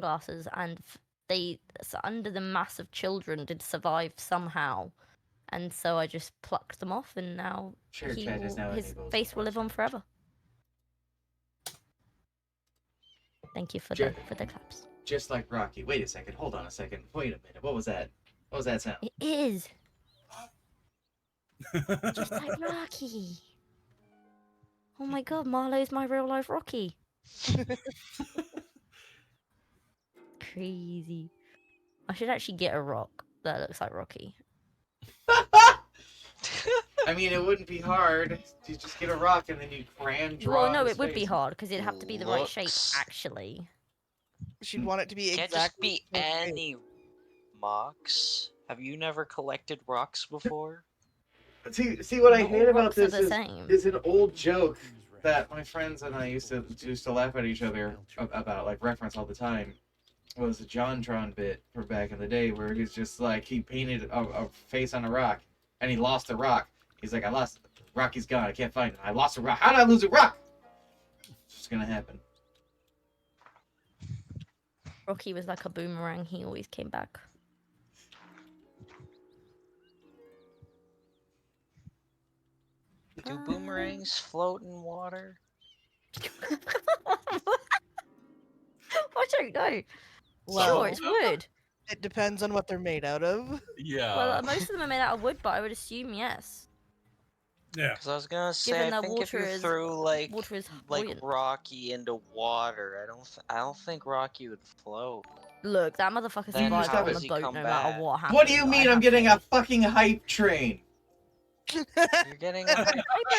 hourglasses, and under the mass of children did survive somehow, and so I just plucked them off, and now his face will live on forever. Thank you for the claps. Just like Rocky. Wait a second. Hold on a second. Wait a minute. What was that? What was that sound? It is. Just like Rocky. Oh my god, Marlo's my real life Rocky. Crazy. I should actually get a rock that looks like Rocky. I mean, it wouldn't be hard. You just get a rock and then you crayon draw. Well, no, it would be hard because it'd have to be the right shape, actually. She'd want it to be Can't exactly. just be any rocks. Have you never collected rocks before? See what I Not hate all about rocks are this the same. is an old joke that my friends and I used to laugh at each other about, like reference all the time. It was a JonTron bit from back in the day where he's just like, he painted a face on a rock and he lost the rock. He's like, I lost it. Rocky's gone. I can't find it. I lost a rock. How did I lose a rock? It's just gonna happen. Rocky was like a boomerang. He always came back. Do boomerangs float in water? I don't know. Well, Sure, it's wood. It depends on what they're made out of. Yeah. Well, most of them are made out of wood, but I would assume yes. Yeah. Because I was gonna say, Given I that think if you threw like buoyant. Rocky into water, I don't think Rocky would float. Look, that motherfucker Then survived how on does the he boat no come matter back? what happened. What do you mean I'm getting a fucking hype train? You're getting a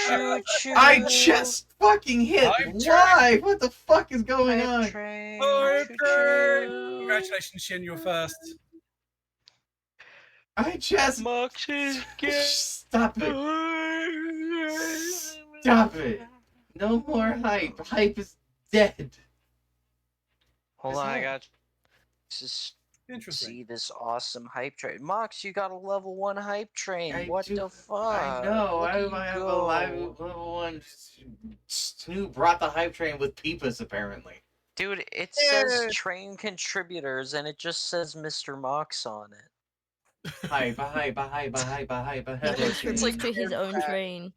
choo choo. I just fucking hit Hype live! What the fuck is going on? Train, Hype choo-choo. Congratulations, Shin, you're first. I just... Moxie's Stop it. Stop it. No more hype. Hype is dead. Hold on, I got just Interesting. see this awesome hype train. Mox, you got a level 1 hype train. What do- the fuck? I know. Look I at you have a go. level 1. Snoop brought the hype train with Peepus, apparently. Dude, it says train contributors and it just says Mr. Mox on it. Hype. It's like to his own train.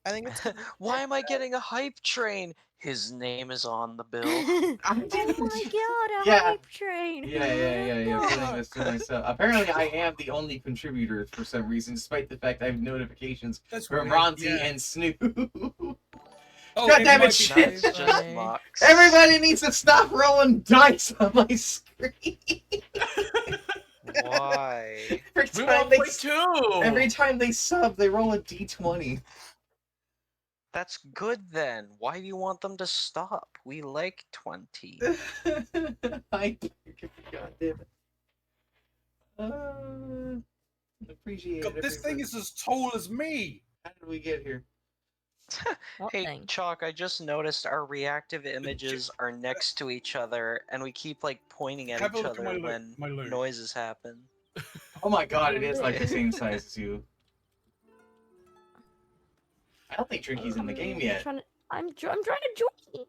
I think it's. Why am I getting a hype train? His name is on the bill. Oh my god, a Yeah. hype train! Yeah. Putting this to myself. Apparently, I am the only contributor for some reason, despite the fact I have notifications That's from weird, Ronzi yeah. and Snoop. Oh, God damn it, might be shit. It's just Mox. Everybody needs to stop rolling dice on my screen. Why? Every time they sub, they roll a d20. That's good then. Why do you want them to stop? We like 20. God damn it. Appreciate God, it. this thing is as tall as me. How did we get here? What Hey, thing? Chalk, I just noticed our reactive images are next to each other, and we keep, like, pointing at Have a each look at other my when my loot. noises happen. Oh my god, it is like the same size as you. I don't think Trinky's in the game yet. I'm trying to join you.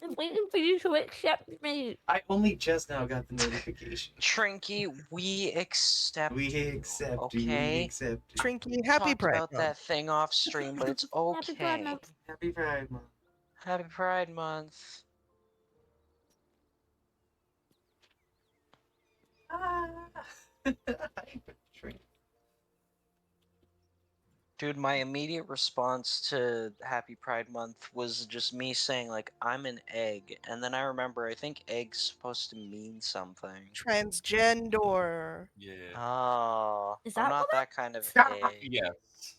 I'm waiting for you to accept me. I only just now got the notification. Trinky, we accept We you, accept you. We okay? accept you. Trinky, happy Talked Pride about Month. that thing off stream, but it's okay. Happy Pride Month. Happy Pride Month. Happy Pride Month. Trink. Dude, my immediate response to Happy Pride Month was just me saying, like, I'm an egg. And then I remember, I think egg's supposed to mean something. Transgender. Yeah. Oh, Is I'm that not what that kind of Stop. egg.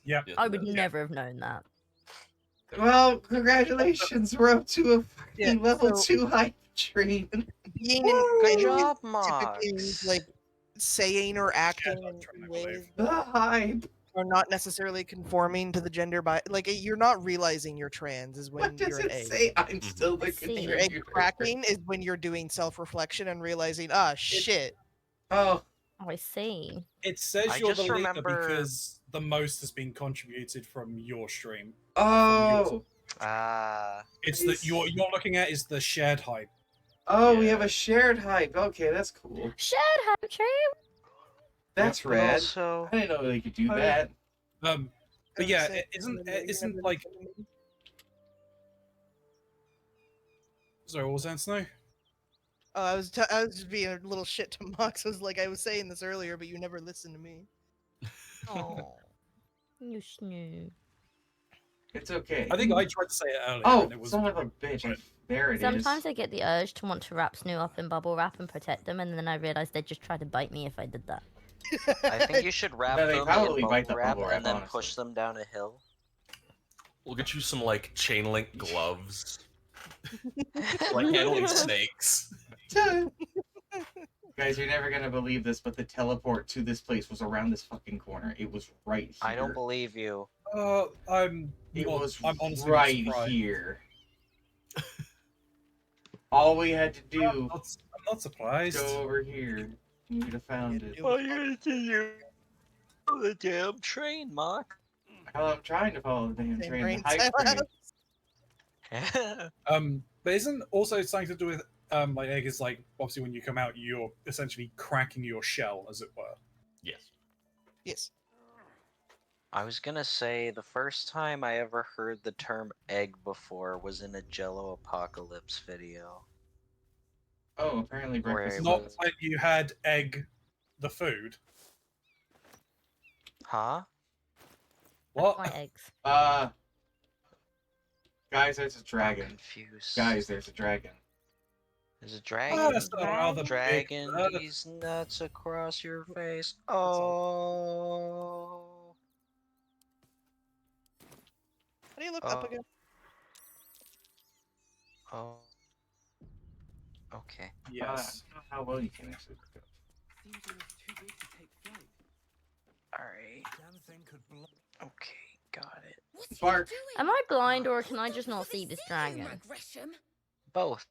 Yep. I would never have known that. Well, congratulations. We're up to a fucking Yeah, level so- 2 hype train. Being Good an job, typically Mox. like saying or acting I'll in try my ways belief. The hype. are not necessarily conforming to the gender by like you're not realizing you're trans is when What does you're an it egg. say? I'm still the Let's see. Your egg contributor. cracking is when you're doing self-reflection and realizing, shit. Oh, Oh, I see. It says I you're just the leader remember- because the most has been contributed from your stream. oh. Ah. It's that you're looking at is the shared hype. Oh, we have Yeah. a shared hype. Okay, that's cool. Shared hype tree. That's but rad. also, I didn't know they could do Oh, that. I But was yeah, saying, isn't like. Sorry, what was that, Snow? Oh, I was just being a little shit to Mox. I was like, I was saying this earlier, but you never listened to me. Oh, you snoo. It's okay. I think I tried to say it earlier, Oh, and it was. son of a bitch. There it is. Sometimes I get the urge to want to wrap Snoo up in bubble wrap and protect them, and then I realize they'd just try to bite me if I did that. I think you should wrap No, they them probably in bite bubble the wrap bubble wrap, and then honestly. push them down a hill. We'll get you some like chain link gloves, like handling snakes. Guys, you're never gonna believe this, but the teleport to this place was around this fucking corner. It was right here. I don't believe you. I'm honestly not right surprised. here. All we had to do I'm not surprised. go over here. You would have found it. Well, you to the damn train, Mark. Hell, I'm trying to follow the damn Same train. brain The hype train. But isn't also something to do with like egg is like obviously when you come out you're essentially cracking your shell, as it were. Yes. yes. I was gonna say the first time I ever heard the term egg before was in a Jello Apocalypse video. Oh, apparently breakfast is Not a- when you had egg, the food. Huh? What? My eggs. Guys, there's a I'm dragon. confused. Guys, there's a dragon. There's a Oh, dragon. that's not how the Dragon big bird- these nuts across your face. Oh. How do you look up Oh. again? Oh. Okay. Yes. I don't know how well you can actually look up. Alright. Okay, got it. Bark. Am I blind or can I just not see this dragon? Both.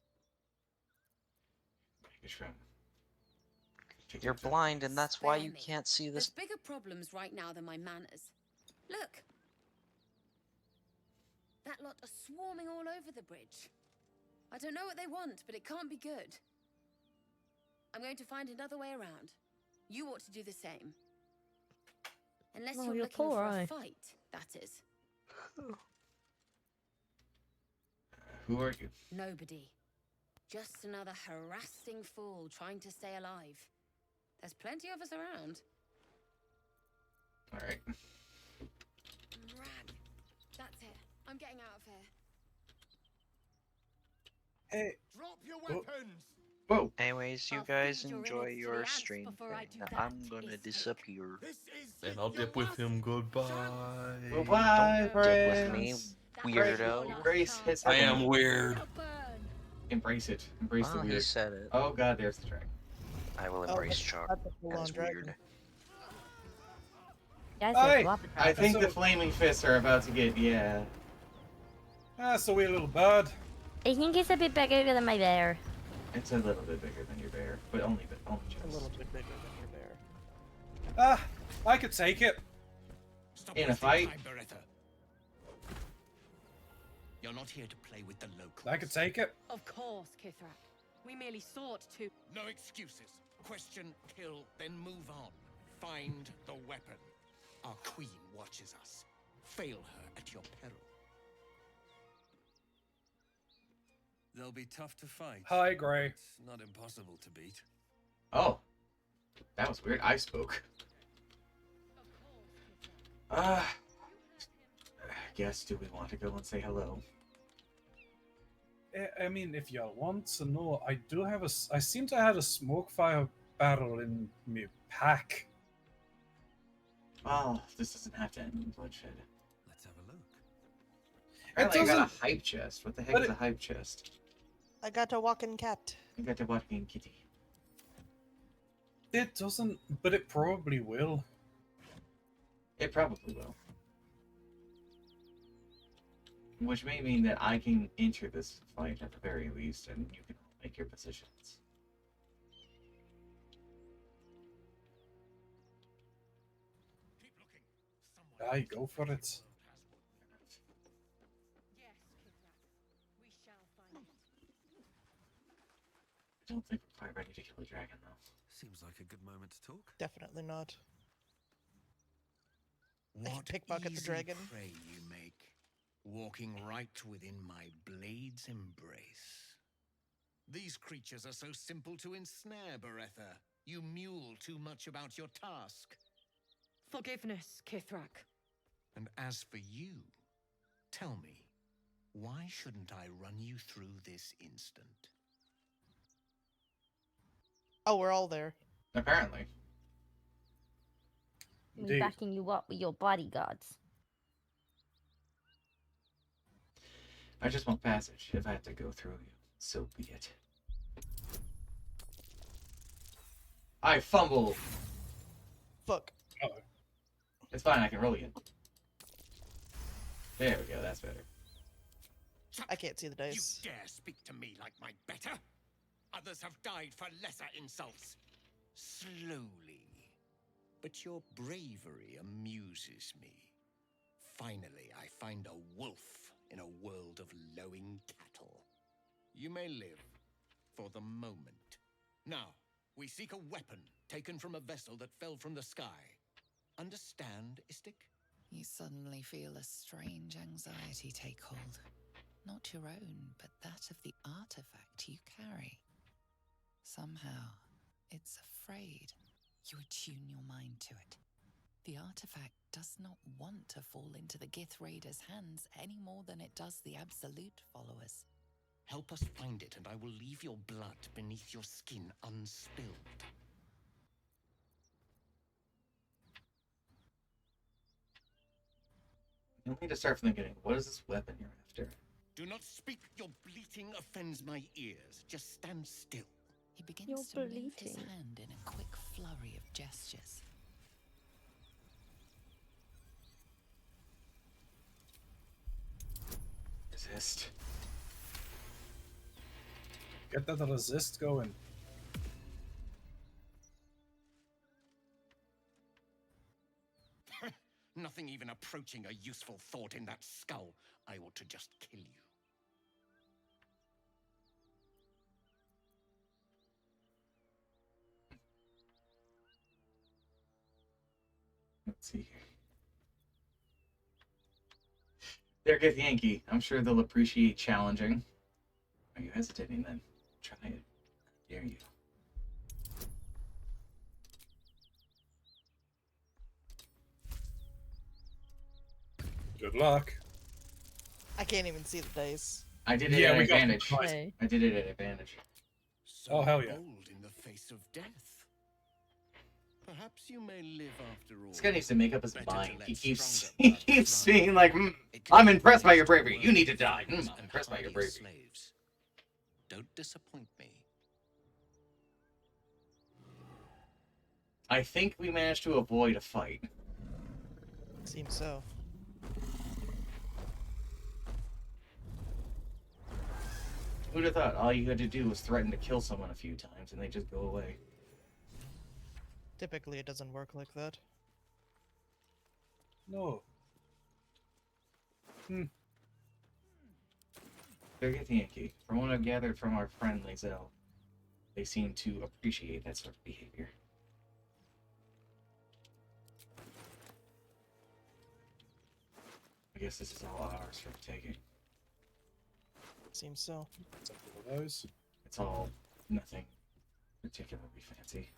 Fish from- You're blind, and that's why you Spare me. can't see There's this. bigger problems right now than my manners. Look! That lot are swarming all over the bridge. I don't know what they want, but it can't be good. I'm going to find another way around. You ought to do the same. Unless Oh, you're you're looking poor, for aye. a fight, that is. Who are you? Nobody. Just another harassing fool trying to stay alive. There's plenty of us around. Alright. Rag. That's it. I'm getting out of here. Hey. Drop your Oh. weapons! Whoa. Anyways, you I'll guys feed your enjoy innards to the your ants stream before I thing. do that, I'm gonna Isaac. disappear. This is And I'll dip with him. Goodbye. Goodbye, Don't dip with me, friends. weirdo. Embrace his I am weird. Embrace it. Embrace the Oh, he weird. said it. Oh god, there's the dragon. I will Oh, embrace Chuck. That's a full-on That's dragon. weird. Guys, Aye. there's lava I think the So- flaming fists are about to get, yeah. That's a wee little bird. I think it's a bit bigger than my bear. It's a little bit bigger than your bear, but only A just. little bit bigger than your bear. Ah, I could take it. Stop In a wasting fight? time, Beretta. You're not here to play with the locals. I could take it. Of course, Kithrak. We merely sought to. No excuses. Question, kill, then move on. Find the weapon. Our queen watches us. Fail her at your peril. They'll be tough to fight. Hi, Gray. It's not impossible to beat. Oh. That was weird. I spoke. I guess, do we want to go and say hello? I mean, if you want to know, I do have I seem to have a smoke fire barrel in me pack. Oh, this doesn't have to end in bloodshed. Let's have a look. Apparently I got doesn't- a hype chest. What the heck but is it- a hype chest? I got a walking cat. I got to walking kitty. It doesn't, but it probably will. It probably will. Which may mean that I can enter this fight at the very least, and you can make your positions. Keep looking. Someone Aye, go for it. Yes, I don't think we're quite ready to kill a dragon, though. Seems like a good moment to talk. Definitely not. What pickpocket the easy dragon. prey you make, walking right within my blade's embrace. These creatures are so simple to ensnare, Beretha. You mule too much about your task. Forgiveness, Kithrak. And as for you, tell me, why shouldn't I run you through this instant? Oh, we're all there. Apparently. We're Indeed. backing you up with your bodyguards. I just want passage. If I have to go through you, so be it. I fumbled. Fuck. Uh-oh. It's fine, I can roll again. There we go, that's better. I can't see the You dice. dare speak to me like my better? Others have died for lesser insults. Slowly. But your bravery amuses me. Finally, I find a wolf in a world of lowing cattle. You may live for the moment. Now, we seek a weapon taken from a vessel that fell from the sky. Understand, Istik? You suddenly feel a strange anxiety take hold. Not your own, but that of the artifact you carry. Somehow, it's afraid. You attune your mind to it. The artifact does not want to fall into the Gith Raiders' hands any more than it does the Absolute followers. Help us find it, and I will leave your blood beneath your skin unspilled. You need to start from the beginning. What is this weapon you're after? Do not speak. Your bleating offends my ears. Just stand still. He begins You're to move his bleating. hand in a quick flurry of gestures. Resist. Get that resist going. Nothing even approaching a useful thought in that skull. I ought to just kill you. Let's see here. There, get Yankee. I'm sure they'll appreciate challenging. Are you hesitating then? Try it. I dare you. Good luck. I can't even see the dice. I did it Yeah, at we got advantage. nice. Hey. I did it at advantage. So Oh, hell yeah. bold in the face of death. Perhaps you may live after all. This guy needs to make up his Better to mind. let He keeps stronger he blood keeps run. being like, It can I'm be impressed by your used to bravery. You need to work die. with I'm and impressed by your hardy bravery. slaves. Don't disappoint me. I think we managed to avoid a fight. Seems so. Who'd have thought all you had to do was threaten to kill someone a few times and they just go away? Typically, it doesn't work like that. No. Forget the Yankee. From what I've gathered from our friend Lae'zel, they seem to appreciate that sort of behavior. I guess this is all ours for the taking. Seems so. Something of those. It's all nothing particularly fancy.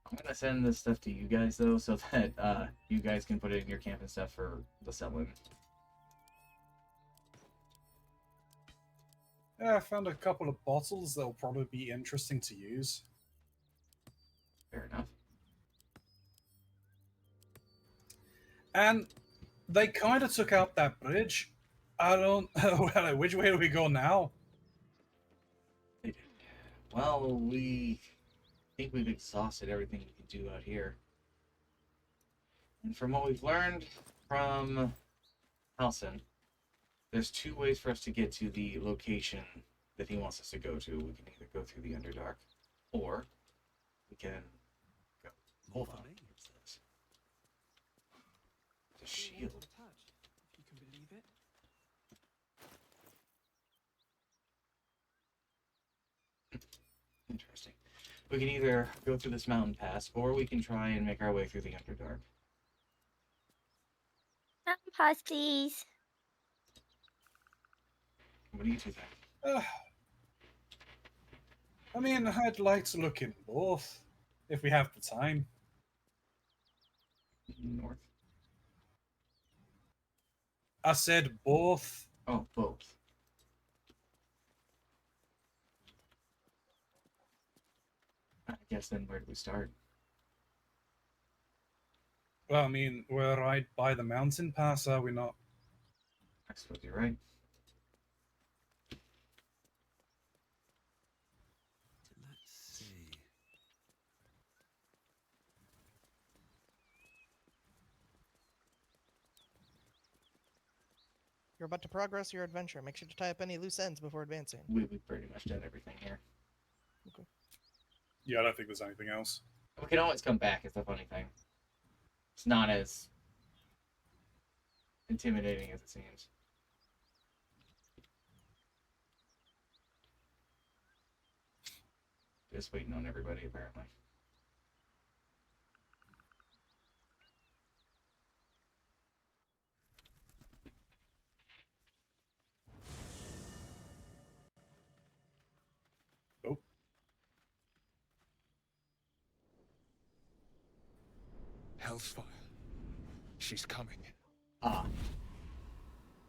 I'm gonna send this stuff to you guys though, so that you guys can put it in your camp and stuff for the selling. Yeah, I found a couple of bottles that'll probably be interesting to use. Fair enough. And they kind of took out that bridge. I don't. Well, which way do we go now? They did. Well, we think we've exhausted everything we can do out here. And from what we've learned from Halson, there's two ways for us to get to the location that he wants us to go to. We can either go through the Underdark, or we can go. Hold on. What's this? The shield. If you can believe it. Interesting. We can either go through this mountain pass, or we can try and make our way through the Underdark. Mountain pass, please. What do you two think? I mean, I'd like to look in both, if we have the time. North? I said both. Oh, both. I guess then where do we start? Well, I mean, we're right by the mountain pass, are we not? I suppose you're right. Let's see. You're about to progress your adventure. Make sure to tie up any loose ends before advancing. We've pretty much done everything here. Okay. Yeah, I don't think there's anything else. We can always come back, is the funny thing. It's not as intimidating as it seems. Just waiting on everybody, apparently. Oh. Hellfire. She's coming. Ah.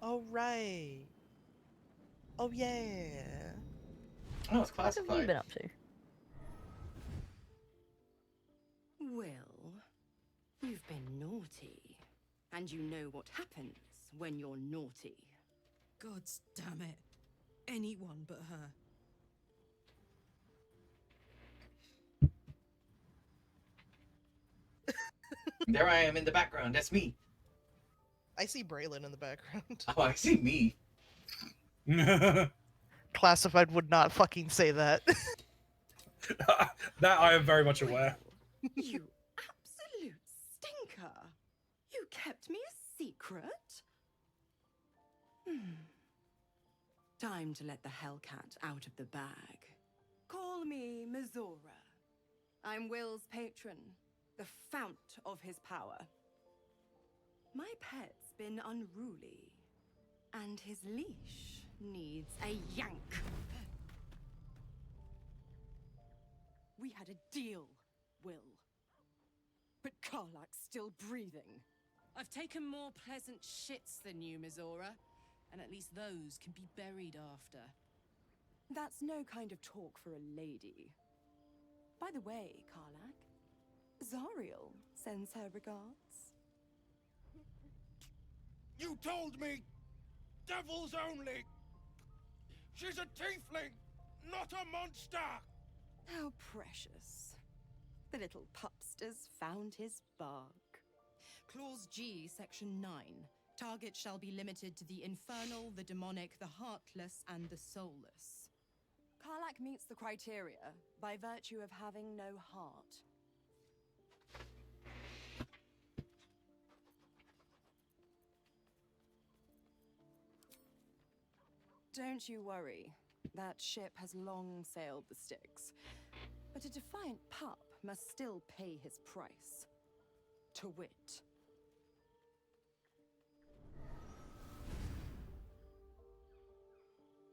Oh, right. Oh, yeah. Oh, it's What have you classified. been up to? Well, you've been naughty. And you know what happens when you're naughty. God damn it. Anyone but her. There I am in the background. That's me. I see Braylon in the background. Oh, I see me. Classified would not fucking say that. That I am very much aware. You absolute stinker. You kept me a secret? Time to let the Hellcat out of the bag. Call me Mizora. I'm Will's patron, the fount of his power. My pet's been unruly, and his leash needs a yank. We had a deal, Will. But Karlak's still breathing. I've taken more pleasant shits than you, Mizora. And at least those can be buried after. That's no kind of talk for a lady. By the way, Karlak, Zariel sends her regards. You told me! Devils only! She's a tiefling, not a monster! How precious. The little pupster's found his bark. Clause G, Section 9. Target shall be limited to the infernal, the demonic, the heartless, and the soulless. Karlak meets the criteria by virtue of having no heart. Don't you worry. That ship has long sailed the Styx. But a defiant pup must still pay his price. To wit.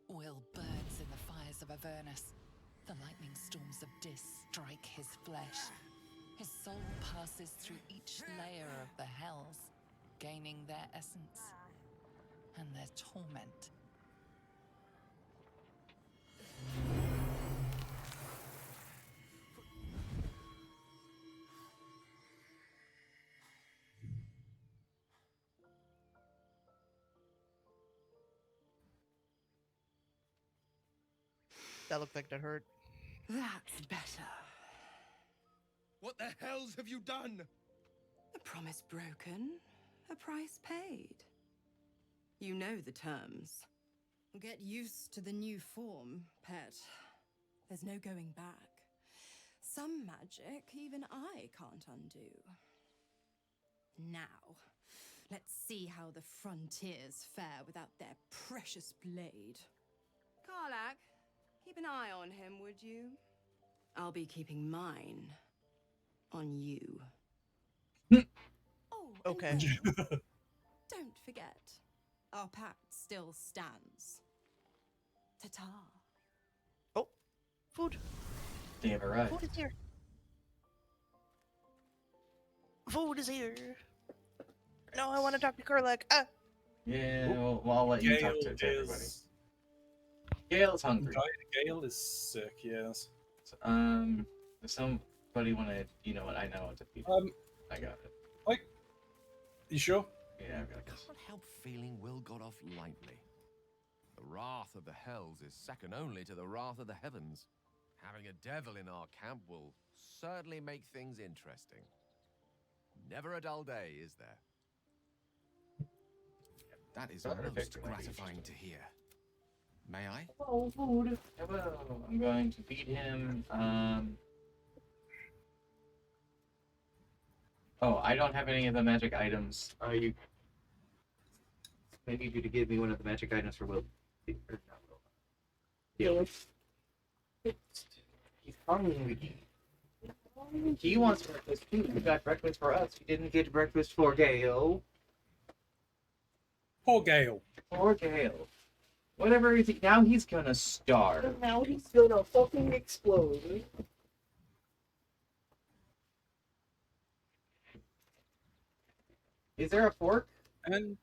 Will burns in the fires of Avernus. The lightning storms of Dis strike his flesh. His soul passes through each layer of the hells, gaining their essence and their torment. That looked like that hurt. That's better. What the hells have you done? A promise broken, a price paid. You know the terms. Get used to the new form, pet. There's no going back. Some magic even I can't undo. Now, let's see how the frontiers fare without their precious blade. Karlak, he keep an eye on him, would you? I'll be keeping mine on you. Oh, Okay. and don't forget, our pact still stands. Ta-ta. Oh, food. They have arrived. Food is here. Food is here. No, I want to talk to Kurlek. Ah. Yeah, well, I'll let you talk to everybody. Gale's hungry. Gale is sick, yes. Does somebody want to, you know what, I know what to feed him. I got it. Like, you sure? Yeah, I've got I this. can't help feeling Will got off lightly. The wrath of the hells is second only to the wrath of the heavens. Having a devil in our camp will certainly make things interesting. Never a dull day, is there? That is most gratifying to hear. May I? Oh, food. Hello. I'm going to feed him. Oh, I don't have any of the magic items. I need you to give me one of the magic items for Will. Or not Will. Yeah. He's hungry. He wants breakfast too. You got breakfast for us. You didn't get breakfast for Gale. Poor Gale. Poor Gale. Whatever is he now? He's gonna starve. Now he's gonna fucking explode. Is there a fork? And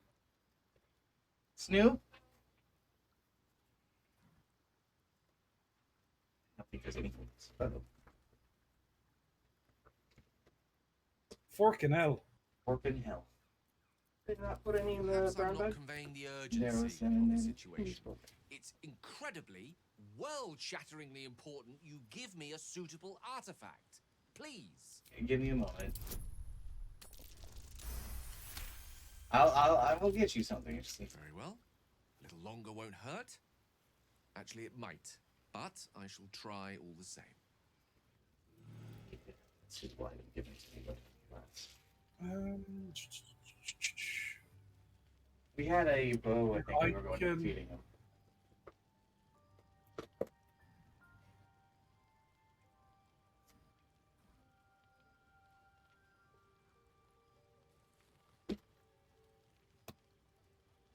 Snoop? I don't think there's any forks. Uh-oh. fork in hell. Fork in hell. Did not put any in the Perhaps I'm brown not bag. conveying the There was urgency some of in the there. situation. It's incredibly, world-shatteringly important you give me a suitable artifact. Please. Give me a moment. I will get you something. Just Very well. A little longer won't hurt. Actually, it might. But I shall try all the same. This is why you give it to me. But we had a bow. I think we were going to be feeding him.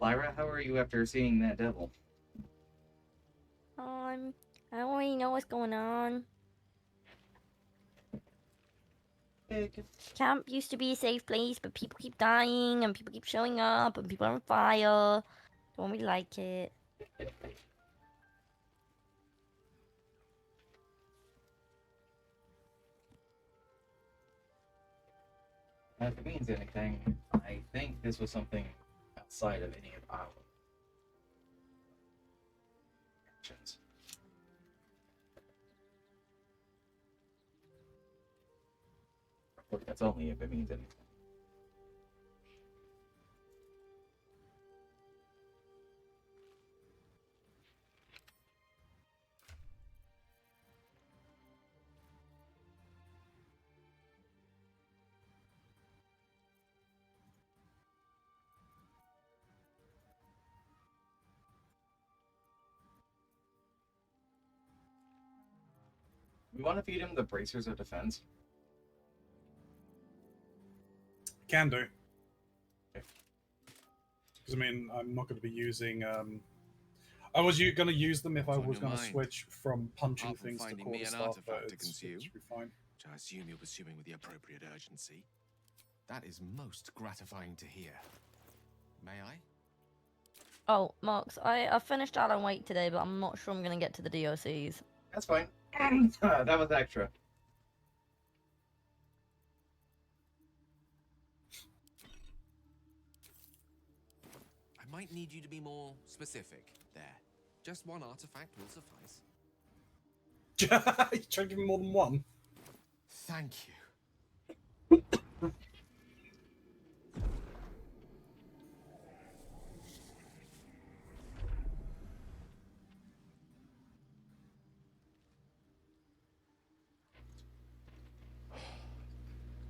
Lyra, how are you after seeing that devil? I don't really know what's going on. Camp used to be a safe place, but people keep dying, and people keep showing up, and people are on fire. Don't really like it. If it means anything, I think this was something outside of any of our actions. Of course, that's only if it means anything. We want to feed him the bracers of defense. Can do. Because I mean, I'm not going to be using. I was going to use them if I was going to switch from punching things to quarterstaff, but it should be fine. Which I assume you're pursuing with the appropriate urgency. That is most gratifying to hear. May I? Oh, Marks, I finished Alan Wake today, but I'm not sure I'm going to get to the DLCs. That's fine. That was extra. I might need you to be more specific there. Just one artifact will suffice. You try to give me more than one? Thank you.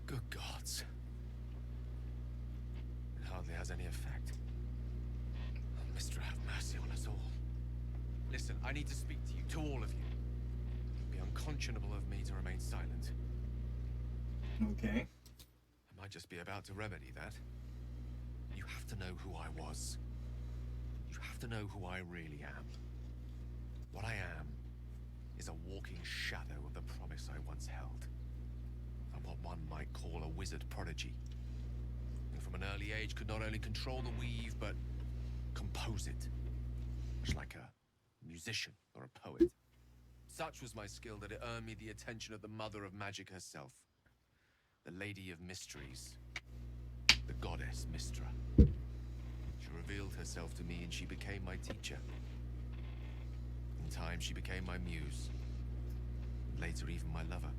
Good gods. It hardly has any effect. Oh, Mister, have mercy on us all. Listen, I need to speak to you, to all of you. It would be unconscionable of me to remain silent. Okay. I might just be about to remedy that. You have to know who I was. You have to know who I really am. What I am is a walking shadow of the promise I once held. I'm what one might call a wizard prodigy. And from an early age could not only control the weave, but compose it. Much like a musician or a poet. Such was my skill that it earned me the attention of the mother of magic herself. The Lady of Mysteries. The goddess Mystra. She revealed herself to me and she became my teacher. In time, she became my muse. And later, even my lover.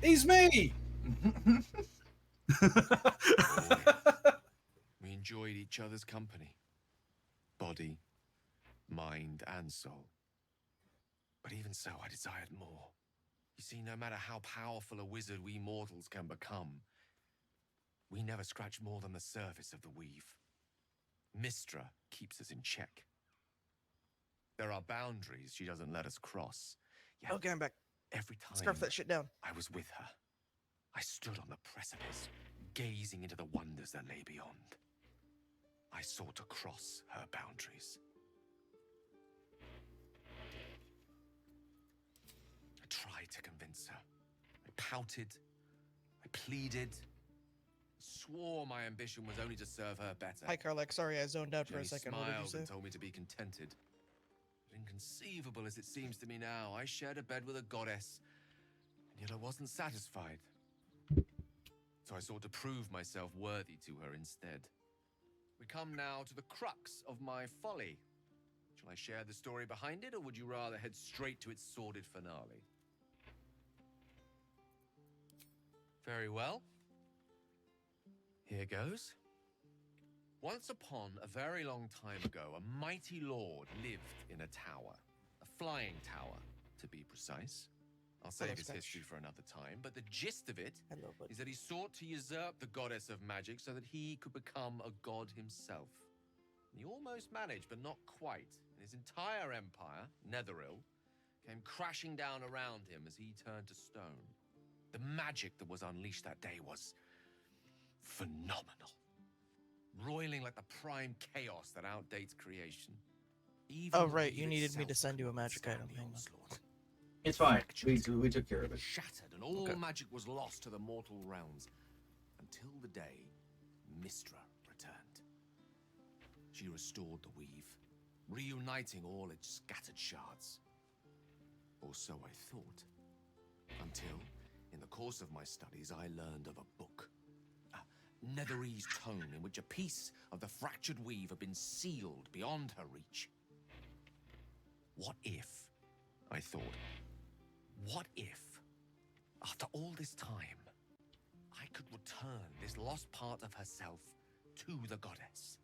He's me! We enjoyed each other's company. Body, mind, and soul. But even so, I desired more. You see, no matter how powerful a wizard we mortals can become, we never scratch more than the surface of the weave. Mystra keeps us in check. There are boundaries she doesn't let us cross. Yet Okay, I'm back. every time Scarf that shit down. I was with her, I stood on the precipice, gazing into the wonders that lay beyond. I sought to cross her boundaries. I tried to convince her. I pouted. I pleaded. Swore my ambition was only to serve her better. Hi, Karlak. Sorry, I zoned out She for a only second. What did you smiled say? and told me to be contented. But inconceivable as it seems to me now, I shared a bed with a goddess, and yet I wasn't satisfied. So I sought to prove myself worthy to her instead. We come now to the crux of my folly. Shall I share the story behind it, or would you rather head straight to its sordid finale? Very well. Here goes. Once upon a very long time ago, a mighty lord lived in a tower. A flying tower, to be precise. I'll save his history for another time, but the gist of it is that he sought to usurp the goddess of magic so that he could become a god himself. He almost managed, but not quite. And his entire empire, Netheril, came crashing down around him as he turned to stone. The magic that was unleashed that day was phenomenal. Roiling like the prime chaos that outdates creation. Even Oh, the right. weave You needed me to itself send you a could magic item. withstand the Hang on. onslaught. It's fine. We took care of it. Shattered, and all magic was lost to the mortal realms. Until the day Mystra returned. She restored the weave, reuniting all its scattered shards. Or so I thought. Until, in the course of my studies, I learned of a book. A Netherese tome in which a piece of the fractured weave had been sealed beyond her reach. What if, I thought, what if, after all this time, I could return this lost part of herself to the goddess?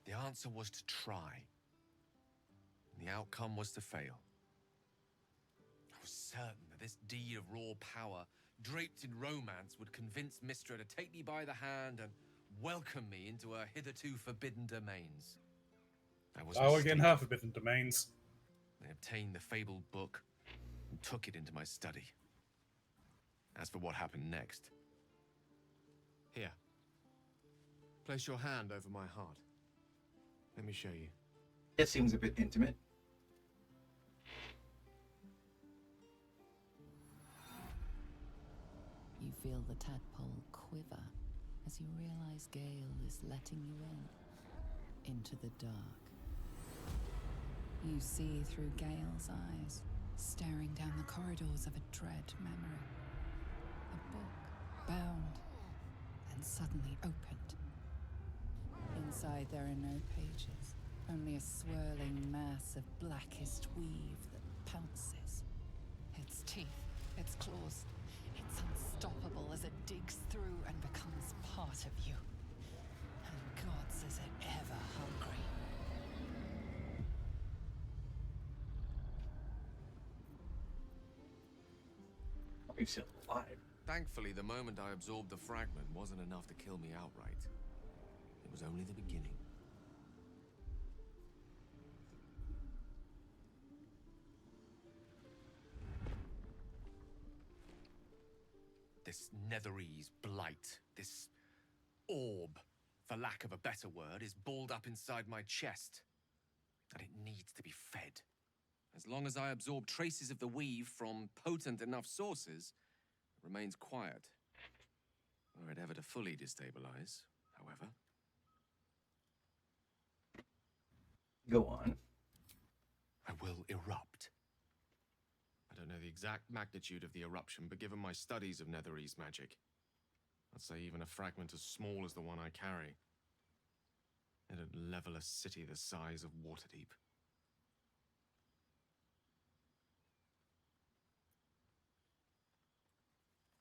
The answer was to try. And the outcome was to fail. I was certain that this deed of raw power, draped in romance, would convince Mystra to take me by the hand and welcome me into her hitherto forbidden domains. I was again, her forbidden domains. I obtained the fabled book and took it into my study. As for what happened next... Here. Place your hand over my heart. Let me show you. It seems a bit intimate. You feel the tadpole quiver as you realize Gale is letting you into the dark. You see through Gale's eyes, staring down the corridors of a dread memory. A book, bound, and suddenly opened. Inside there are no pages, only a swirling mass of blackest weave that pounces. Its teeth, its claws, it's unstoppable as it digs through and becomes part of you. And gods, is it ever hungry. He's still alive. Thankfully, the moment I absorbed the fragment wasn't enough to kill me outright. It was only the beginning. this netherese blight, this orb, for lack of a better word, is balled up inside my chest. And it needs to be fed. As long as I absorb traces of the weave from potent enough sources, it remains quiet. Were it ever to fully destabilize, however. Go on. I will erupt. I don't know the exact magnitude of the eruption, but given my studies of netherese magic, I'd say even a fragment as small as the one I carry, it'd level a city the size of Waterdeep.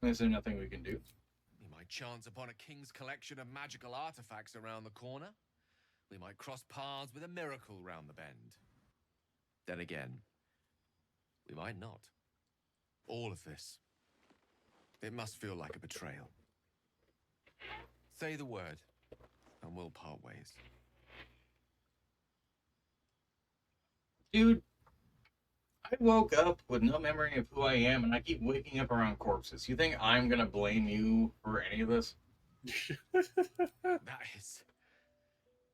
Is there nothing we can do? We might chance upon a king's collection of magical artifacts around the corner. We might cross paths with a miracle round the bend. Then again, we might not. All of this, it must feel like a betrayal. Say the word, and we'll part ways. Dude, I woke up with no memory of who I am, and I keep waking up around corpses. You think I'm gonna blame you for any of this? That is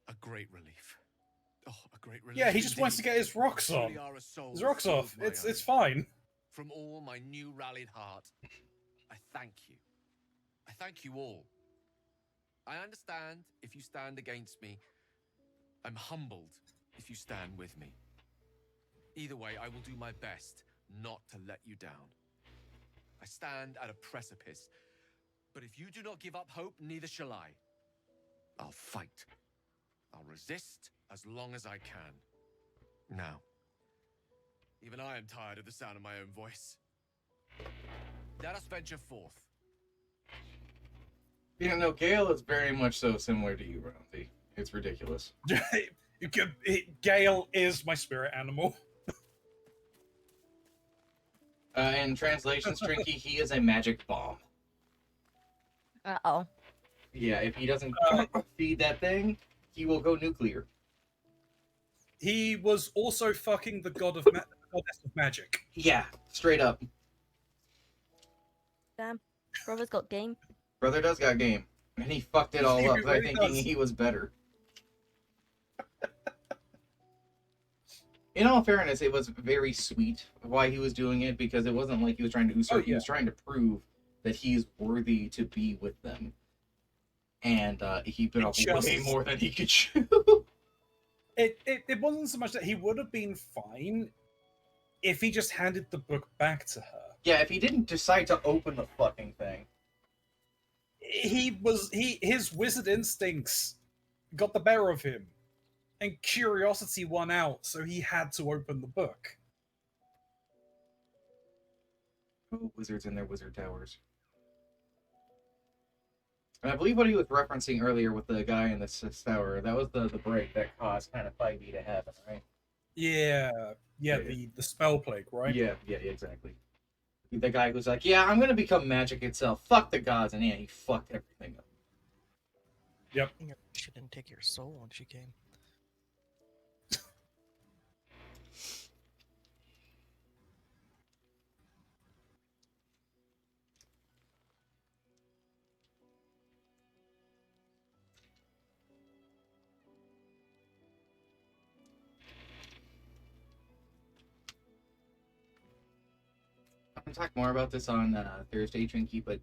a great relief. Oh, a great relief. Yeah, he just wants to get his rocks on. His rocks off. It's fine. From all my new rallied heart, I thank you. I thank you all. I understand if you stand against me. I'm humbled if you stand with me. Either way, I will do my best not to let you down. I stand at a precipice, but if you do not give up hope, neither shall I. I'll fight. I'll resist as long as I can. Now, even I am tired of the sound of my own voice. Let us venture forth. You know, Gale is very much so similar to you, Roundy. It's ridiculous. Gale is my spirit animal. In translation, Strinky, he is a magic bomb. Uh-oh. Yeah, if he doesn't feed that thing, he will go nuclear. He was also fucking the goddess of magic. Yeah, straight up. Damn. Brother's got game. Brother does got game. And he fucked it all up by thinking he was better. In all fairness, it was very sweet why he was doing it, because it wasn't like he was trying to usurp. He was trying to prove that he's worthy to be with them. And he bit off way more than he could chew. It wasn't so much that he would have been fine if he just handed the book back to her. Yeah, if he didn't decide to open the fucking thing. His wizard instincts got the better of him. And curiosity won out, so he had to open the book. Oh, wizards in their wizard towers. And I believe what he was referencing earlier with the guy in the tower, that was the break that caused kind of 5e to happen, right? Yeah, the spell plague, right? Yeah, exactly. The guy who's like, yeah, I'm gonna become magic itself. Fuck the gods, and yeah, he fucked everything up. Yep. She didn't take your soul when she came. I'm gonna talk more about this on Thursday, Trinky, but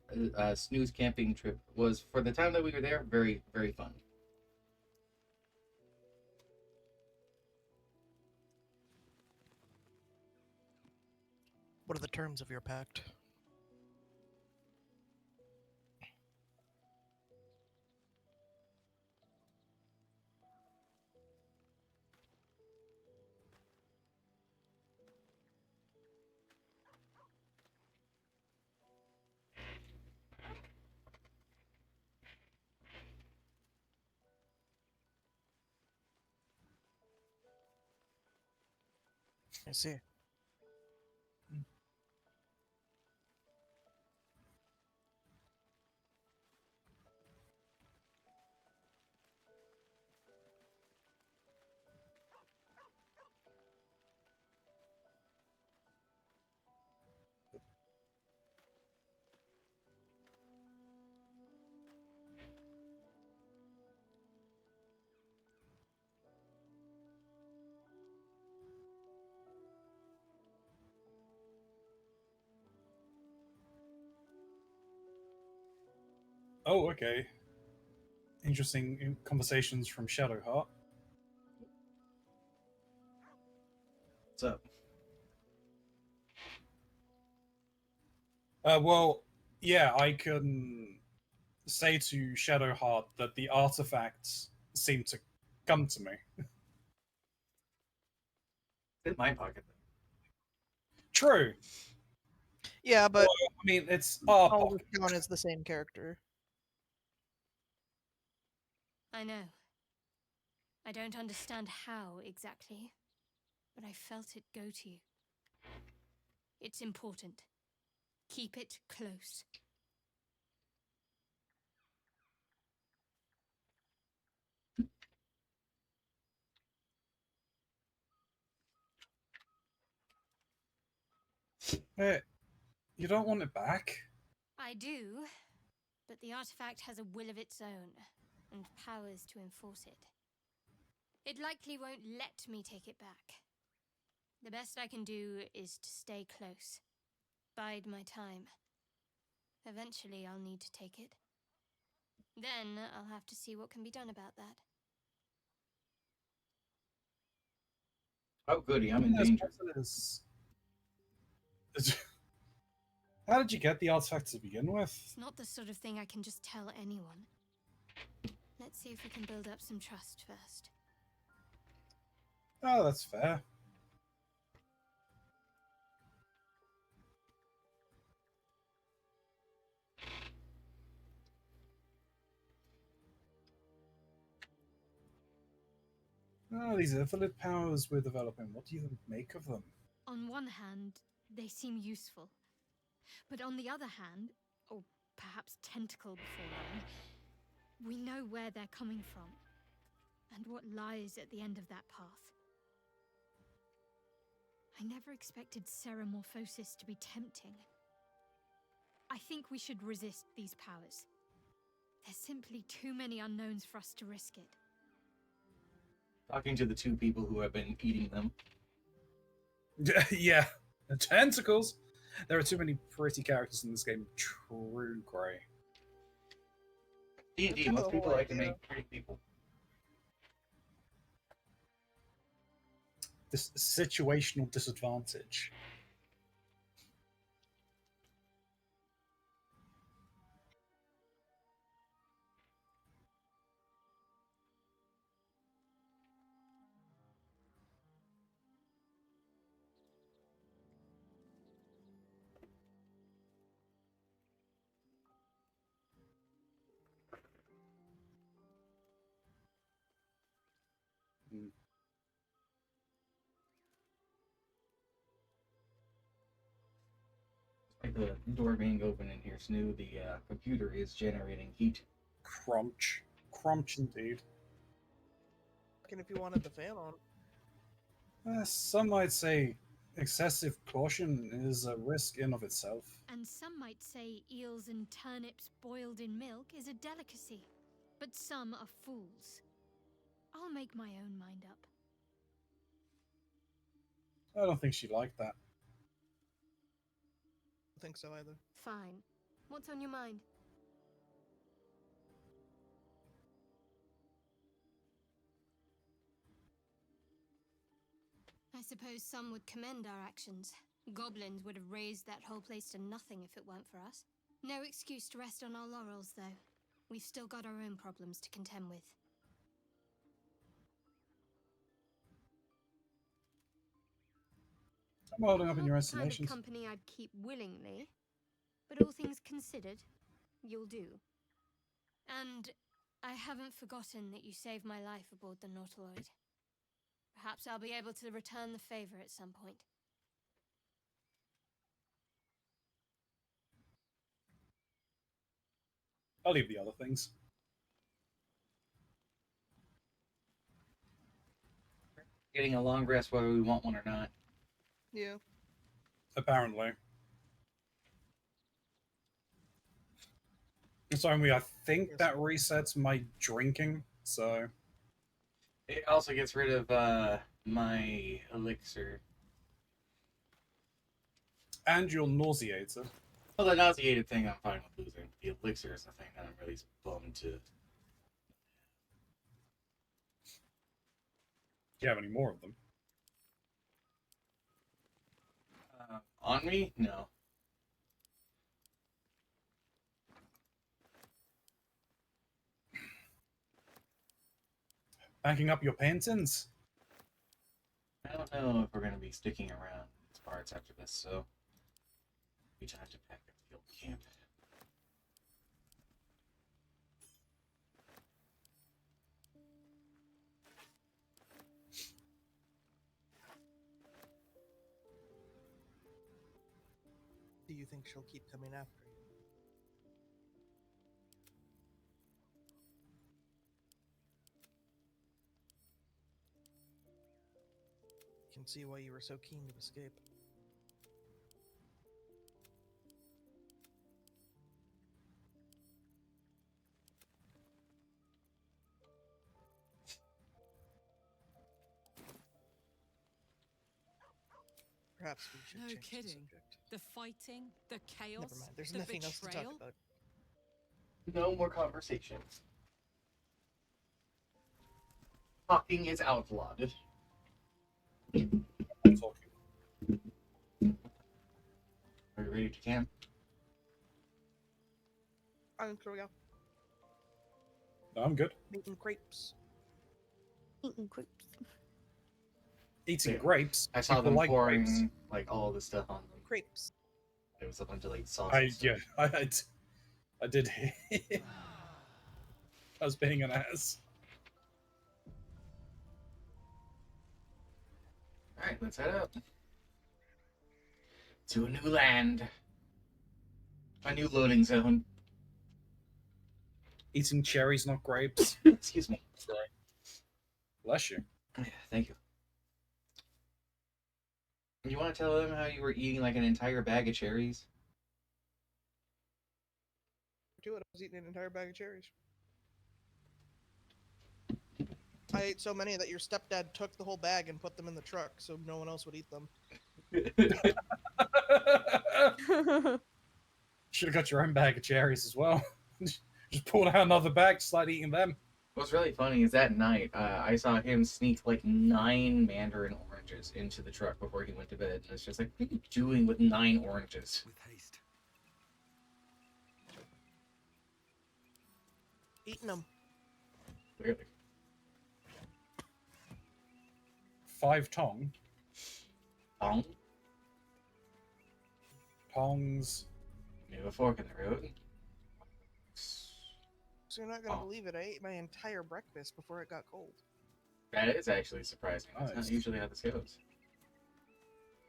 Snooze camping trip was, for the time that we were there, very, very fun. What are the terms of your pact? I see. Oh, okay. Interesting conversations from Shadowheart. What's up? Well, yeah, I can say to Shadowheart that the artifacts seem to come to me. In my pocket. True. Yeah, but well, I mean, it's our Baldur's pocket. Gate is the same character. I know. I don't understand how exactly, but I felt it go to you. It's important. Keep it close. Hey, you don't want it back? I do, but the artifact has a will of its own, and powers to enforce it. It likely won't let me take it back. The best I can do is to stay close. Bide my time. Eventually, I'll need to take it. Then, I'll have to see what can be done about that. Oh, goody, I'm in Yes, danger. it is. How did you get the artifact to begin with? It's not the sort of thing I can just tell anyone. Let's see if we can build up some trust first. Oh, that's fair. Oh, these infinite powers we're developing. What do you make of them? On one hand, they seem useful. But on the other hand, or perhaps tentacle before long, we know where they're coming from, and what lies at the end of that path. I never expected ceramorphosis to be tempting. I think we should resist these powers. There's simply too many unknowns for us to risk it. Talking to the two people who have been eating them. Yeah, the tentacles. There are too many pretty characters in this game. True, Grey. D&D, most people like to make pretty people. This situational disadvantage. Like the door being open in here, Snoo, the computer is generating heat. Crunch. Crunch indeed. And if you wanted the fan on. Some might say excessive caution is a risk in of itself. And some might say eels and turnips boiled in milk is a delicacy. But some are fools. I'll make my own mind up. I don't think she'd like that. I think so either. Fine. What's on your mind? I suppose some would commend our actions. Goblins would have razed that whole place to nothing if it weren't for us. No excuse to rest on our laurels, though. We've still got our own problems to contend with. I'm holding up in your Not the kind of estimations. company I'd keep willingly, but all things considered, you'll do. And I haven't forgotten that you saved my life aboard the Nautiloid. Perhaps I'll be able to return the favor at some point. I'll leave the other things. Getting a long rest whether we want one or not. Yeah. Apparently. So I think that resets my drinking, so... It also gets rid of my elixir. And you're nauseated. Well, the nauseated thing I'm fine with losing. The elixir is the thing that I'm really bummed to. Do you have any more of them? On me? No. Backing up your pensions? I don't know if we're going to be sticking around these parts after this, so we time to pack up the old camp. Do you think she'll keep coming after you? Can see why you were so keen to escape. Perhaps we should No change the kidding. subject. The fighting, the chaos, Never mind. There's the nothing else to talk betrayal. about. No more conversations. Talking is outlawed. Talking. Are you ready to camp? I'm sure, yeah. No, I'm good. Eating crepes. Eating grapes. Eating Yeah. grapes. I saw People them like pouring grapes. like all the stuff on them. Crepes. It was a bunch of like sauce. I and stuff. I did hear. I was being an ass. All right, let's head out to a new land, a new loading zone. Eating cherries, not grapes. Excuse me. Bless you. Thank you. You want to tell them how you were eating like an entire bag of cherries? Do it. I was eating an entire bag of cherries. I ate so many that your stepdad took the whole bag and put them in the truck so no one else would eat them. Should have got your own bag of cherries as well. Just pulled out another bag, start eating them. What's really funny is that night I saw him sneak like 9 mandarin oranges into the truck before he went to bed. And it's just like, what are you doing with 9 oranges? With haste. Eating them. Clearly. 5 tong. Tong? Tongs. You have a fork in the road. So you're not gonna believe it. I ate my entire breakfast before it got cold. That is actually surprising. That's Nice. not usually how this goes.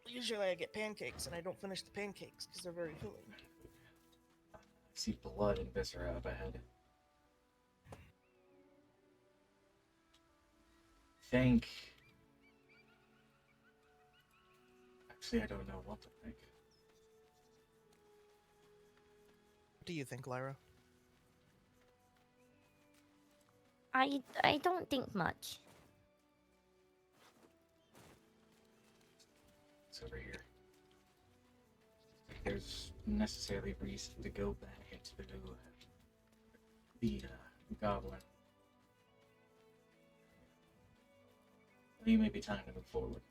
Usually I get pancakes and I don't finish the pancakes because they're very filling. I see blood and viscera up ahead. Think. Actually, I don't know what to think. What do you think, Lyra? I don't think much. It's over here. There's necessarily reason to go back into the goblin. I think it may be time to move forward.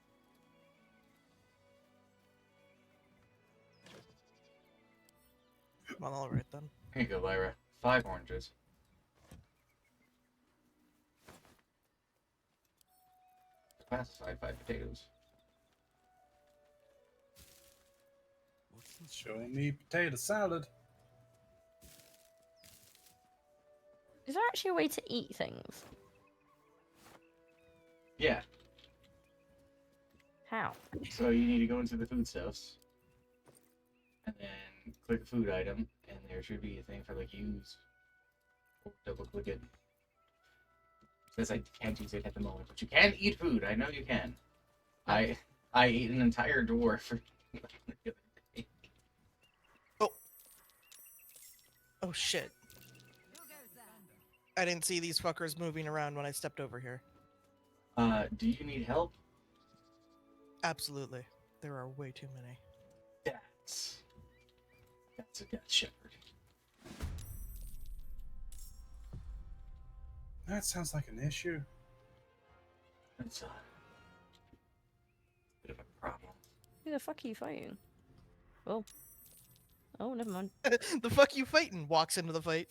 Well, alright then. Here you go, Lyra. 5 oranges. Classified 5 potatoes. Show me potato salad. Is there actually a way to eat things? Yeah. How? So you need to go into the foodstuffs, and then click a food item, and there should be a thing for like use. Or double click it. Says I can't use it at the moment, but you can eat food. I know you can. I ate an entire dwarf. Oh shit. I didn't see these fuckers moving around when I stepped over here. Do you need help? Absolutely. There are way too many. That's That's a Death Shepherd. That sounds like an issue. That's a bit of a problem. Who the fuck are you fighting? Oh. Oh, never mind. The fuck you fighting? Walks into the fight.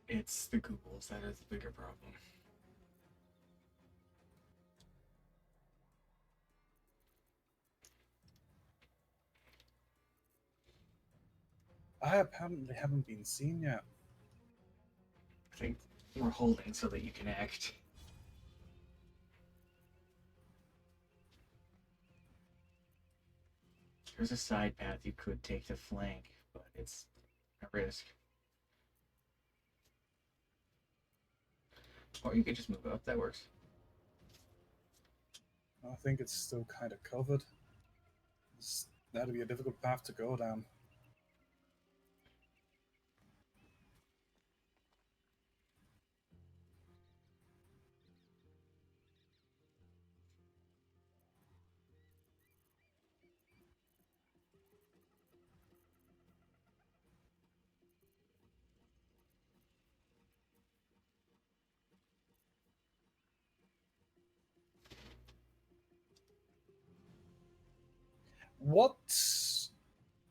It's the Googles that is the bigger problem. I apparently haven't been seen yet. I think we're holding so that you can act. There's a side path you could take to flank, but it's a risk. Or you could just move up, that works. I think it's still kind of covered. That'd be a difficult path to go down.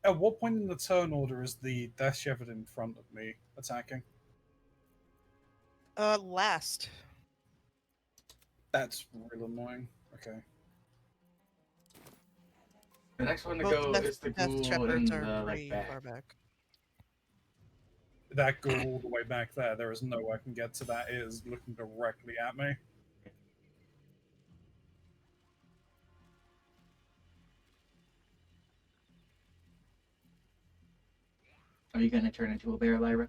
At what point in the turn order is the Death Shepherd in front of me attacking? Last. That's real annoying. Okay. The next one to Both go Death, is the Death ghoul in Shepherds the are like pretty back. far back. That ghoul all the way back there, there is no way I can get to that. It is looking directly at me. Are you gonna turn into a bear, Lyra?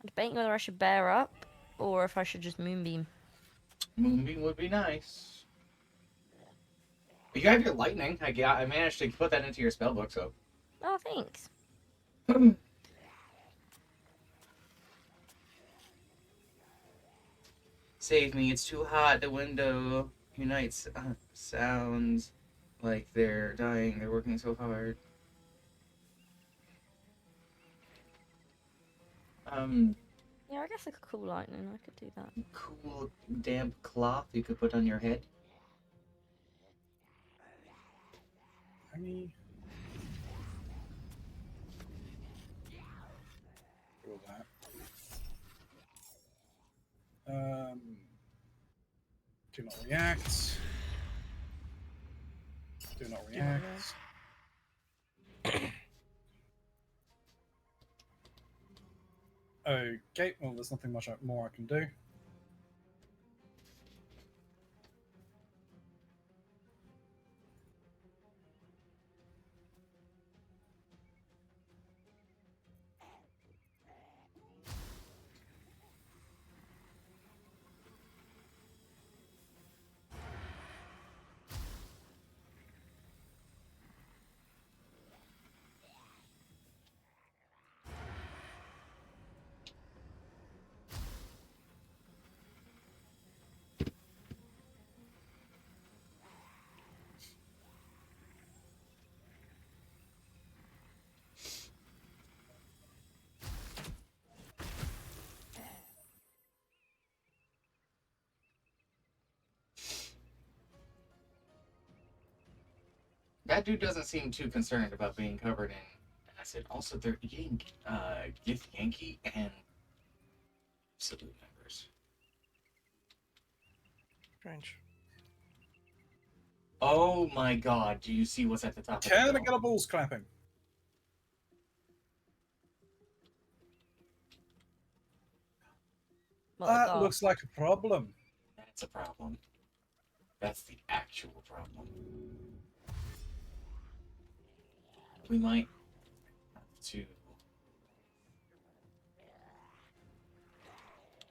I'm debating whether I should bear up or if I should just moonbeam. Moonbeam would be nice. You have your lightning. I managed to put that into your spellbook, so. Oh, thanks. Save me, it's too hot. The window unites sounds like they're dying. They're working so hard. Yeah, I guess I could cool lightning. I could do that. Cool damp cloth you could put on your head. I mean, all that. Do not react. Do not react. Okay, well, there's nothing much more I can do. That dude doesn't seem too concerned about being covered in acid. Also, they're eating Gith Yankee and Salute members. Strange. Oh my god, do you see what's at the top of the Can I get a balls clapping? That looks like a problem. That's a problem. That's the actual problem. We might have to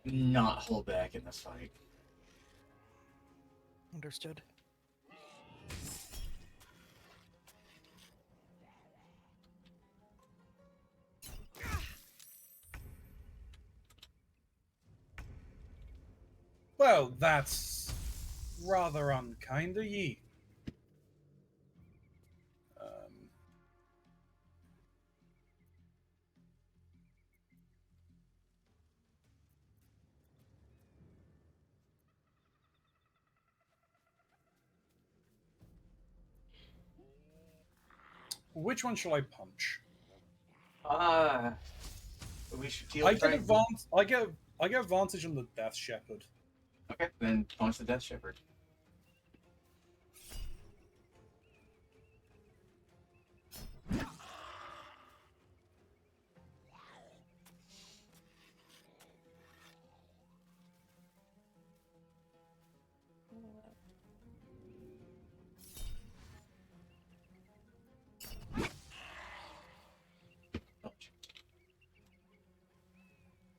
not hold back in this fight. Understood. Well, that's rather unkind of ye. Which one shall I punch? We should deal. I get advantage. I get advantage on the Death Shepherd. Okay, then punch the Death Shepherd.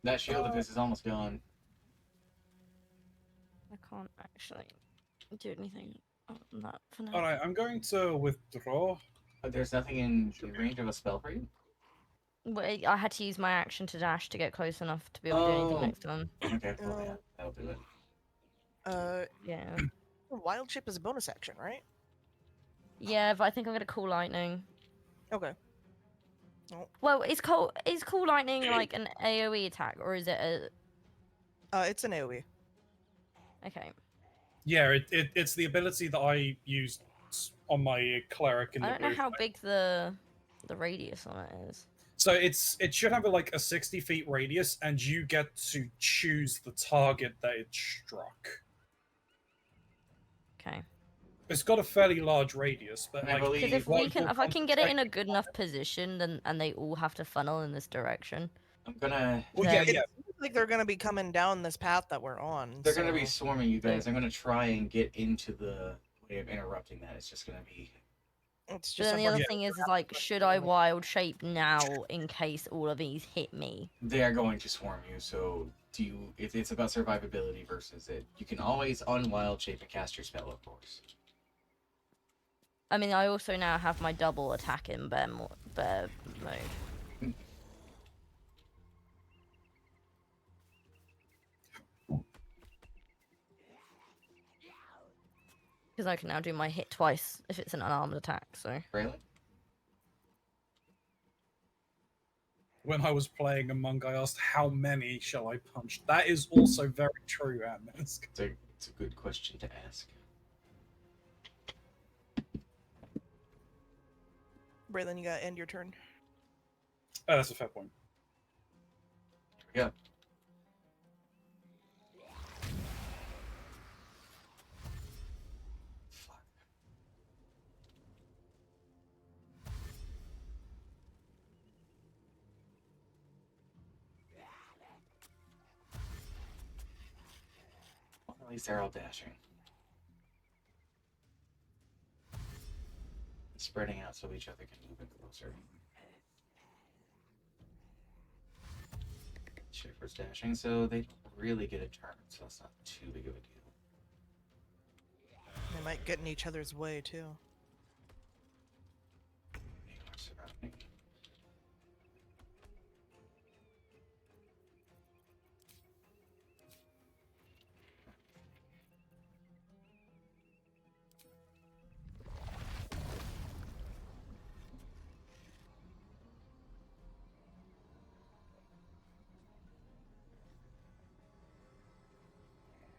That shield of his is almost gone. I can't actually do anything on that for now. Alright, I'm going to withdraw. But there's nothing in range of a spell for you? Wait, I had to use my action to dash to get close enough to be able to do anything next time. Okay, well, yeah, that'll do it. Yeah. Wild Shape is a bonus action, right? Yeah, but I think I'm gonna call lightning. Okay. Oh. Well, is call lightning like an AOE attack, or is it a? It's an AOE. Okay. Yeah, it's the ability that I used on my cleric in the I don't know booth. how big the radius on it is. So it should have like a 60 feet radius, and you get to choose the target that it struck. Okay. It's got a fairly large radius, but I like believe- If I can get it in a good enough position, then and they all have to funnel in this direction. I'm gonna. Well, then- yeah. It seems like they're gonna be coming down this path that we're on. They're gonna be swarming you guys. I'm gonna try and get into the way of interrupting that. It's just gonna be. It's But just then the other thing is like, should I wild shape now in case all of these hit me? They are going to swarm you. So do you? If it's about survivability versus it, you can always unwild shape and cast your spell, of course. I mean, I also now have my double attack in bear mode. Because I can now do my hit twice if it's an unarmed attack, so... Really? When I was playing Among, I asked how many shall I punch. That is also very true, Atmisk. It's a good question to ask. Braylon, you gotta end your turn. Oh, that's a fair point. Here we go. Well, at least they're all dashing. Spreading out so each other can move in closer. Schiffer's dashing, so they don't really get a turn, so it's not too big of a deal. They might get in each other's way too.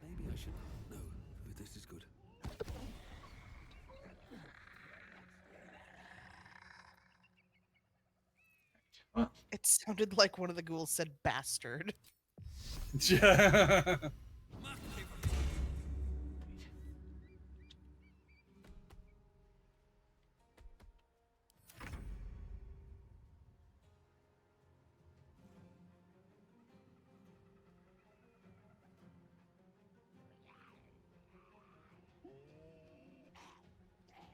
Maybe I should. No, this is good. Well, It sounded like one of the ghouls said bastard.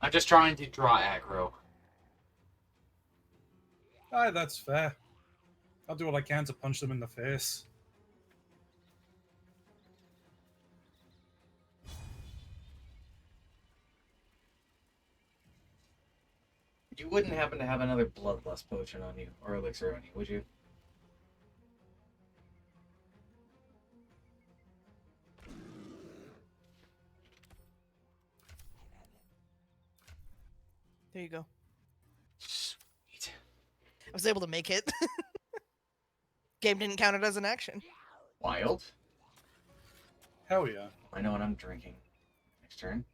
I'm just trying to draw aggro. Aye, that's fair. I'll do what I can to punch them in the face. You wouldn't happen to have another bloodlust potion on you, or elixir on you, would you? There you go. Sweet. I was able to make it. Game didn't count it as an action. Wild. Hell yeah. I know what I'm drinking. Next turn.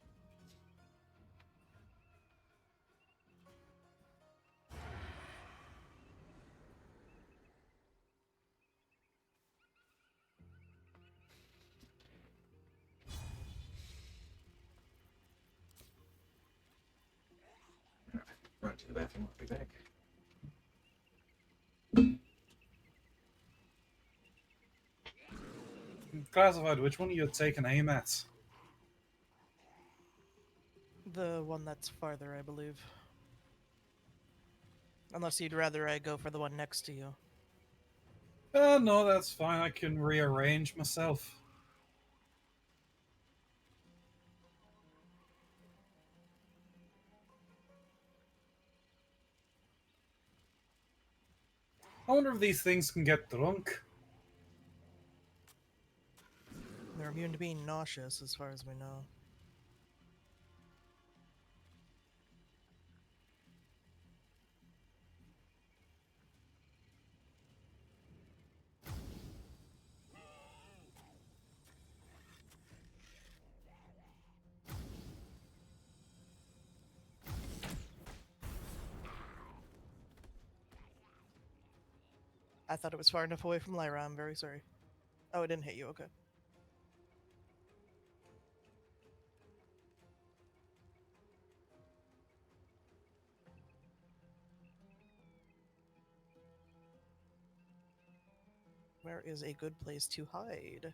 Run to the bathroom. I'll be back. Classified, which one are you taking aim at? The one that's farther, I believe. Unless you'd rather I go for the one next to you. No, that's fine. I can rearrange myself. I wonder if these things can get drunk. They're immune to being nauseous, as far as we know. I thought it was far enough away from Lyra. I'm very sorry. Oh, it didn't hit you. Okay. Where is a good place to hide?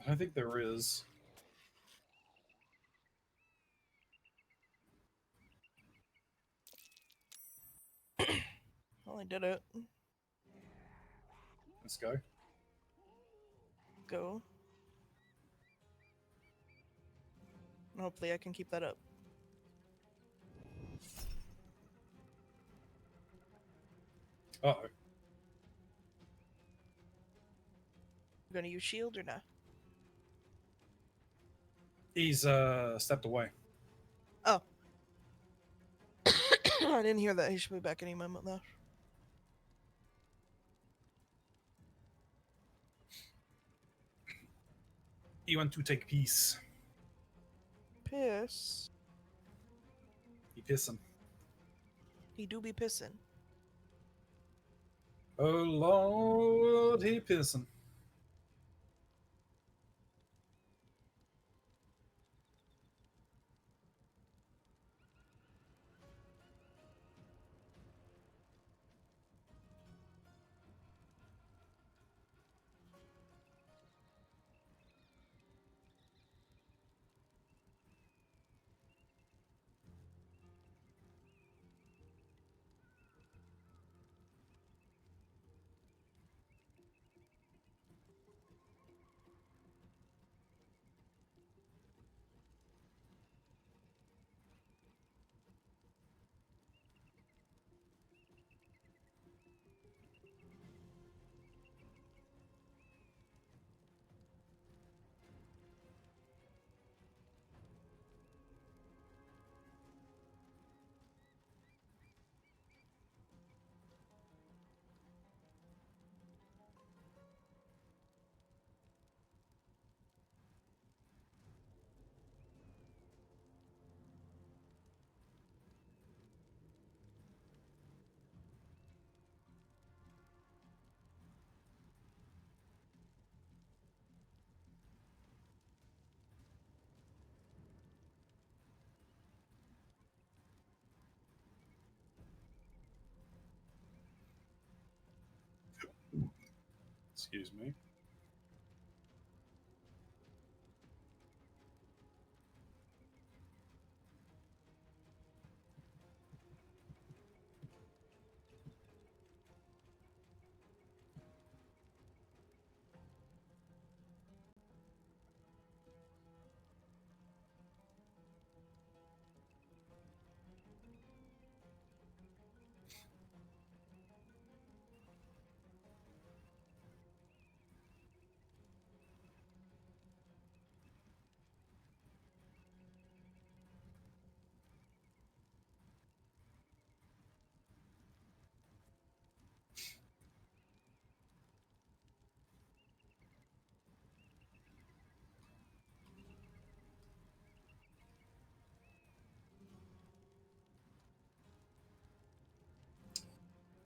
I don't think there is. Well, I did it. Let's go. Go. Hopefully I can keep that up. Uh-oh. You gonna use shield or not? He's stepped away. Oh. I didn't hear that. He should be back any moment though. He went to take peace. Piss. He pissing. He do be pissing. Oh Lord, he pissing. Excuse me.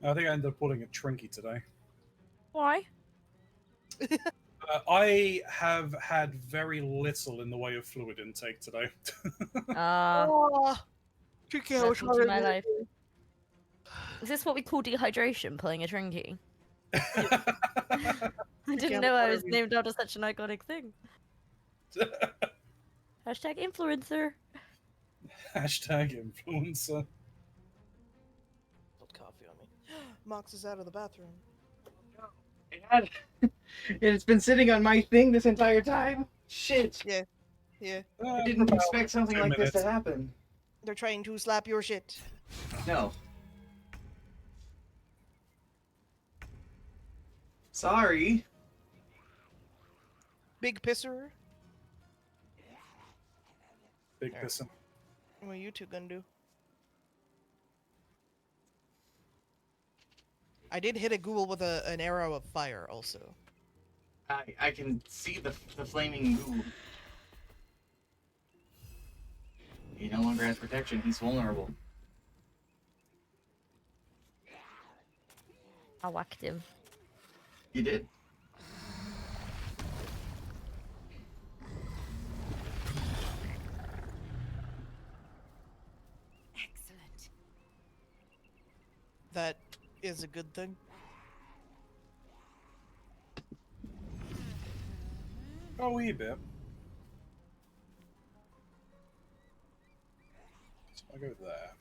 I think I ended up pulling a Trinky today. Why? I have had very little in the way of fluid intake today. Oh, Trinky, I was Welcome to my horrible. life. Is this what we call dehydration, pulling a Trinky? I didn't know I was named after such an iconic thing. Hashtag influencer. Hashtag influencer. Coffee on me. Mox is out of the bathroom. It's been sitting on my thing this entire time. Shit. Yeah. Yeah. I didn't expect something like this to happen. They're trying to slap your shit. No. Sorry. Big pisser. Big pisser. What are you two gonna do? I did hit a ghoul with an arrow of fire also. I can see the flaming ghoul. He no longer has protection. He's vulnerable. I whacked him. You did. Excellent. That is a good thing. A wee bit. So I go there.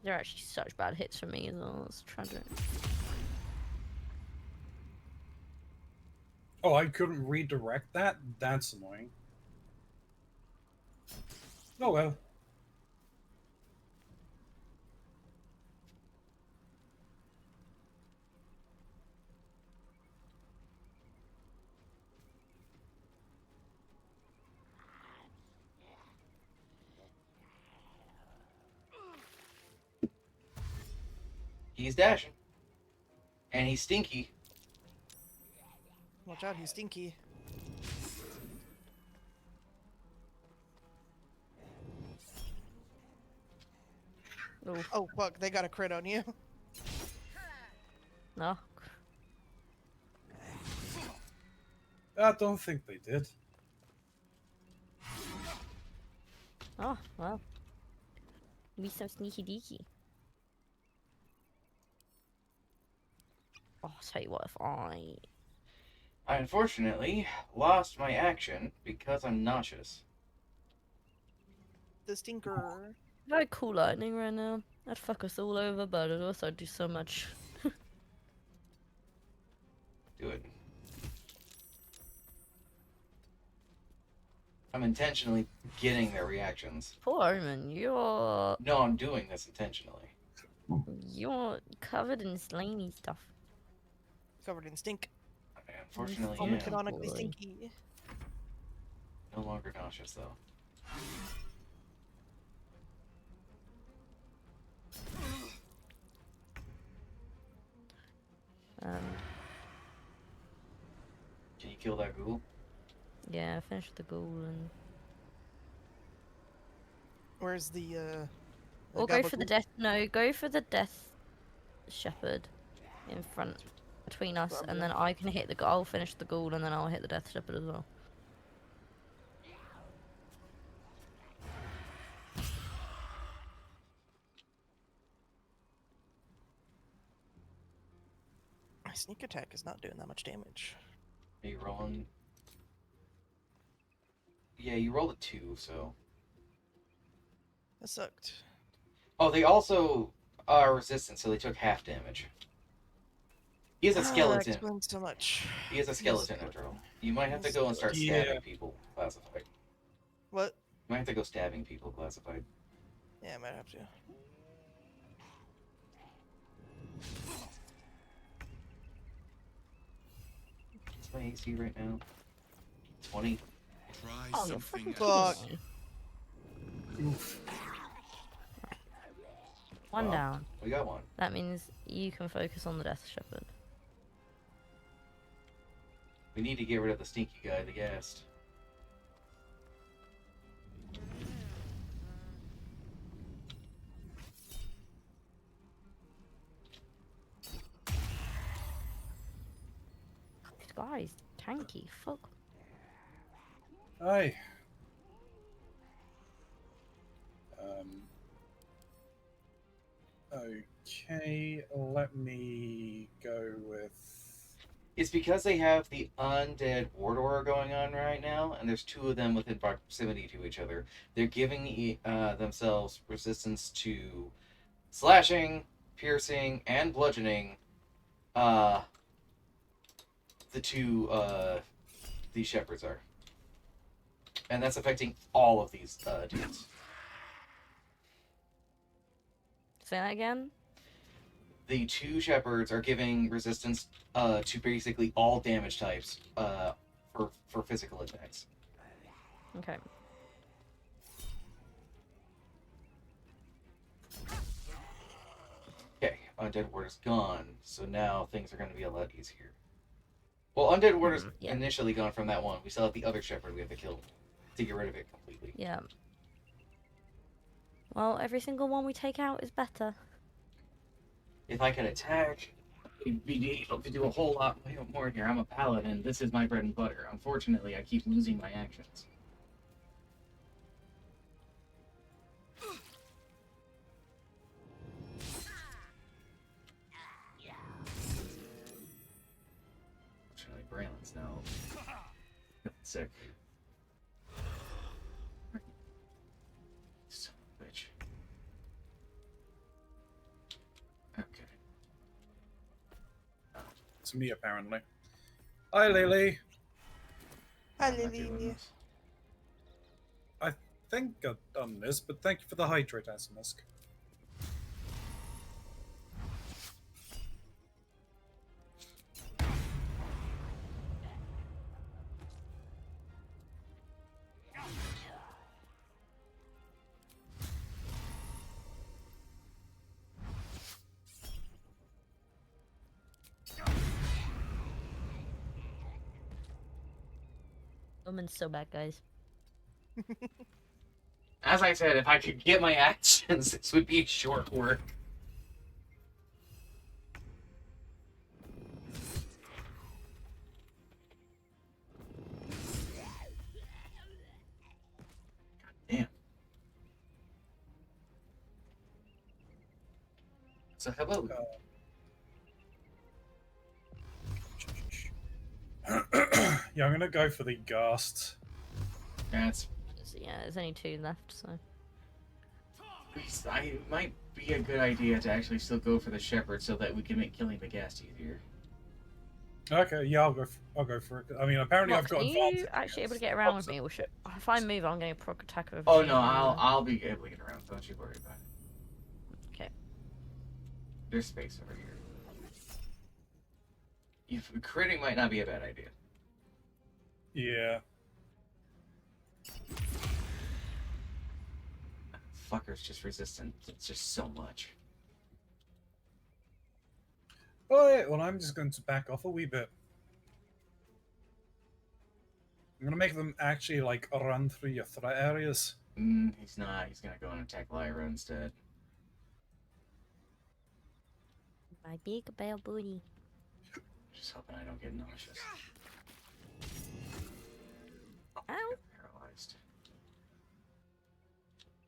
They're actually such bad hits for me as well. It's tragic. Oh, I couldn't redirect that? That's annoying. Oh well. He's dashing. And he's stinky. Watch out, he's stinky. Oof. Oh fuck, they got a crit on you. No. I don't think they did. Oh, well. Be so sneaky deaky. Oh, I'll tell you what, if I unfortunately lost my action because I'm nauseous. The stinker. very cool lightning right now. That'd fuck us all over, but it'd also do so much. Do it. I'm intentionally getting their reactions. Poor Omen, you're No, I'm doing this intentionally. covered in slimy stuff. Covered in stink. Unfortunately, Oh, yeah. canonically stinky. No longer nauseous though. Can you kill that ghoul? Yeah, finish the ghoul and. Where's the Or go for the death. No, go for the death shepherd in front between us, and then I can hit the. I'll finish the ghoul, and then I'll hit the death shepherd as well. My sneak attack is not doing that much damage. Are you rolling? Yeah, you rolled a 2, so. That sucked. Oh, they also are resistant, so they took half damage. He is a That skeleton. explains so much. He is a skeleton after all. You might have to go and start stabbing people, classified. What? You might have to go stabbing people, classified. Yeah, I might have to. What's my AC right now? 20. Oh, you're fucking Fuck. Oof. One down. We got one. That means you can focus on the death shepherd. We need to get rid of the stinky guy, the ghast. Christ, tanky, fuck. Aye. Okay, let me go with... It's because they have the undead Wardor going on right now, and there's two of them within proximity to each other. They're giving themselves resistance to slashing, piercing, and bludgeoning. The shepherds are. And that's affecting all of these dudes. Say that again? The two shepherds are giving resistance to basically all damage types for physical attacks. Okay. Okay, Undead Ward is gone, so now things are going to be a lot easier. Well, Undead Ward is initially gone from that one. We still have the other shepherd we have to kill to get rid of it completely. Yeah. Well, every single one we take out is better. If I could attack, it'd be able to do a whole lot more here. I'm a paladin. This is my bread and butter. Unfortunately, I keep losing my actions. Unfortunately, Braylon's now sick. Son of a bitch. Okay. It's me, apparently. Hi, Lily. Hi, Lily. I think I've done this, but thank you for the hydrate, Asimisk. Woman's so bad, guys. As I said, if I could get my actions, this would be short work. God damn. So hello. Yeah, I'm gonna go for the Ghast. That's... Yeah, there's only 2 left, so... It might be a good idea to actually still go for the shepherd so that we can make killing the ghast easier. Okay, yeah, I'll go for it. I mean, apparently I've got Are advantage. you actually able to get around with me? Or should... If I move, I'm going to proc attack over Oh to no, you. I'll be able to get around. Don't you worry about it. Okay. There's space over here. Critting might not be a bad idea. Yeah. Fucker's just resistant. It's just so much. Alright, well, I'm just going to back off a wee bit. I'm gonna make them actually, like, run through your threat areas. He's not. He's gonna go and attack Lyra instead. My big bell booty. Just hoping I don't get nauseous. Ow. Paralyzed.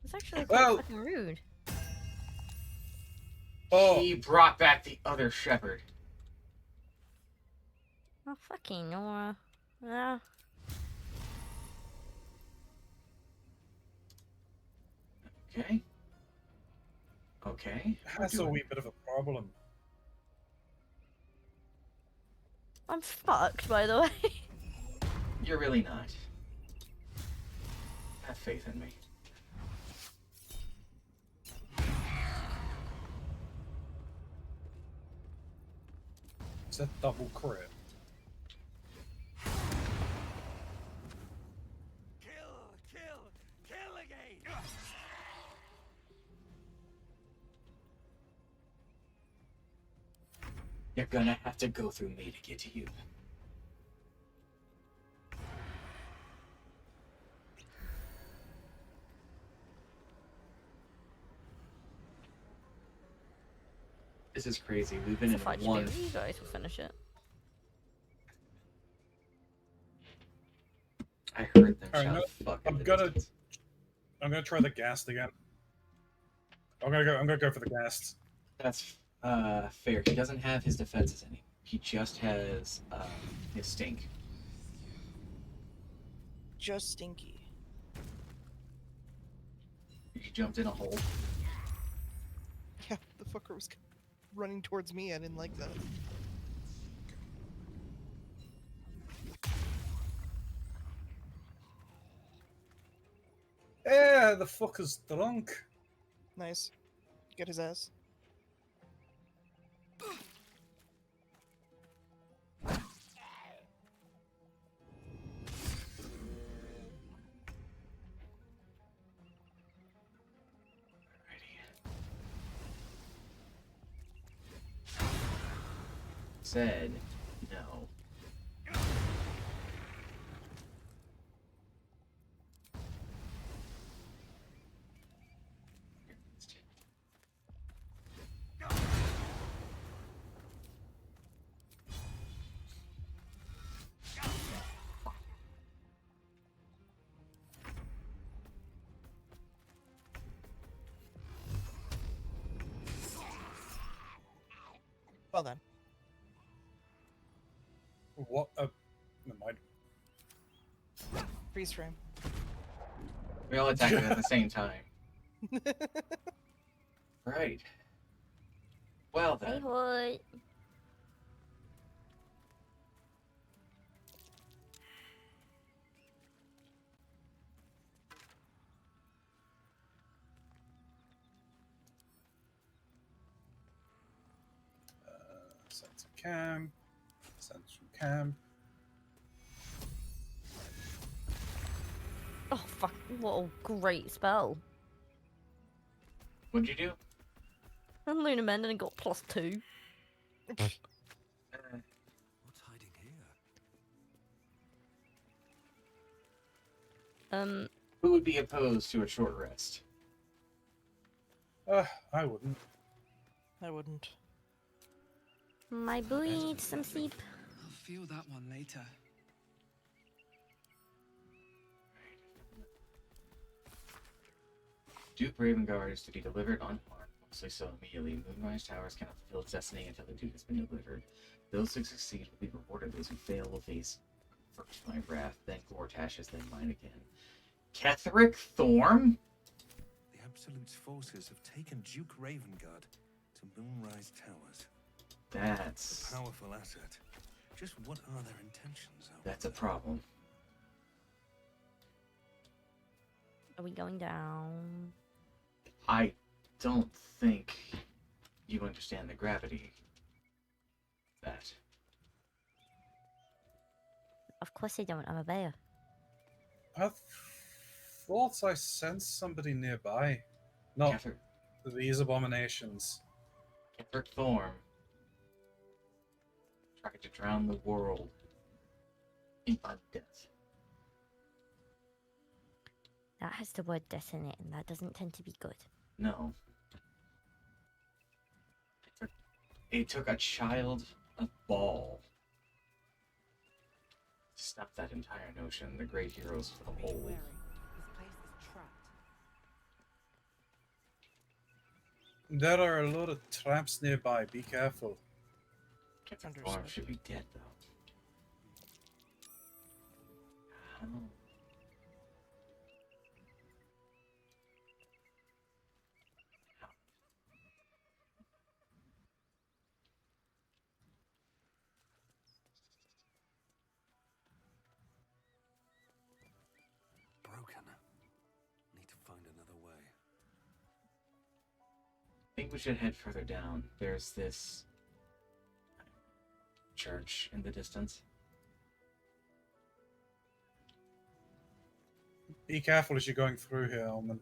It's actually quite fucking rude. Oh. He brought back the other shepherd. Oh, fucking Nora. Yeah. Okay. Okay. That's a wee bit of a problem. I'm fucked, by the way. You're really not. Have faith in me. It's a double crit. Kill again! You're gonna have to go through me to get to you. This is crazy. We've been in Fight one. You guys will finish it. Alright, shot fuck in I'm the gonna distance. try the ghast again. I'm gonna go for the ghast. That's fair. He doesn't have his defenses anymore. He just has his stink. Just stinky. He jumped in a hole. Yeah, the fucker was running towards me. I didn't like that. Yeah, the fucker's drunk. Nice. Get his ass. Said no. Well then. What? Never mind. Freeze frame. We all attacked it at the same time. Right. Well Hey, then. what? Central camp. Central camp. Oh, fuck. What a great spell. What'd you do? And Luna Mendon and got +2. What's hiding here? Who would be opposed to a short rest? I wouldn't. I wouldn't. My boy needs some sleep. I'll feel that one later. Duke Ravengard is to be delivered unharmed, mostly so immediately. Moonrise Towers cannot fulfill its destiny until the Duke has been delivered. Those who succeed will be rewarded. Those who fail will face first my wrath, then Gortash's, then mine again. Ketheric Thorm? The Absolute's forces have taken Duke Ravengard to Moonrise Towers. That's A powerful asset. Just what are their intentions? That's a problem. Are we going down? I don't think you understand the gravity of that. Of course I don't. I'm a bear. I thought I sensed somebody nearby. Not these abominations. Ketheric Thorm tried to drown the world in undeath. That has the word death in it, and that doesn't tend to be good. No. It took a child of Baal to stop that entire notion. The great heroes of old. There are a lot of traps nearby. Be careful. Ketheric Thorm should be dead, though. How? Broken. Need to find another way. I think we should head further down. There's this church in the distance. Be careful as you're going through here, Alman.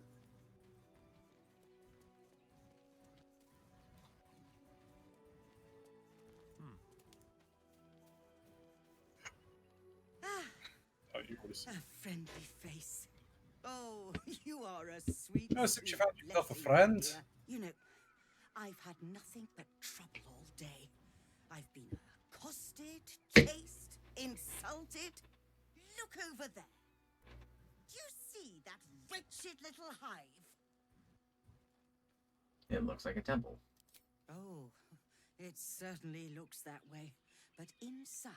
Oh, you already see. A friendly face. Oh, you are a sweet. Oh, since you sweet found yourself a blessing, friend. dear. You know, I've had nothing but trouble all day. I've been accosted, chased, insulted. Look over there. cursed little hive? It looks like a temple. Oh, it certainly looks that way. But inside,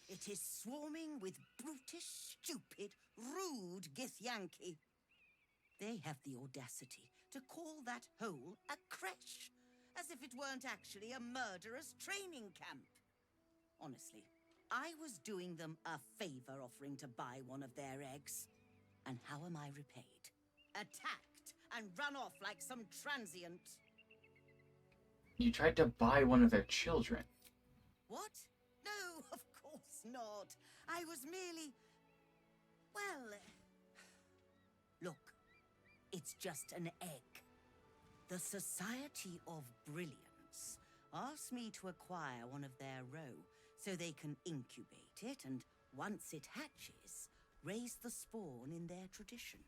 it is swarming with brutish, stupid, rude Githyanki. They have the audacity to call that hole a creche, as if it weren't actually a murderous training camp. Honestly, I was doing them a favor offering to buy one of their eggs. And how am I repaid? Attacked and run off like some transient. You tried to buy one of their children. What? No, of course not. I was merely... Well... Look, it's just an egg. The Society of Brilliance asked me to acquire one of their roe so they can incubate it and, once it hatches, raise the spawn in their tradition.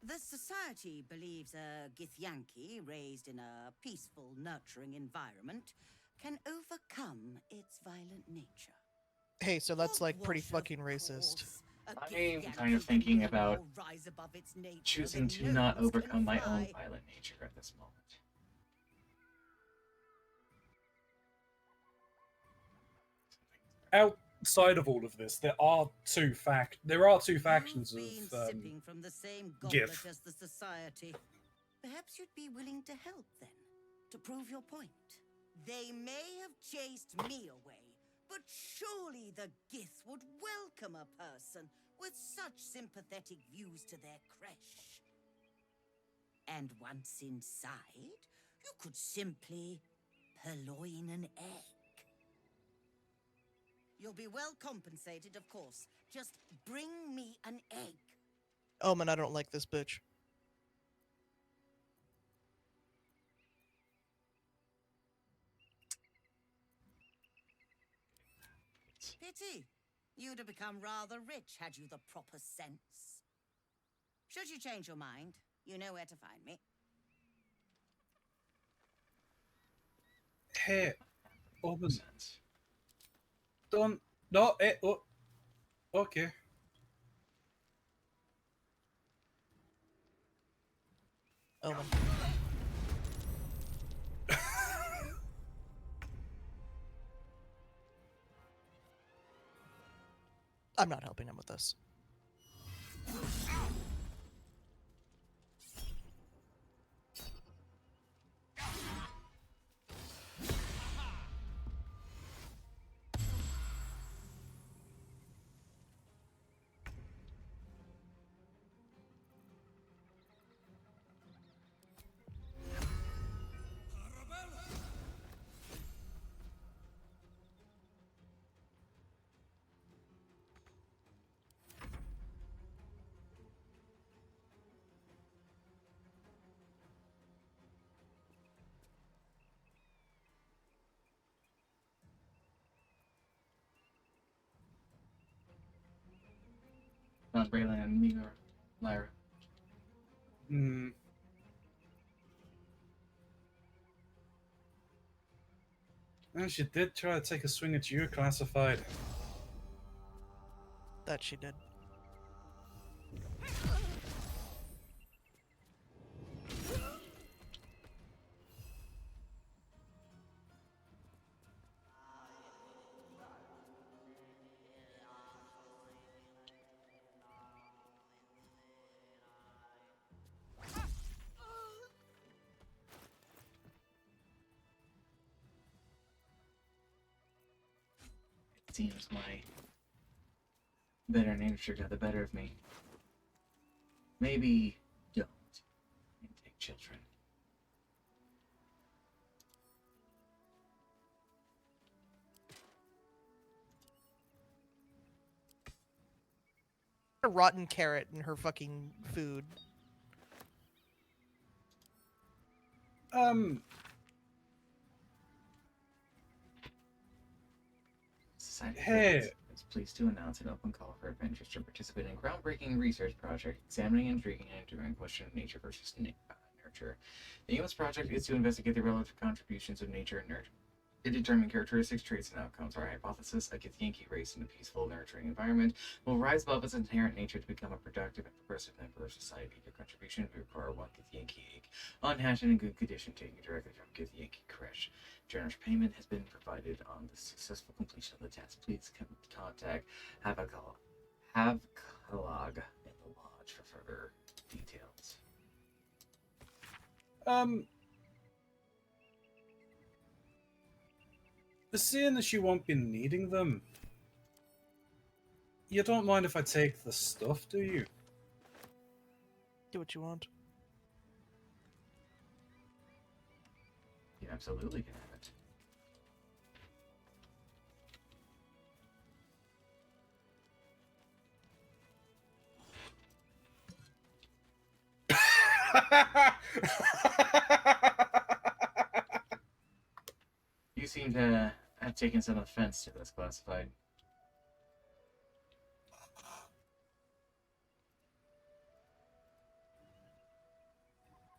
The Society believes a Githyanki raised in a peaceful, nurturing environment can overcome its violent nature. Hey, so that's like pretty fucking racist. I'm kind of thinking about choosing to not overcome my own violent nature at this moment. Outside of all of this, there are two factions Been of sipping from the same goblet GIF. as the Society. Perhaps you'd be willing to help then, to prove your point. They may have chased me away, but surely the Gith would welcome a person with such sympathetic views to their creche. And once inside, you could simply purloin an egg. You'll be well compensated, of course. Just bring me an egg. Omen, I don't like this bitch. Pity. You'd have become rather rich had you the proper sense. Should you change your mind, you know where to find me. Hey, Omen. Don't. No, oh. Okay. Omen. I'm not helping him with this. Not Braylon and me or Lyra. Hmm. And she did try to take a swing at you, classified. That she did. It seems my better nature got the better of me. Maybe don't take children. A rotten carrot in her fucking food. Society Hey. is pleased to announce an open call for adventurers to participate in a groundbreaking research project examining, intriguing, and answering the question of nature versus nurture. The aim of this project is to investigate the relative contributions of nature and nurture. To determine characteristics, traits, and outcomes. Our hypothesis: a Githyanki race in a peaceful, nurturing environment will rise above its inherent nature to become a productive and progressive member of society. Your contribution will require one Githyanki egg, unhatched and in good condition, taken directly from Githyanki Kresh. Generous payment has been provided on the successful completion of the task. Please contact Havkalog in the lodge for further details. Seeing as you won't be needing them, you don't mind if I take the stuff, do you? Do what you want. You absolutely can have it. You seem to have taken some offense to this classified.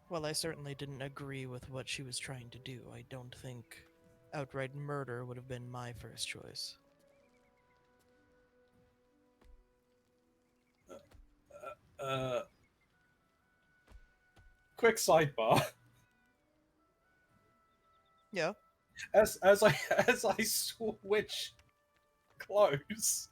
Well, I certainly didn't agree with what she was trying to do. I don't think outright murder would have been my first choice. Quick sidebar. Yeah. As I switch clothes,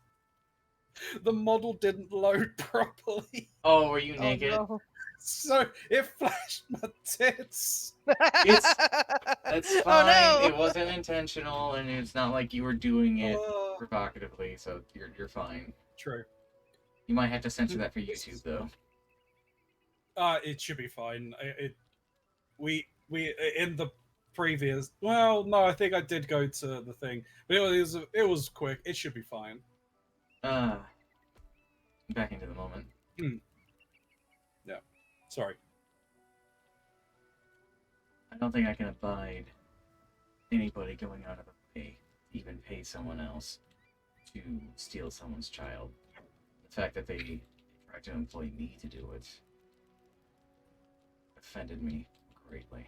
the model didn't load properly. Oh, were you naked? Oh, no. So it flashed my tits. That's fine. Oh, no. It wasn't intentional, and it's not like you were doing it provocatively, so you're fine. True. You might have to censor that for YouTube, though. It should be fine. We in the previous. Well, no, I think I did go to the thing, but it was quick. It should be fine. Back into the moment. Yeah. Sorry. I don't think I can abide anybody going out of the way to even pay someone else to steal someone's child. The fact that they tried to employ me to do it offended me greatly.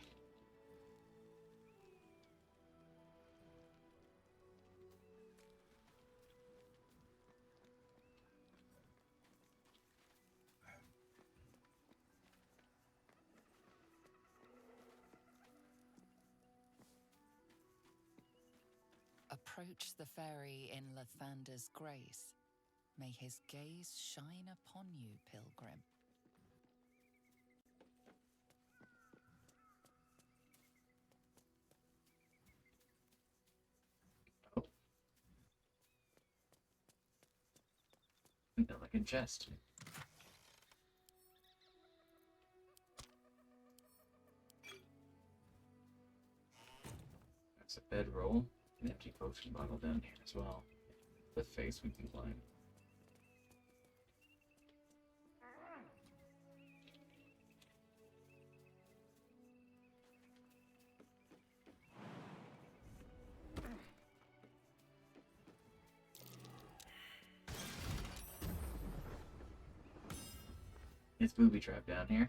Approach the fairy in Lathander's grace. May his gaze shine upon you, pilgrim. Like a jest. That's a bedroll. An empty potion bottle down here as well. The face we can climb. It's booby trap down here.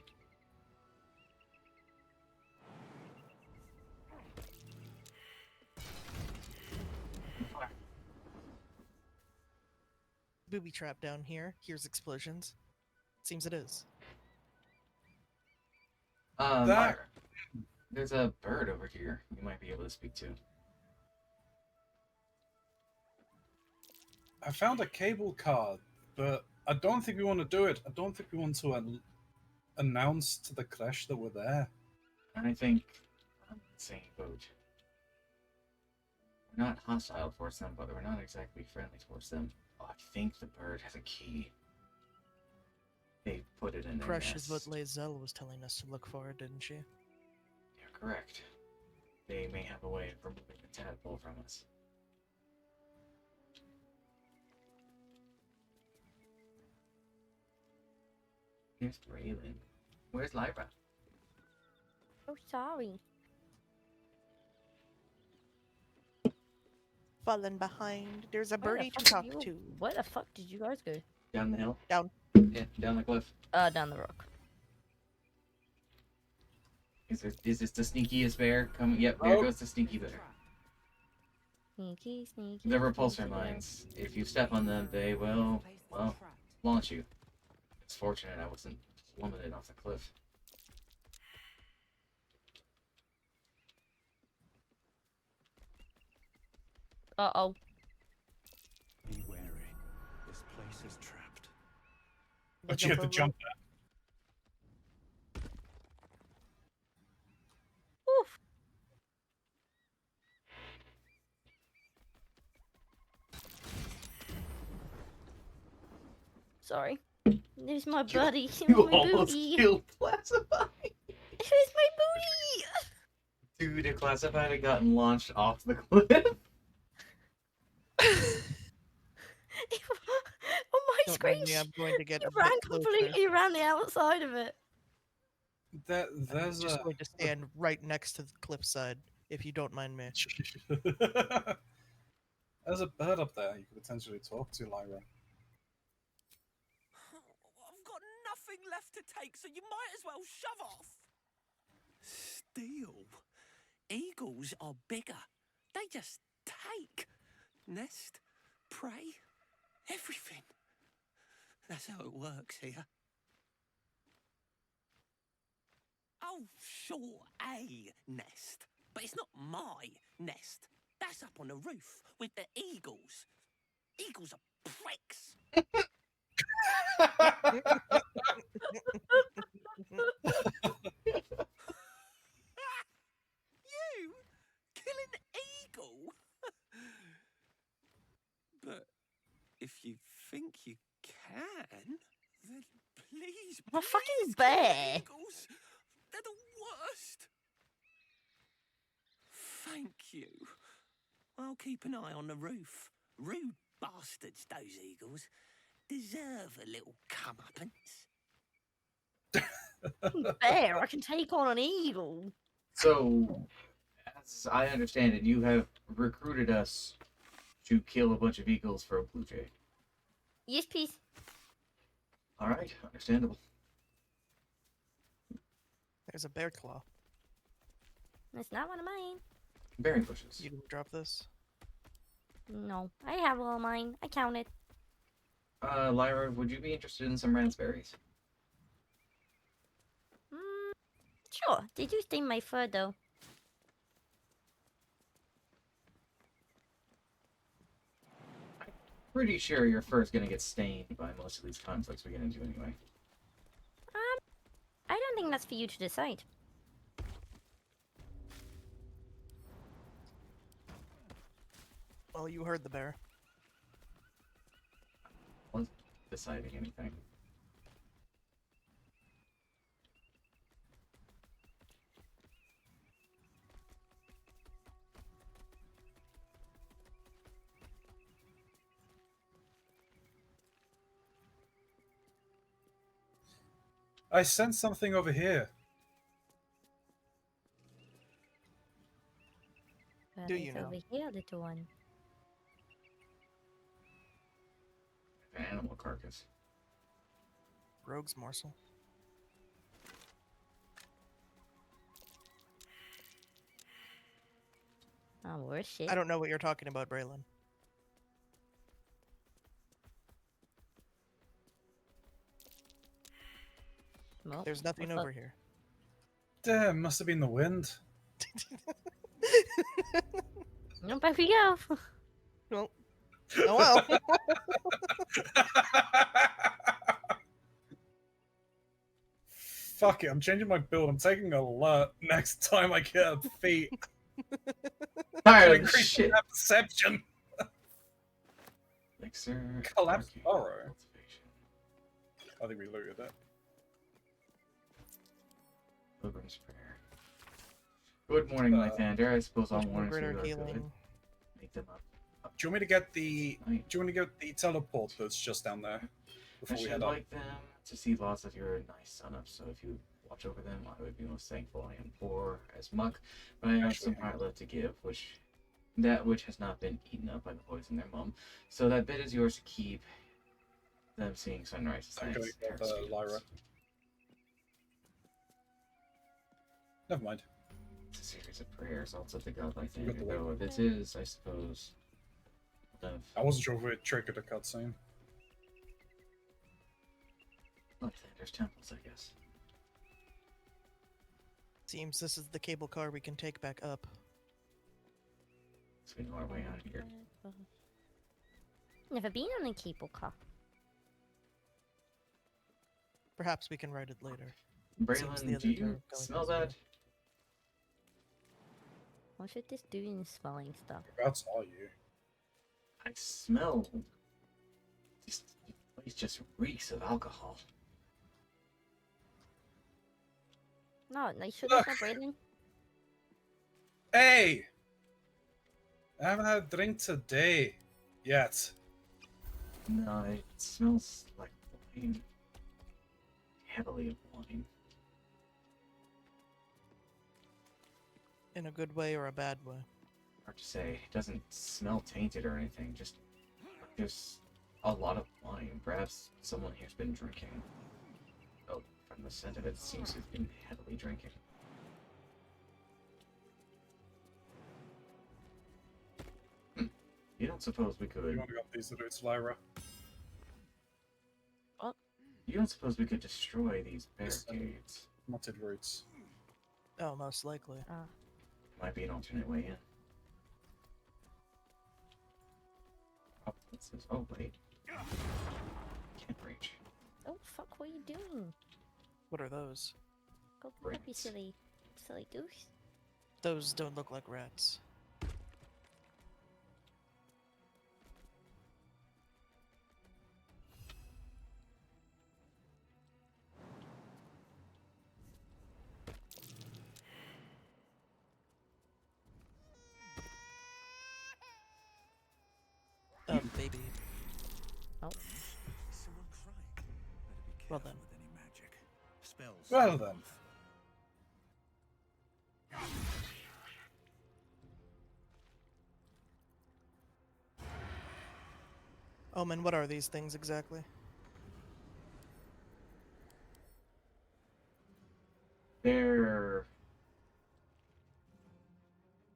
Booby trap down here. Here's explosions. Seems it is. Myra, there's a bird over here you might be able to speak to. I found a cable card, but I don't think we want to do it. I don't think we want to announce to the Clash that we're there. I think I'm in the same boat. We're not hostile towards them, but we're not exactly friendly towards them. Oh, I think the bird has a key. They put it in their Crush nest. is what Lae'zel was telling us to look for, didn't she? You're correct. They may have a way of removing the tadpole from us. Here's Braylon. Where's Lyra? Oh, sorry. Fallen behind. There's a Where the birdie to fuck talk did you- to. Where the fuck did you guys go? Down the hill? Down. Yeah, down the cliff. Down the rock. Is this the sneakiest bear coming? Yep, there goes the sneaky bear. Sneaky, sneaky. The repulsor sneaky girl. mines. If you step on them, they will, well, launch you. It's fortunate I wasn't plummeted off the cliff. Uh-oh. Be wary. This place is trapped. But you have to jump there. Oof. Sorry. There's my buddy. You my almost booty. killed Classified. There's my booty. Dude, if Classified had gotten launched off the cliff. On my Don't screen, mind me, I'm going to get you a ran bit closer. completely around the outside of it. There's just going to stand right next to the cliffside, if you don't mind me. There's a bird up there you could potentially talk to, Lyra. I've got nothing left to take, so you might as well shove off. Steal? Eagles are bigger. They just take. Nest, prey, everything. That's how it works here. Oh, sure, a nest. But it's not my nest. That's up on the roof with the eagles. Eagles are pricks. You kill an eagle? But if you think you can, then please, I'm a please fucking kill the bear. eagles. They're the worst. Thank you. I'll keep an eye on the roof. Rude bastards, those eagles. Deserve a little comeuppance. Bear, I can take on an eagle. So, as I understand it, you have recruited us to kill a bunch of eagles for a blue jay. Yes, please. Alright, understandable. There's a bear claw. That's not one of mine. Berry bushes. You can drop this. No, I have all mine. I counted. Lyra, would you be interested in some raspberries? Sure. They do stain my fur, though. Pretty sure your fur's gonna get stained by most of these conflicts we get into anyway. I don't think that's for you to decide. Well, you heard the bear. I wasn't deciding anything. I sense something over here. But Do it's you know? over here, little one. An animal carcass. Rogue's morsel. Oh, worse shit. I don't know what you're talking about, Braylon. Well, There's nothing what's over up? here. Damn, must have been the wind. No, back we go. Well, oh well. Fuck it, I'm changing my build. I'm taking alert next time I get a feat. Tired of this Increase shit. that perception. Elixir. Collapse arcane borrow. cultivation. I think we looted that. Pilgrim's prayer. Good morning, Lythander. I suppose all Much more mornings for greater you are good. healing. Make them up. Do you want me to get the? Night. Do you want to get the teleport that's just down there I before we should head up? like them to see lots of your nice sun-ups, so if you watch over them, I would be most thankful. I am poor as muck, but I have Actually, some heart left to give, which has not been eaten up by the poison their mum. So that bit is yours to keep. Them seeing sunrise is I'm nice. going to get Lyra. Never mind. series of prayers all to the godlike Got thing. the Though wing. this is, I suppose, I wasn't sure if it triggered a cutscene. like there's temples, I guess. Seems this is the cable car we can take back up. So we know our way out of here. Never been on a cable car. Perhaps we can ride it later. Seems the Braylon, others do are you going smell this way. that? What should this do in smelling stuff? Whereabouts are you? I smell. This place just reeks of alcohol. No, they should have no breathing. Hey! I haven't had a drink today. Yet. No, it smells like wine. Heavily of wine. In a good way or a bad way? Hard to say. It doesn't smell tainted or anything. Just there's a lot of wine. Perhaps someone here's been drinking. Oh, from the scent of it, seems to have been heavily drinking. You don't suppose we could? You want to go up these routes, Lyra? What? You don't suppose we could destroy these barricades? Mutted routes. Oh, most likely. Might be an alternate way in. Oh, this is. Oh, wait. Can't reach. Oh fuck! What are you doing? What are those? Go pick up, you silly goose. Those don't look like rats. Oh, baby. Oh. Someone crying. Better be Well careful then. with any magic. Spells. Well then. Omen, what are these things exactly? They're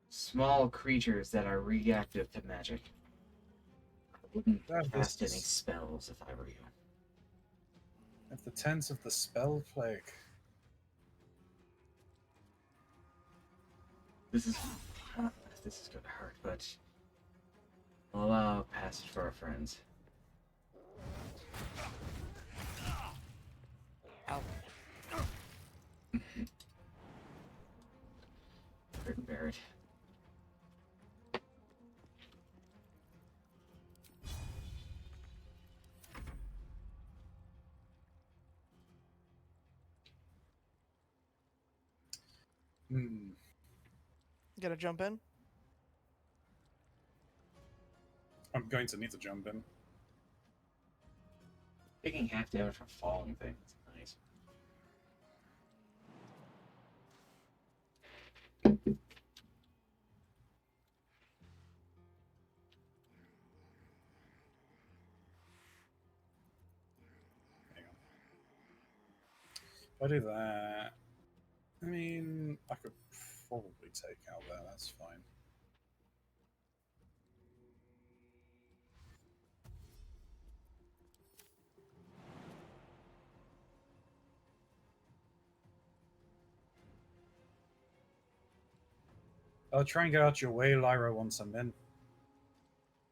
small creatures that are reactive to magic. I wouldn't cast any spells if I were you. At the tent of the spell plague. This is gonna hurt, but we'll allow passage for our friends. Ow. Couldn't bear it. Gotta jump in? I'm going to need to jump in. Taking half damage from falling things is nice. Hang on. If I do that, I mean, I could probably take out that. That's fine. I'll try and get out your way, Lyra, once I'm in.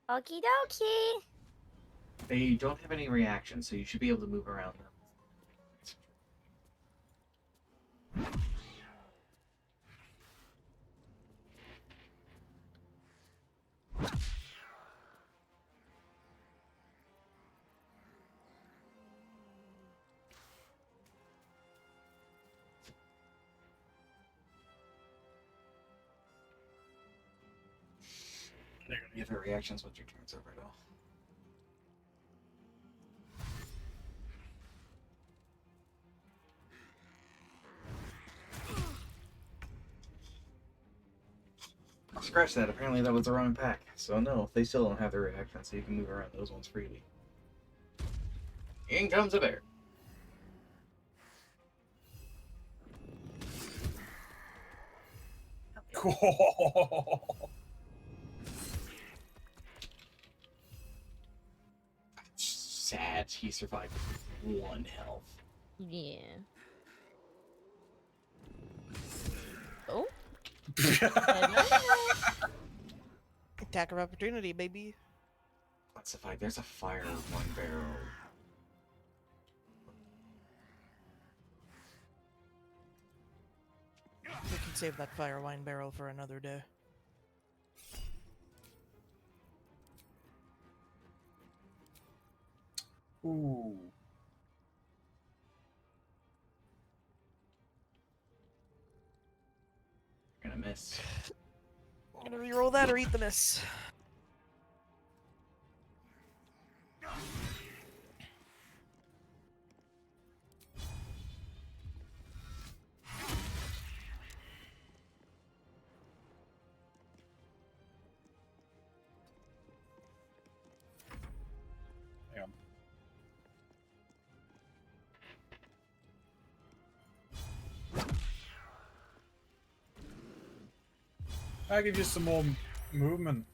Okie dokie. They don't have any reaction, so you should be able to move around them. They're gonna give their reactions once your turn's over, though. Scratch that. Apparently that was the wrong pack. So no, they still don't have their reaction, so you can move around those ones freely. In comes a bear. Sad he survived with 1 health. Yeah. Oh. Attack of opportunity, baby. Classified. There's a fire with 1 barrel. We can save that fire wine barrel for another day. Ooh. You're gonna miss. I'm gonna reroll that or eat the miss. Hang on. I give you some more movement.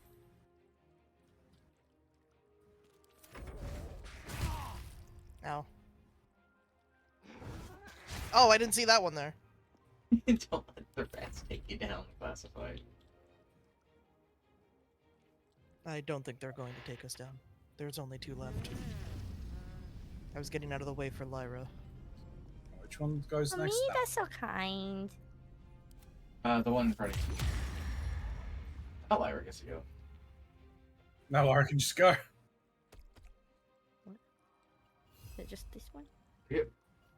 Ow. Oh, I didn't see that one there. Don't let the rats take you down, Classified. I don't think they're going to take us down. There's only 2 left. I was getting out of the way for Lyra. Which one goes For next? me, now? that's so kind. The one in front of you. Oh, Lyra gets to go. No, Laura can just go. Is it just this one? Yep.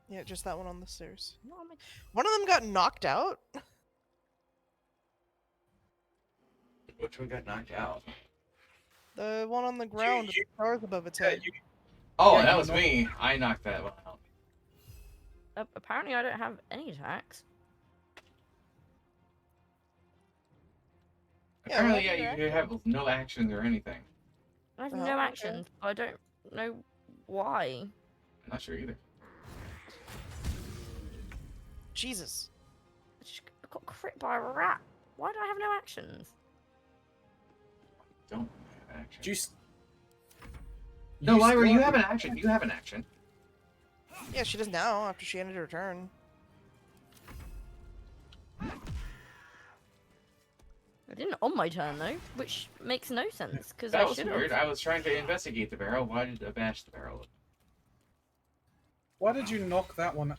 Yeah, just that one on the stairs. No, One of them got knocked out? Which one got knocked out? The one on the ground with the stars above its head. Oh, Yeah, that you was knocked- me. I knocked that one out. Apparently, I don't have any attacks. Yeah, Apparently, well, yeah, you have no actions or anything. I have Oh, no okay. actions. I don't know why. I'm not sure either. Jesus. I just got crit by a rat. Why do I have no actions? Don't have action. Just... No, You Lyra, still you have an action. You have an action. Yeah, she does now after she ended her turn. I didn't on my turn though, which makes no sense because I That was should weird. have. I was trying to investigate the barrel. Why did I bash the barrel? Why did you knock that one?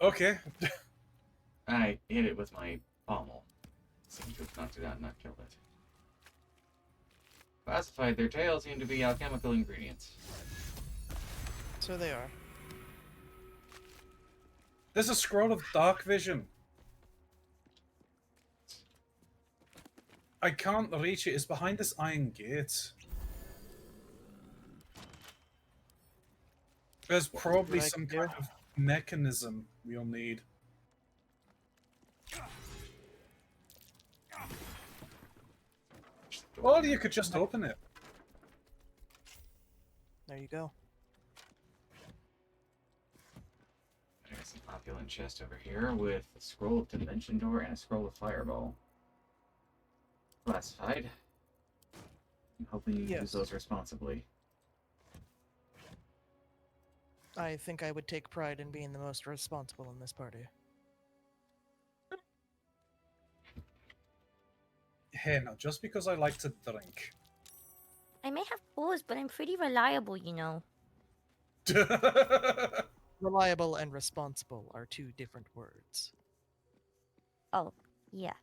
Okay. I hit it with my pommel. Seems to have knocked it out and not killed it. Classified, their tails seem to be alchemical ingredients. So they are. There's a scroll of dark vision. I can't reach it. It's behind this iron gate. There's probably what I some can kind do? of mechanism we'll need. Or you could just open it. There you go. There's an opulent chest over here with a scroll of dimension door and a scroll of fireball. Classified. I'm hoping you use those responsibly. I think I would take pride in being the most responsible in this party. Hey, now, just because I like to drink. I may have flaws, but I'm pretty reliable, you know. Reliable and responsible are 2 different words. Oh, yeah.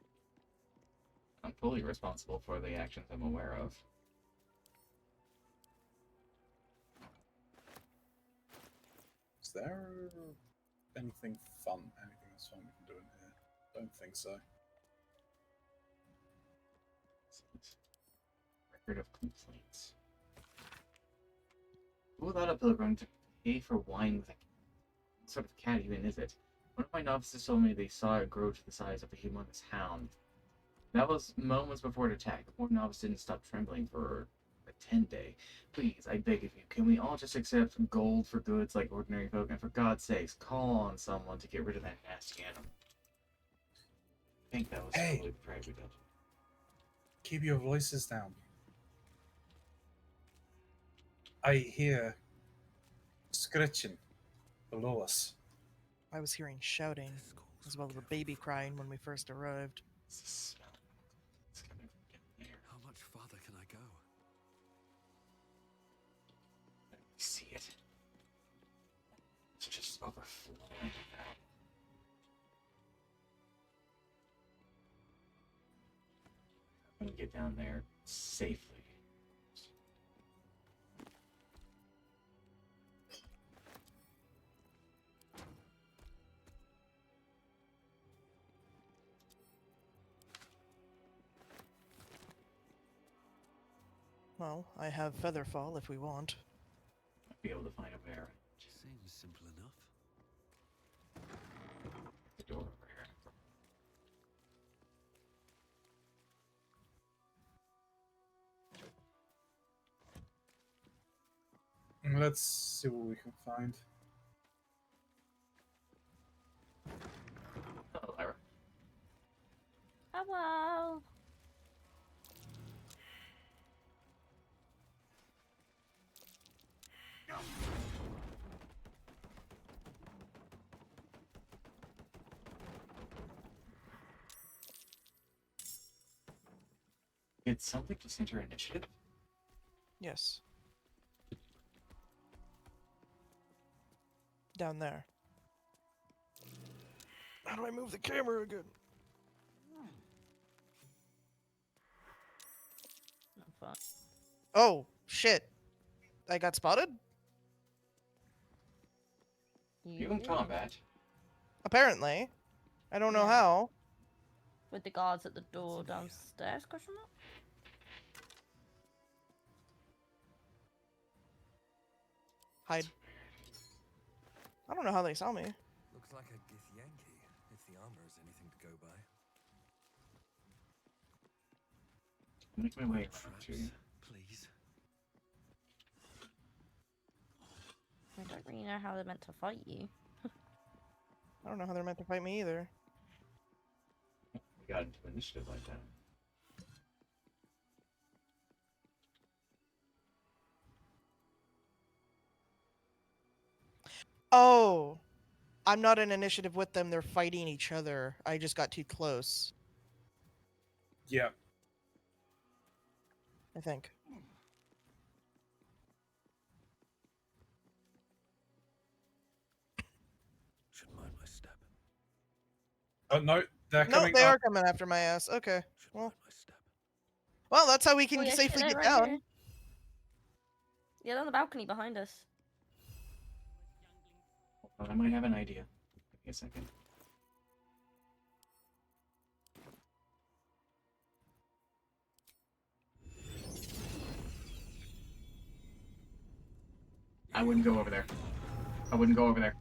I'm fully responsible for the actions I'm aware of. Is there anything fun? Anything that's fun we can do in here? Don't think so. Record of complaints. Who allowed a pilgrim to pay for wine with a... What sort of cat even is it? One of my novices told me they saw it grow to the size of a humongous hound. That was moments before it attacked. The poor novice didn't stop trembling for a 10-day. Please, I beg of you, can we all just accept gold for goods like ordinary folk? And for God's sakes, call on someone to get rid of that nasty animal. think that was Hey. probably the private dungeon. Keep your voices down. I hear scratching below us. I was hearing shouting, as well as a baby crying when we first arrived. It's the smell. It's coming from down there. How much farther can I go? I see it. It's just overflowing. I'm gonna get down there safely. Well, I have Featherfall if we want. Might be able to find a way around. Seems simple enough. The door over here. Let's see what we can find. Oh, Lyra. Hello. Did something just enter initiative? Yes. Down there. How do I move the camera again? Not fun. Oh, shit. I got spotted? You in combat? Apparently. I don't know Yeah. how. With the guards at the door downstairs, question mark? Hide. I don't know how they saw me. Looks like a Githyanki, if the armor is anything to go by. Make my way around to you. Please. I don't really know how they're meant to fight you. I don't know how they're meant to fight me either. We got into initiative like that. Oh! I'm not in initiative with them, they're fighting each other. I just got too close, Yeah. I think. Should mind my step. Oh no, they're No, coming they up. are coming after my ass. Okay. Should Well, mind my step. well, that's how we can Oh, yeah, safely shit, get right down. here. Yeah, they're on the balcony behind us. Hold on, I might have an idea. Give me a second. I wouldn't go over there. I wouldn't go over there.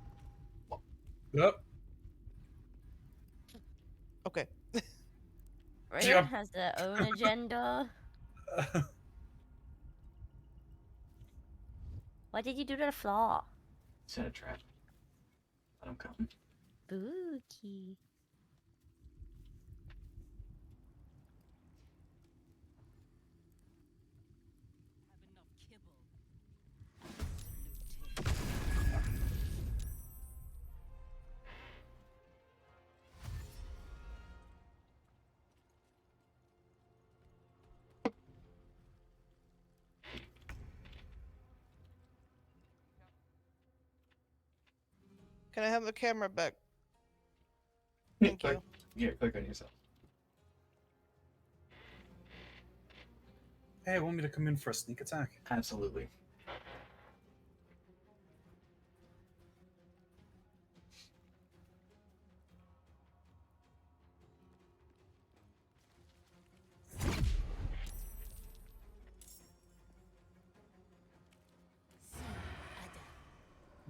Yep. Okay. Raven Yep. has their own agenda. Why did you do that flaw? Set a trap. Let him come. Spooky. Can I have the camera back? Thank you. Yeah, click on yourself. Hey, want me to come in for a sneak attack? Absolutely.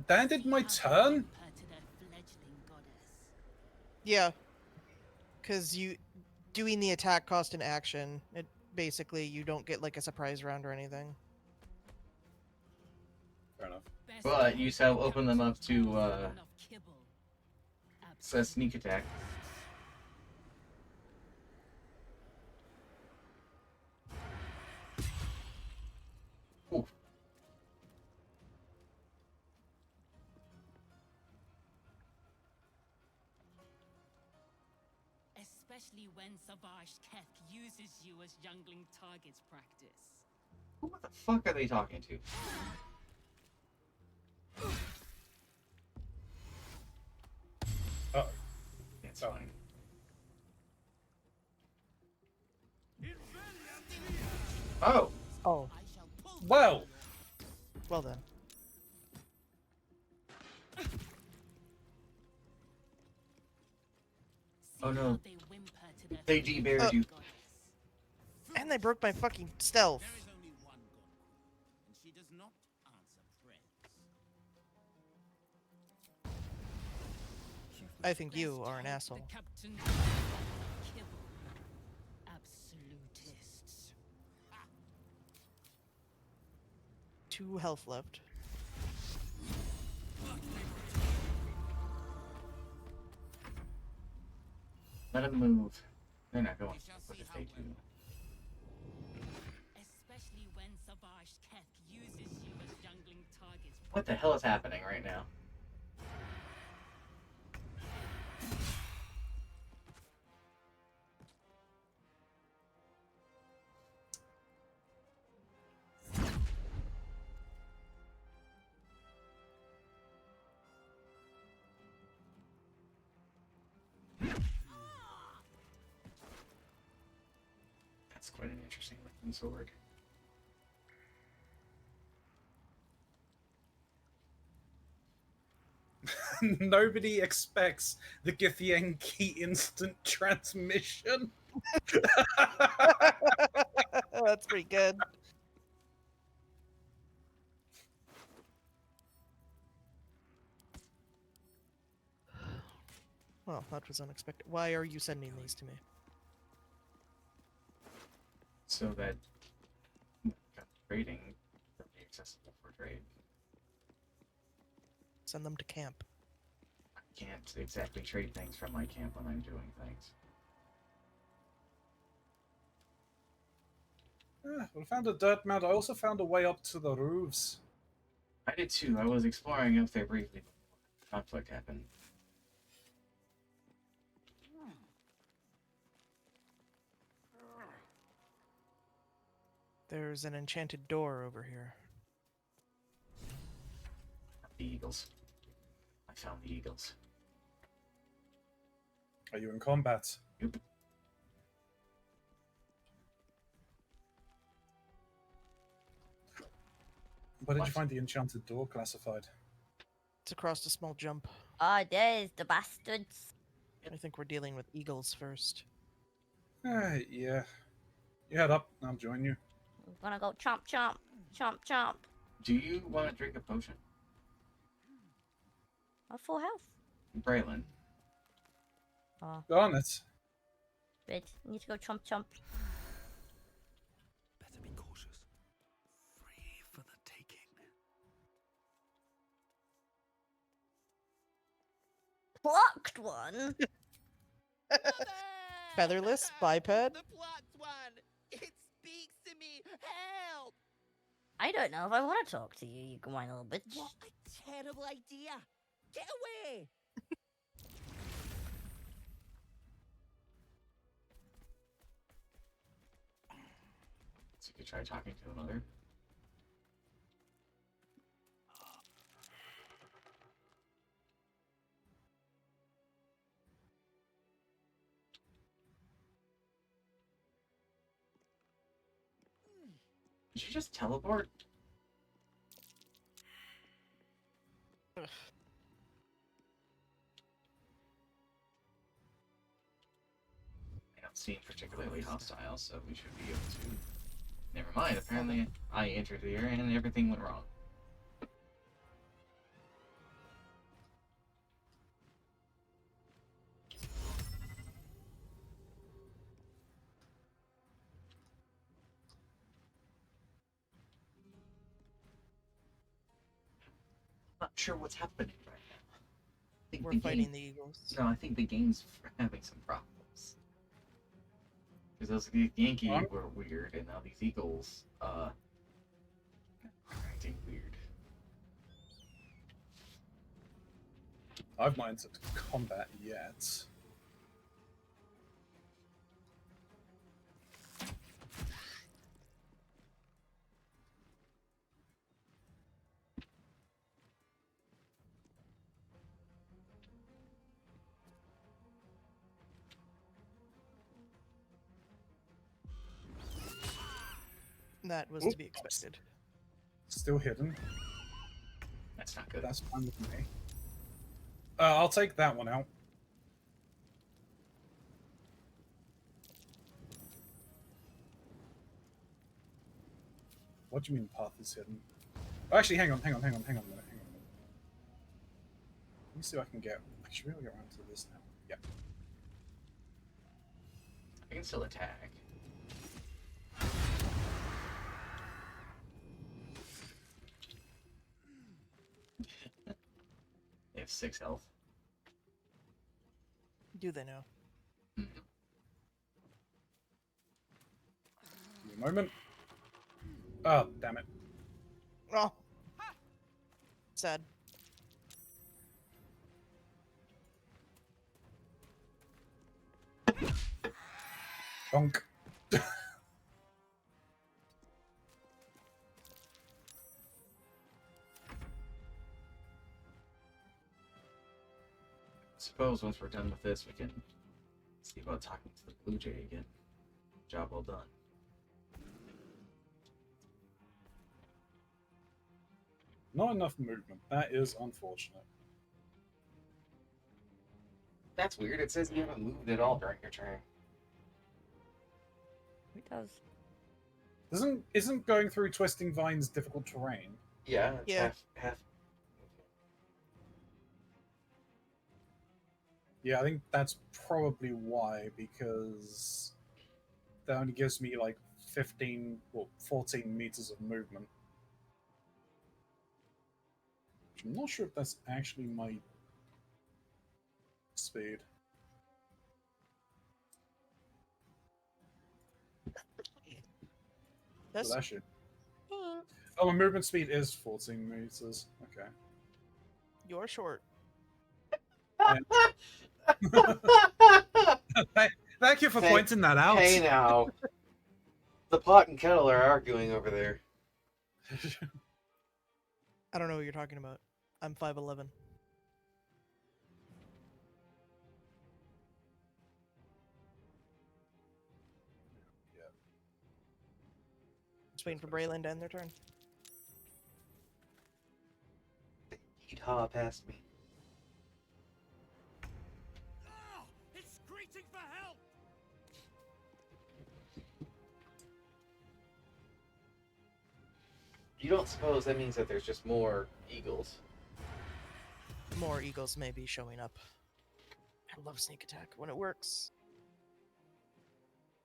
That ended my turn? Yeah. Because you doing the attack cost an action. It basically you don't get like a surprise round or anything. Fair enough. But you shall open them up to a sneak attack. Especially when Savage Keth uses you as jungling targets practice. Who the fuck are they talking to? Oh. It's fine. Oh! Oh. Well! Well then. Oh no. They debarred you. And they broke my fucking stealth. There is only one Gonku, and she does not answer prayers. I think you are an asshole. Absolutists. 2 health left. Let them move. They're not going. What if they do? Especially when Savage Keth uses you as jungling targets. What the hell is happening right now? That's quite an interesting looking sword. Nobody expects the Githyanki instant transmission. That's pretty good. Well, that was unexpected. Why are you sending these to me? So that trading will be accessible for trade. Send them to camp. I can't exactly trade things from my camp when I'm doing things. Well, I found a dirt mound. I also found a way up to the roofs. I did too. I was exploring up there briefly before conflict happened. There's an enchanted door over here. The eagles. I found the eagles. Are you in combat? Yep. Where did you find the enchanted door classified? It's across a small jump. Ah, there's the bastards. I think we're dealing with eagles first. Yeah. You head up, I'll join you. I'm gonna go chomp chomp. Chomp chomp. Do you want to drink a potion? I'm full health. Braylon. Oh. Go on it. Wait, need to go chomp chomp. Better be cautious. Free for the taking. Plucked one. Featherless biped. The plucked one. It speaks to me. Help! I don't know if I want to talk to you, you whiny little bitch. What a terrible idea! Get away! So you could try talking to the mother. Did you just teleport? They don't seem particularly hostile, so we should be able to... Never mind, apparently I entered here and everything went wrong. Not sure what's happening right now. I think We're fighting the eagles. No, I think the game's having some problems. Because those Yankee were weird, and now these eagles, are acting weird. I've not entered combat yet. That was to be expected. Still hidden. That's not good. That's fine with me. I'll take that one out. What do you mean path is hidden? Oh, actually, hang on a minute. Let me see if I can get. I should be able to get around to this now. Yeah. I can still attack. They have 6 health. Do they know? Give me a moment. Oh, damn it. Oh. Sad. Bonk. Suppose once we're done with this, we can see about talking to the Blue Jay again. Job well done. Not enough movement. That is unfortunate. That's weird. It says you haven't moved at all during your turn. It does. Isn't going through twisting vines difficult terrain? Yeah, it's half. Yeah, I think that's probably why, because that only gives me like 14 meters of movement. I'm not sure if that's actually my speed. That's that should. Oh, my movement speed is 14 meters. Okay. You're short. Thank you for pointing that out. Hey now. The pot and kettle are arguing over there. I don't know what you're talking about. I'm 5'11". Just waiting for Braylon to end their turn. He'd haw past me. Oh, it's screeching for help! You don't suppose that means that there's just more eagles? More eagles may be showing up. I love sneak attack when it works.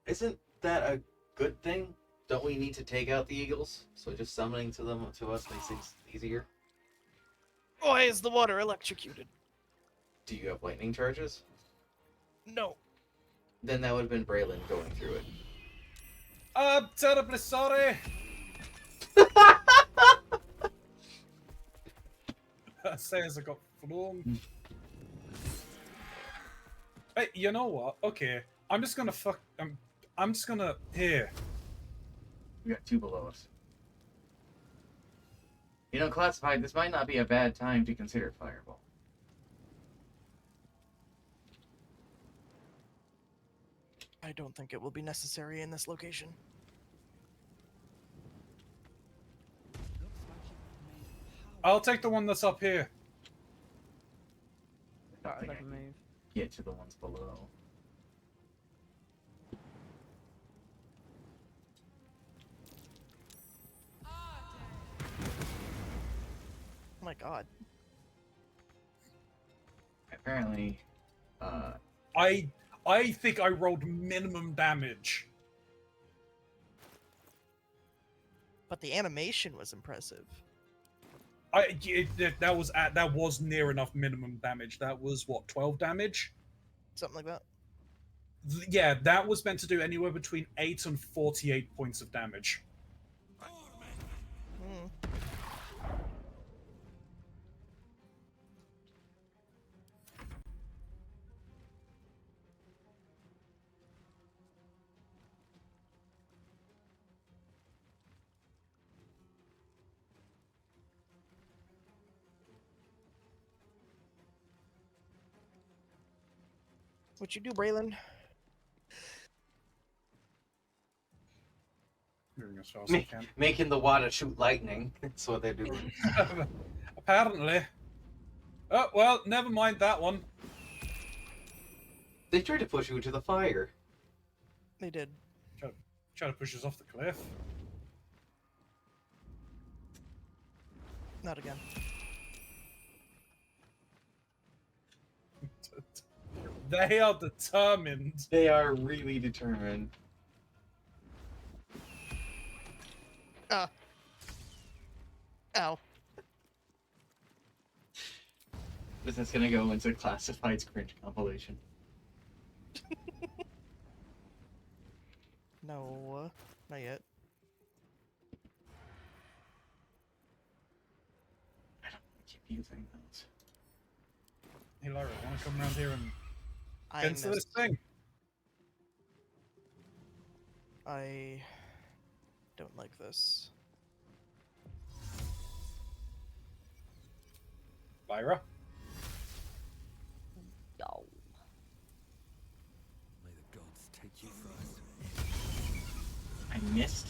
Isn't that a good thing? Don't we need to take out the eagles? So just summoning to us makes things easier? Why is the water electrocuted? Do you have lightning charges? No. Then that would have been Braylon going through it. I'm terribly sorry. I say as I got flown. Hey, you know what? Okay, I'm just gonna I'm just gonna here. We got 2 below us. You know, classified, this might not be a bad time to consider Fireball. I don't think it will be necessary in this location. I'll take the one that's up here. I think I can get to the ones below. Oh my god. Apparently, I think I rolled minimum damage. But the animation was impressive. That was near enough minimum damage. That was what, 12 damage? Something like that. Yeah, that was meant to do anywhere between 8 and 48 points of damage. Hmm. What you do, Braylon? Here we go. as far as I can. Making the water shoot lightning. That's what they're doing. Apparently. Oh, well, never mind that one. They tried to push you into the fire. They did. Try to push us off the cliff. Not again. They are determined. They are really determined. Ow. This is gonna go into Classified's cringe compilation. No, not yet. I don't keep using those. Hey, Lyra, want to come around here and I get into this missed. thing? I don't like this. Lyra? Yo. May the gods take you first. I missed.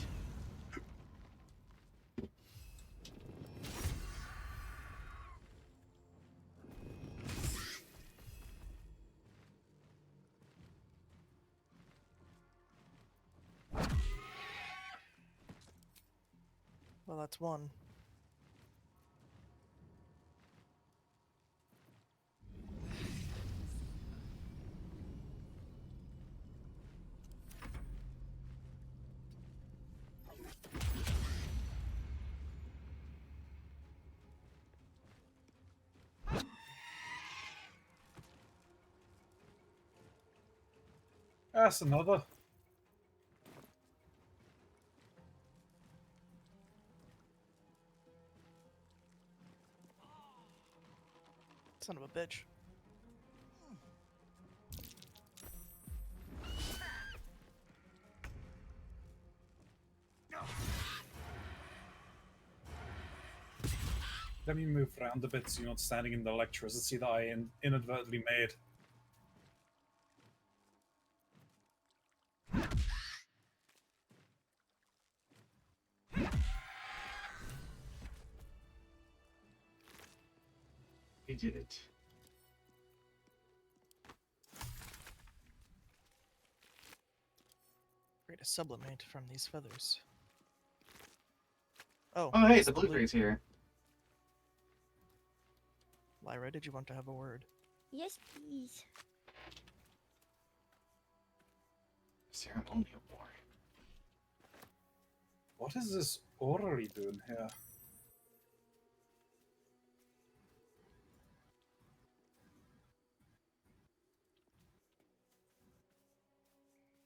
Well, that's one. That's another. Son of a bitch. Let me move around a bit so you're not standing in the electricity that I inadvertently made. We did it. Create a sublimate from these feathers. Oh, Oh, hey, it's the blueberry's here. Lyra, did you want to have a word? Yes, please. Ceremonial war. What is this orrery doing here?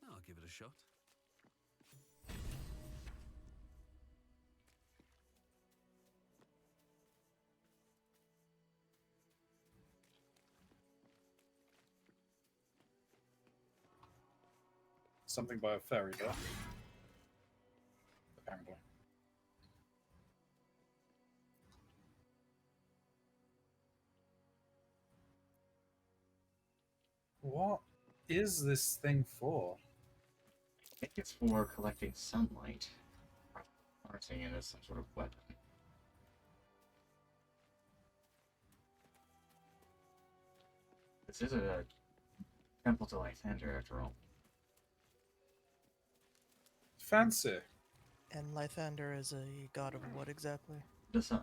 I'll give it a shot. Something by a fairy there. Apparently. What is this thing for? I think it's for collecting sunlight. Harnessing it as some sort of weapon. This is a temple to Lysander, after all. Fancy. And Lythander is a god of what exactly? The sun.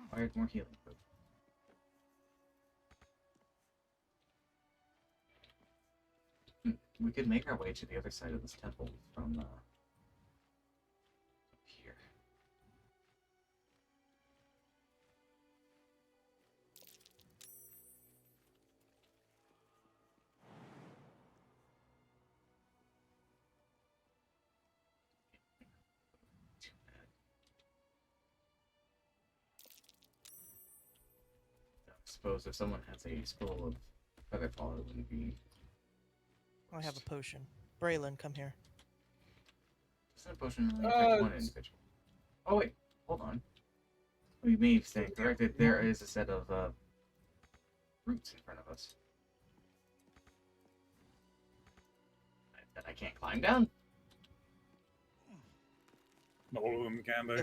Required more healing. We could make our way to the other side of this temple from here. I suppose if someone has a scroll of featherfall, it wouldn't be. I have a potion. Braylon, come here. Doesn't a potion only affect one individual? Oh wait, hold on. We may stand corrected. There is a set of roots in front of us that I can't climb down. Not all of them can be.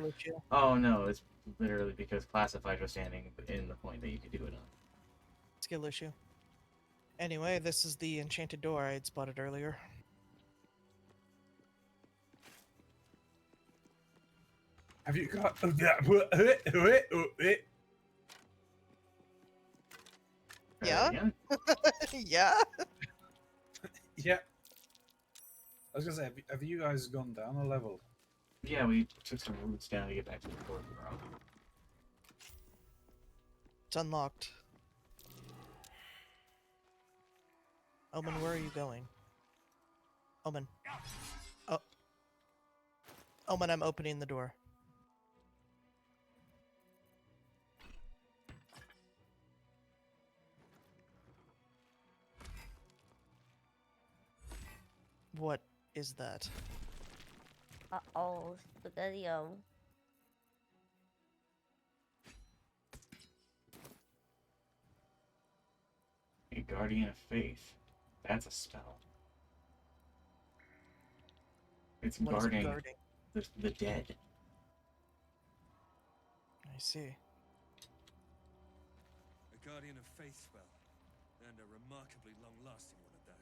Oh no, it's literally because classified was standing in the point that you could do it on. Skill issue. Anyway, this is the enchanted door I had spotted earlier. Have you got that? Yeah? Yeah? Yeah. I was gonna say, have you guys gone down a level? Yeah, we took some roots down to get back to the floor we were on. It's unlocked. Omen, where are you going? Omen. Oh. Omen, I'm opening the door. What is that? Uh-oh, spaghetti-o. A guardian of faith. That's a spell. It's What is it guarding guarding? the dead. I see. A guardian of faith spell, and a remarkably long-lasting one at that.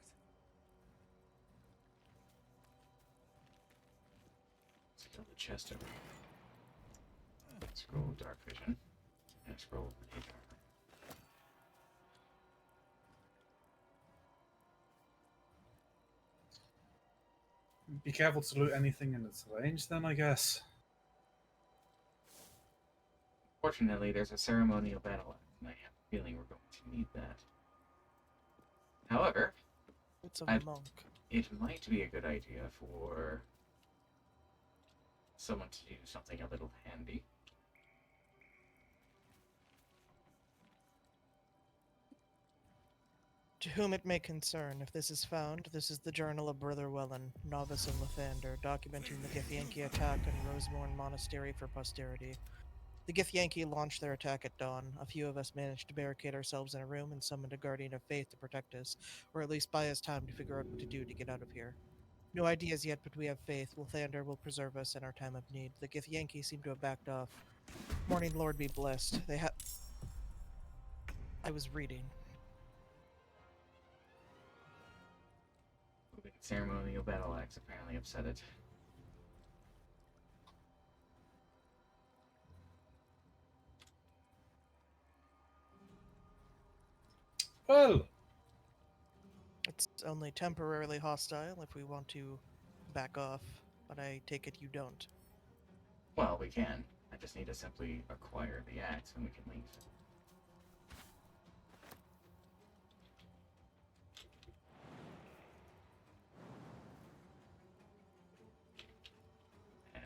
Scroll the chest over. Scroll dark vision. And scroll mage armor. Be careful to loot anything in its range, then, I guess. Fortunately, there's a ceremonial battle axe, and I have a feeling we're going to need that. However, It's a monk. It might be a good idea for someone to do something a little handy. To whom it may concern, if this is found, this is the journal of Brother Wellen, novice of Lathander, documenting the Githyanki attack on Rosemorn Monastery for posterity. The Githyanki launched their attack at dawn. A few of us managed to barricade ourselves in a room and summoned a guardian of faith to protect us, or at least buy us time to figure out what to do to get out of here. No ideas yet, but we have faith. Lathander will preserve us in our time of need. The Githyanki seem to have backed off. Morning Lord be blessed. I was reading. The ceremonial battle axe apparently upset it. Well, it's only temporarily hostile if we want to back off, but I take it you don't. Well, we can. I just need to simply acquire the axe and we can leave. And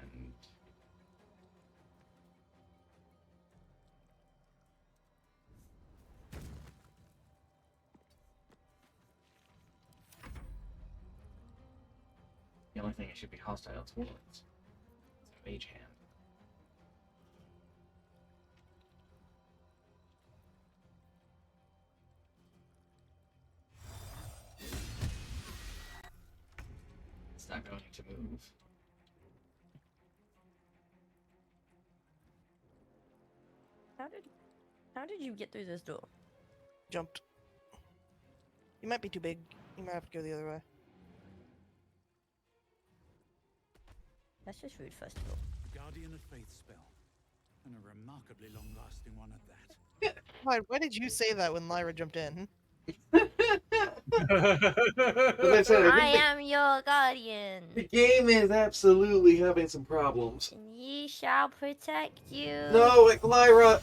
the only thing it should be hostile towards is a mage hand. It's not going to move. How did you get through this door? Jumped. You might be too big. You might have to go the other way. That's just rude, first of all. Guardian of Faith spell. And a remarkably long-lasting one at that. Why did you say that when Lyra jumped in? I am your guardian. The game is absolutely having some problems. And ye shall protect you. No, Lyra!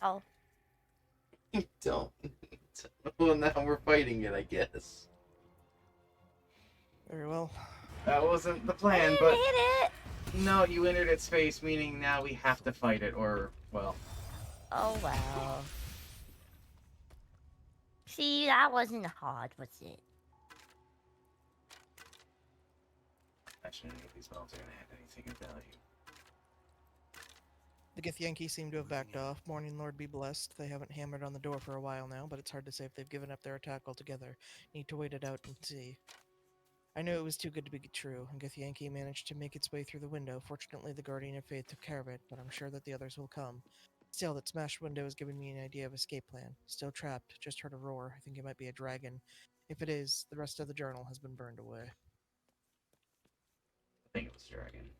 Oh. Don't. Well, now we're fighting it, I guess. Very well. That wasn't the plan, but... hit it! No, you entered its space, meaning now we have to fight it, or, well... Oh, well. See, that wasn't hard, was it? Imagine any of these bombs are gonna have anything of value. The Githyanki seem to have backed off. Morning Lord be blessed. They haven't hammered on the door for a while now, but it's hard to say if they've given up their attack altogether. Need to wait it out and see. I knew it was too good to be true, and Githyanki managed to make its way through the window. Fortunately, the Guardian of Faith took care of it, but I'm sure that the others will come. Still, that smashed window has given me an idea of escape plan. Still trapped, just heard a roar. I think it might be a dragon. If it is, the rest of the journal has been burned away. I think it was a dragon.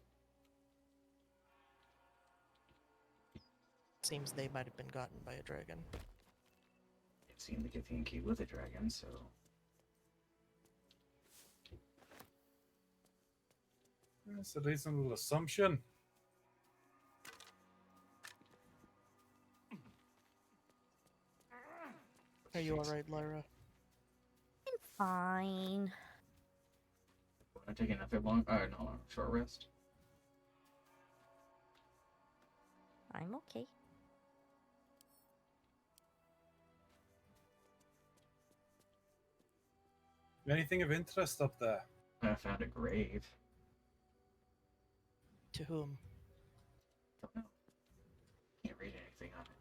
Seems they might have been gotten by a dragon. I've seen the Githyanki with a dragon, so... That's a reasonable assumption. Are you alright, Lyra? I'm fine. Want to take another short rest? I'm okay. Anything of interest up there? I found a grave. To whom? Don't know. Can't read anything on it.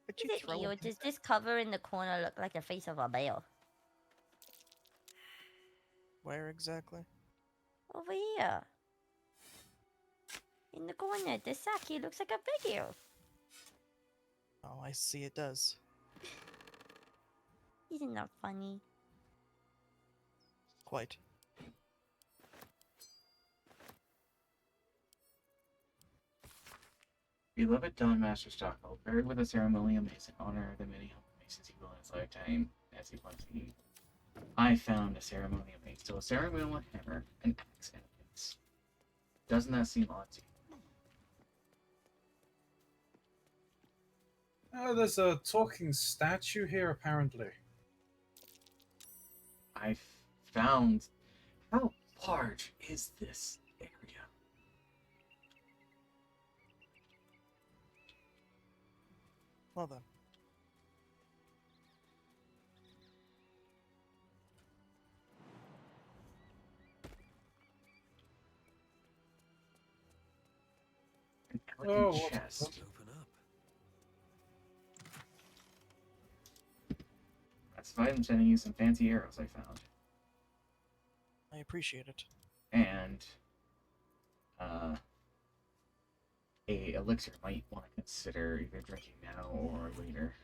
But you Is it throw me, or him. does this cover in the corner look like the face of a bear? Where exactly? Over here. In the corner, the sack, he looks like a bear. Oh, I see it does. Isn't that funny? Quite. Beloved Don Master Stockwell, buried with a ceremonial mace in honor of the many maces he will in his lifetime, as he plans to eat. I found a ceremonial mace, still a ceremonial hammer, an axe, and a mace. Doesn't that seem odd to you? Oh, there's a talking statue here, apparently. I found... How large is this area? Well then. An elegant what? chest. Open up. That's fine. I'm sending you some fancy arrows I found. I appreciate it. And a elixir might want to consider either drinking now or later.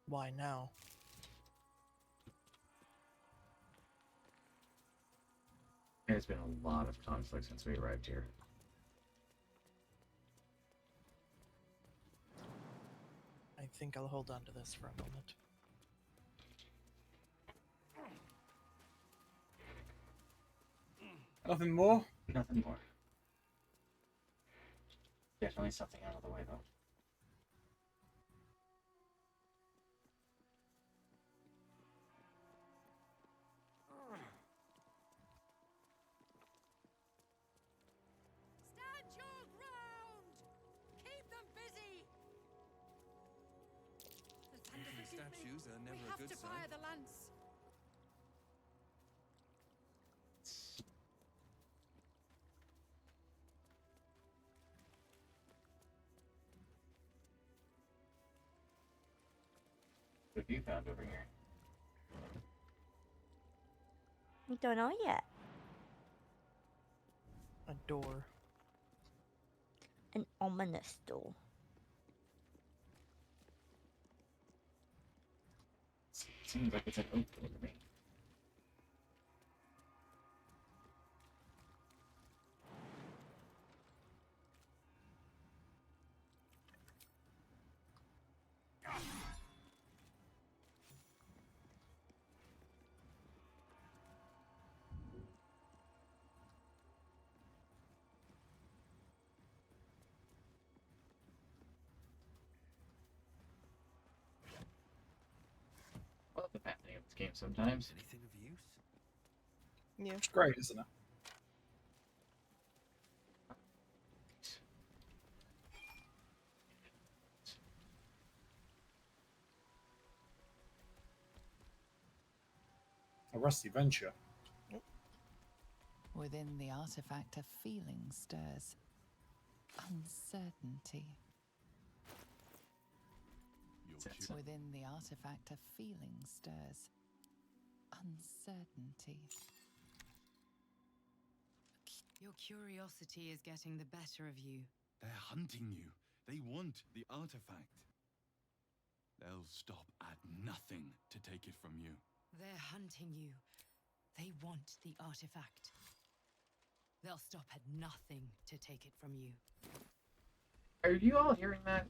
Why now? There's been a lot of conflict since we arrived here. I think I'll hold on to this for a moment. Nothing more? Nothing more. Definitely something out of the way, though. Stand your ground! Keep them busy! These statues are never We a have good to sign. fire the lance. What have you found over here? We don't know yet. A door. An ominous door. Seems like it's an oak door to me. Well, the happening of this game sometimes. Anything of use? Yeah. It's great, isn't it? A rusty venture. Within the artifact, a feeling stirs. Uncertainty. Within the artifact, a feeling stirs. Uncertainty. Your curiosity is getting the better of you. They're hunting you. They want the artifact. They'll stop at nothing to take it from you. They're hunting you. They want the artifact. They'll stop at nothing to take it from you. Are you all hearing that?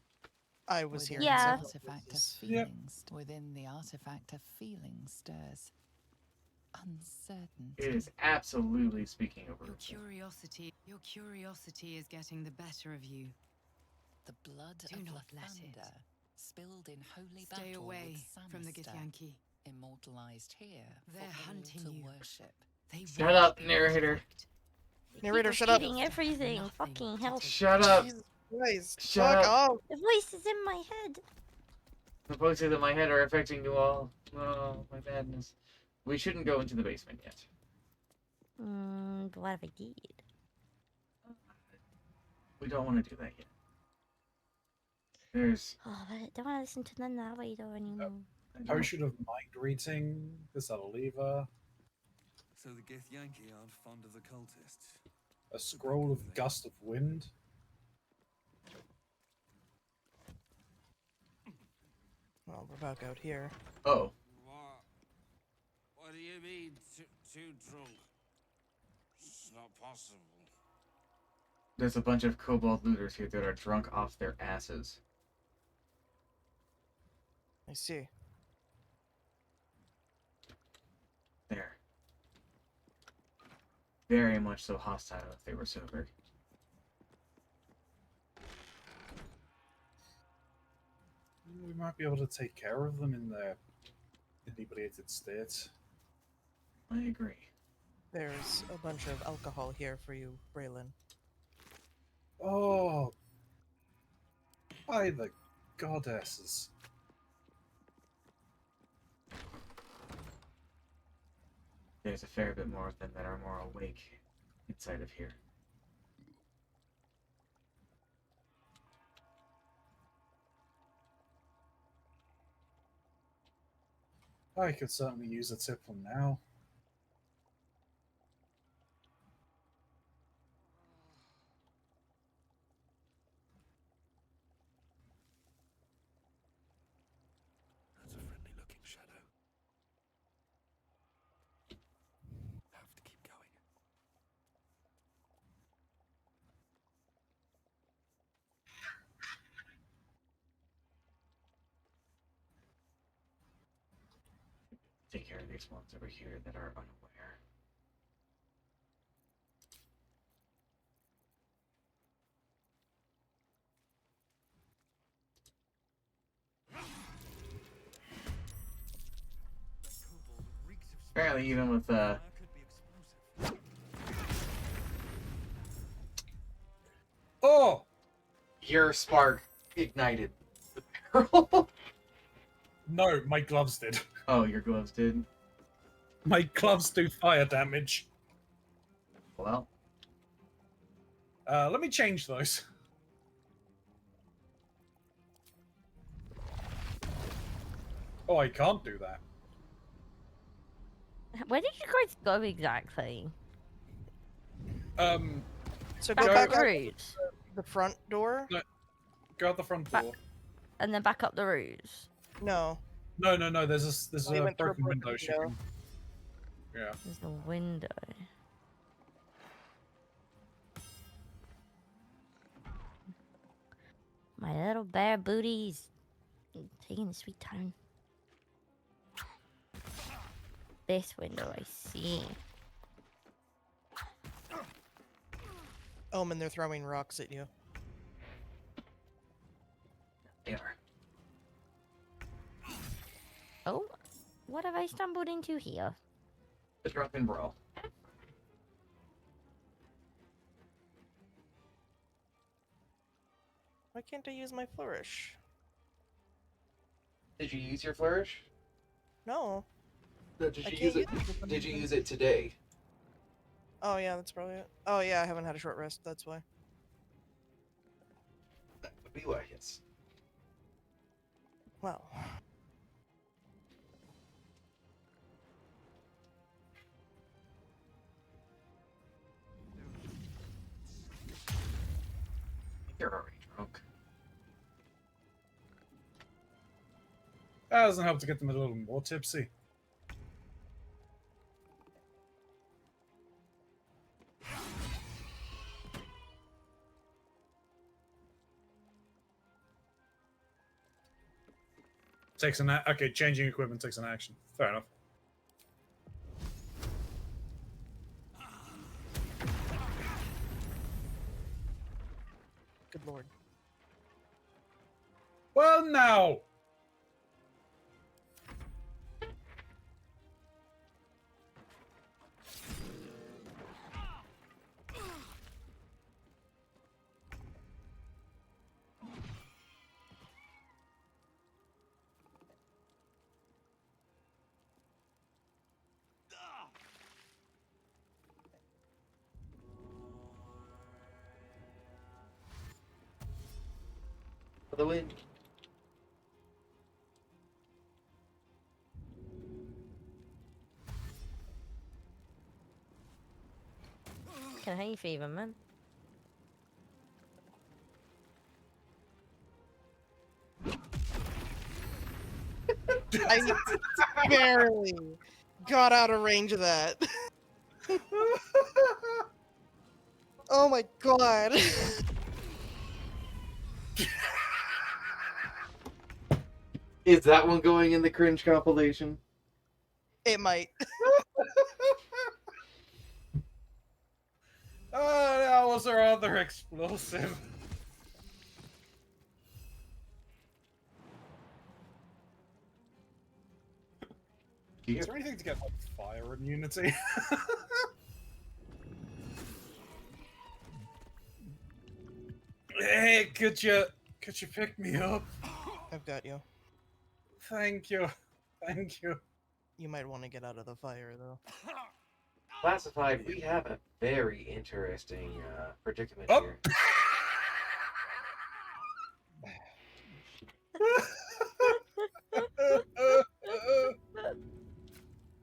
I was Within hearing the several artifact of voices. feelings. Within the artifact, a feeling stirs. Uncertainty. It is absolutely speaking over Your itself. curiosity is getting the better of you. The blood Do of not let it. Lathander, spilled in holy Stay battle away with from the Sanister, Githyanki. immortalized here They're for hunting all to you. worship. They Shut want up, the narrator. artifact. Narrator, Keep shut up. repeating everything. Nothing Fucking to hell. take Shut up. Jesus Christ. Shut Fuck up. off. The voice is in my head. The voices in my head are affecting you all. Oh, my madness. We shouldn't go into the basement yet. But what if I did? We don't want to do that yet. There's... Oh, but I don't want to listen to the narrator anymore. Potion of mind reading. Is that a lever? So the Githyanki aren't fond of the cultists. A scroll of gust of wind. Well, we're back out here. Oh. What do you mean, too drunk? It's not possible. There's a bunch of kobold looters here that are drunk off their asses. I see. There. Very much so hostile if they were sober. We might be able to take care of them in their inebriated state. I agree. There's a bunch of alcohol here for you, Braylon. Oh, by the goddesses. There's a fair bit more of them that are more awake inside of here. I could certainly use a tip from now. That's a friendly looking shadow. Have to keep going. Take care of these ones over here that are unaware. Apparently, even with Oh! Your spark ignited the barrel. No, my gloves did. Oh, your gloves did? My gloves do fire damage. Well. Let me change those. Oh, I can't do that. Where did you guys go exactly? So Back go up back the out ruse. the front door? No, go out the front door. And then back up the ruse. No. No. There's Oh, you a went through a broken broken window. She window. can... Yeah. There's a window. My little bear booties taking a sweet time. This window, I see. Omen, they're throwing rocks at you. They are. Oh, what have I stumbled into here? The drunken brawl. Why can't I use my flourish? Did you use your flourish? No. No, did you use it today? Oh yeah, that's probably it. Oh yeah, I haven't had a short rest, that's why. That would be why, yes. Well. You're already drunk. That doesn't help to get them a little more tipsy. Takes an okay. Changing equipment takes an action. Fair enough. Good lord. Well, now. For the win. Can hay fever, man. I barely got out of range of that. Oh my god. Is that one going in the cringe compilation? It might. Oh, that was our other explosive. Is there anything to get like fire immunity? Hey, could you pick me up? I've got you. Thank you. Thank you. You might want to get out of the fire, though. Classified, we have a very interesting predicament Oh. here.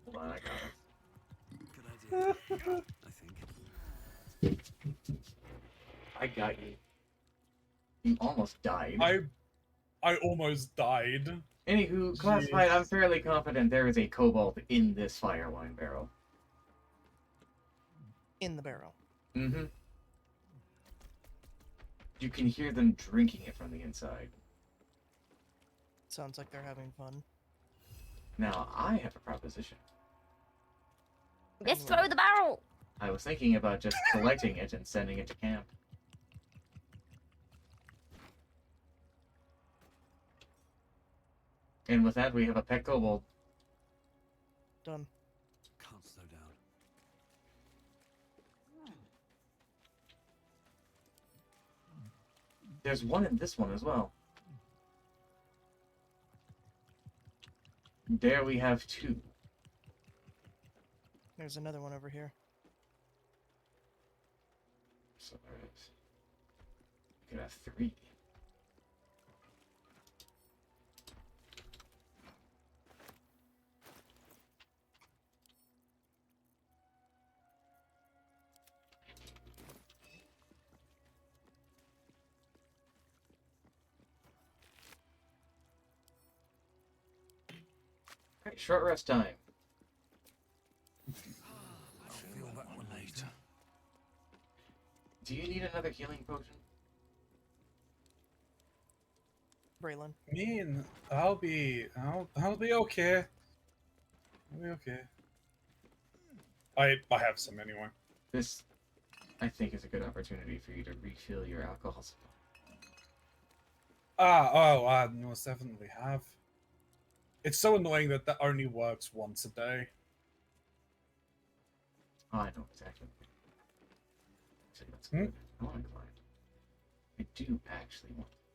Hold on, I got it. Good idea, I think. I got you. You almost died. I almost died. Anywho, classified, I'm fairly confident there is a cobalt in this fire wine barrel. In the barrel. Mm-hmm. You can hear them drinking it from the inside. Sounds like they're having fun. Now, I have a proposition. Let's throw the barrel! I was thinking about just collecting it and sending it to camp. And with that, we have a pet kobold. Done. Can't slow down. There's one in this one as well. There we have two. There's another one over here. So there is. We could have three. Alright, short rest time. I'll feel that one later. Do you need another healing potion? Braylon. I'll be okay. I'll be okay. I have some anyway. This, I think, is a good opportunity for you to refill your alcohol supply. I most definitely have. It's so annoying that that only works once a day. Oh, I know exactly. Actually, that's good. I want to climb. I do actually want to.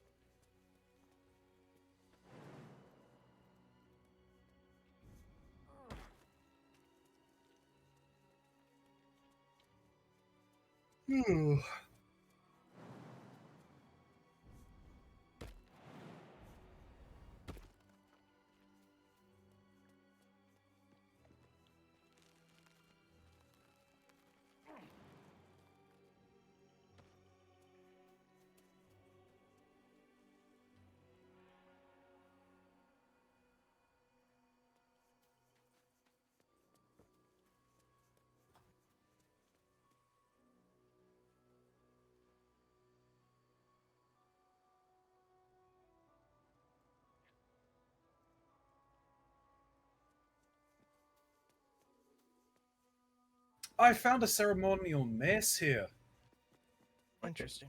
I found a ceremonial mace here. Interesting.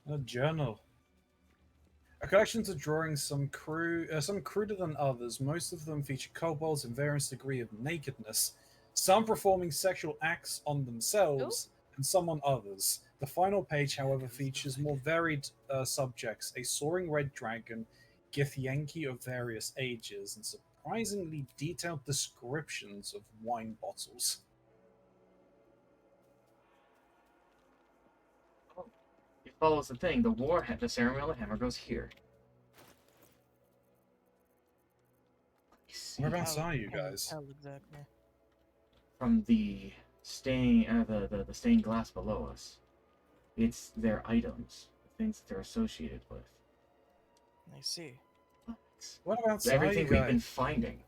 A journal. A collection of drawings, some cruder than others. Most of them feature kobolds in various degree of nakedness, some performing sexual acts on themselves, and some on others. The final page, however, features more varied subjects: a soaring red dragon, Githyanki of various ages, and surprisingly detailed descriptions of wine bottles. It follows the thing. The ceremonial hammer goes here. Whereabouts are you guys? Exactly. From the the stained glass below us. It's their items, the things that they're associated with. I see. Whereabouts So everything are you we've been guys? finding.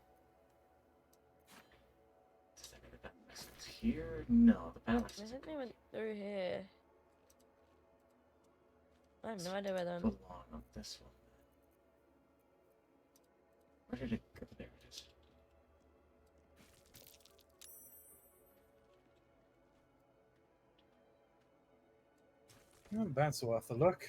Does that mean the battle axe is here? No, the battle axe I is think they went through here. I have no idea where they're. belong on this one. Where did it go? There it is. That's worth a look.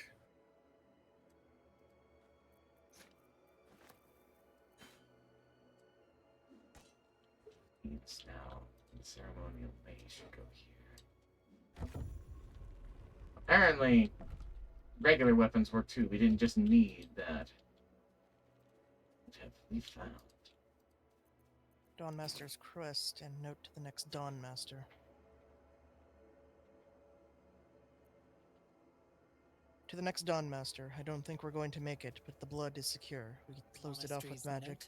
It's now the ceremonial maze should go here. Apparently, regular weapons work too. We didn't just need that. What have we found? Dawnmaster's crest and note to the next Dawnmaster. To the next Dawnmaster. I don't think we're going to make it, but the blood is secure. We closed it off with magic.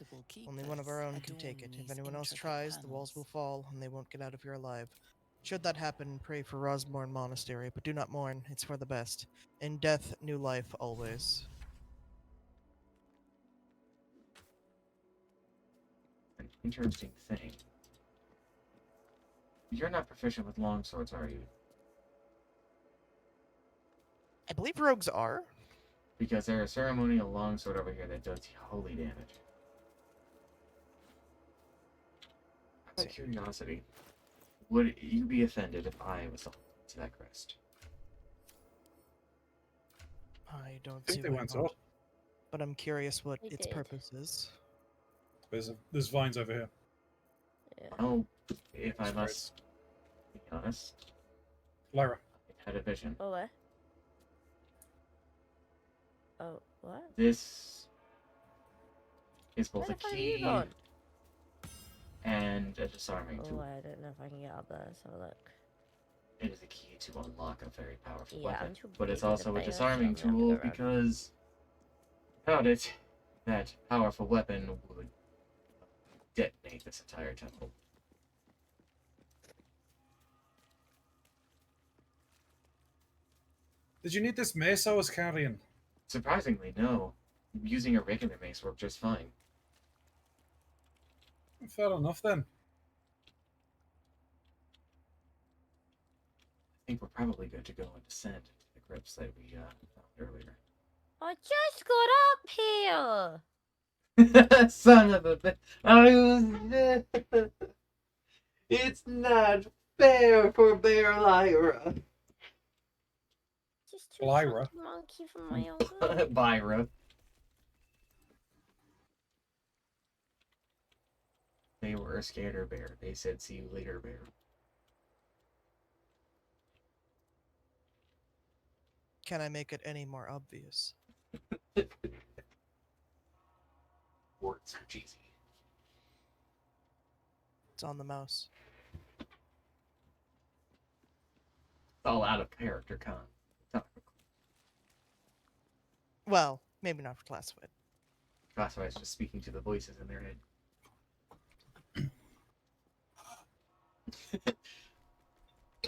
Only one of our own can take it. If anyone else tries, the walls will fall, and they won't get out of here alive. Should that happen, pray for Rosmorn Monastery, but do not mourn. It's for the best. In death, new life always. An interesting thing. You're not proficient with longswords, are you? I believe rogues are. Because there's a ceremonial longsword over here that does holy damage. Out of curiosity, would you be offended if I was to that crest? I don't I see think they why went not. up. But I'm curious what They its did. purpose is. There's vines over here. Yeah. Oh, if I must be honest, Lyra. I had a vision. Oh, where? Oh, what? This is Where both the a fuck are you key gone? and a disarming Oh, tool. I don't know if I can get up there. Let's have a look. It is a key to unlock a very powerful Yeah, weapon, I'm too but it's busy to also a pay us, so disarming I'm gonna have to tool go around. because without it, that powerful weapon would detonate this entire temple. Did you need this mace I was carrying? Surprisingly, no. Using a regular mace worked just fine. Fair enough then. I think we're probably good to go and descend into the crypts that we found earlier. I just got up here. Son of a bitch. It's not fair for Bear Lyra. Just too Lyra. monkey from my own. Byra. They were scared of Bear. They said, "See you later, Bear." Can I make it any more obvious? Words are cheesy. It's on the mouse. all out of character topic. Well, maybe not for classified. Classified is just speaking to the voices in their head.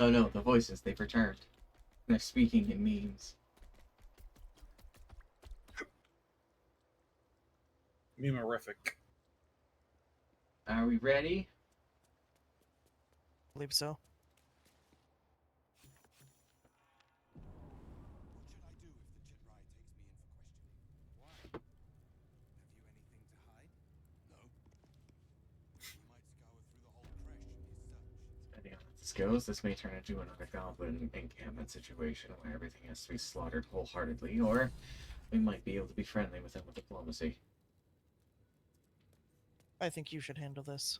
Oh no, the voices, they've returned. They're speaking in memes. Memorific. Are we ready? I believe so. Depending on how this goes, this may turn into another goblin encampment situation where everything has to be slaughtered wholeheartedly, or we might be able to be friendly with them with diplomacy. I think you should handle this.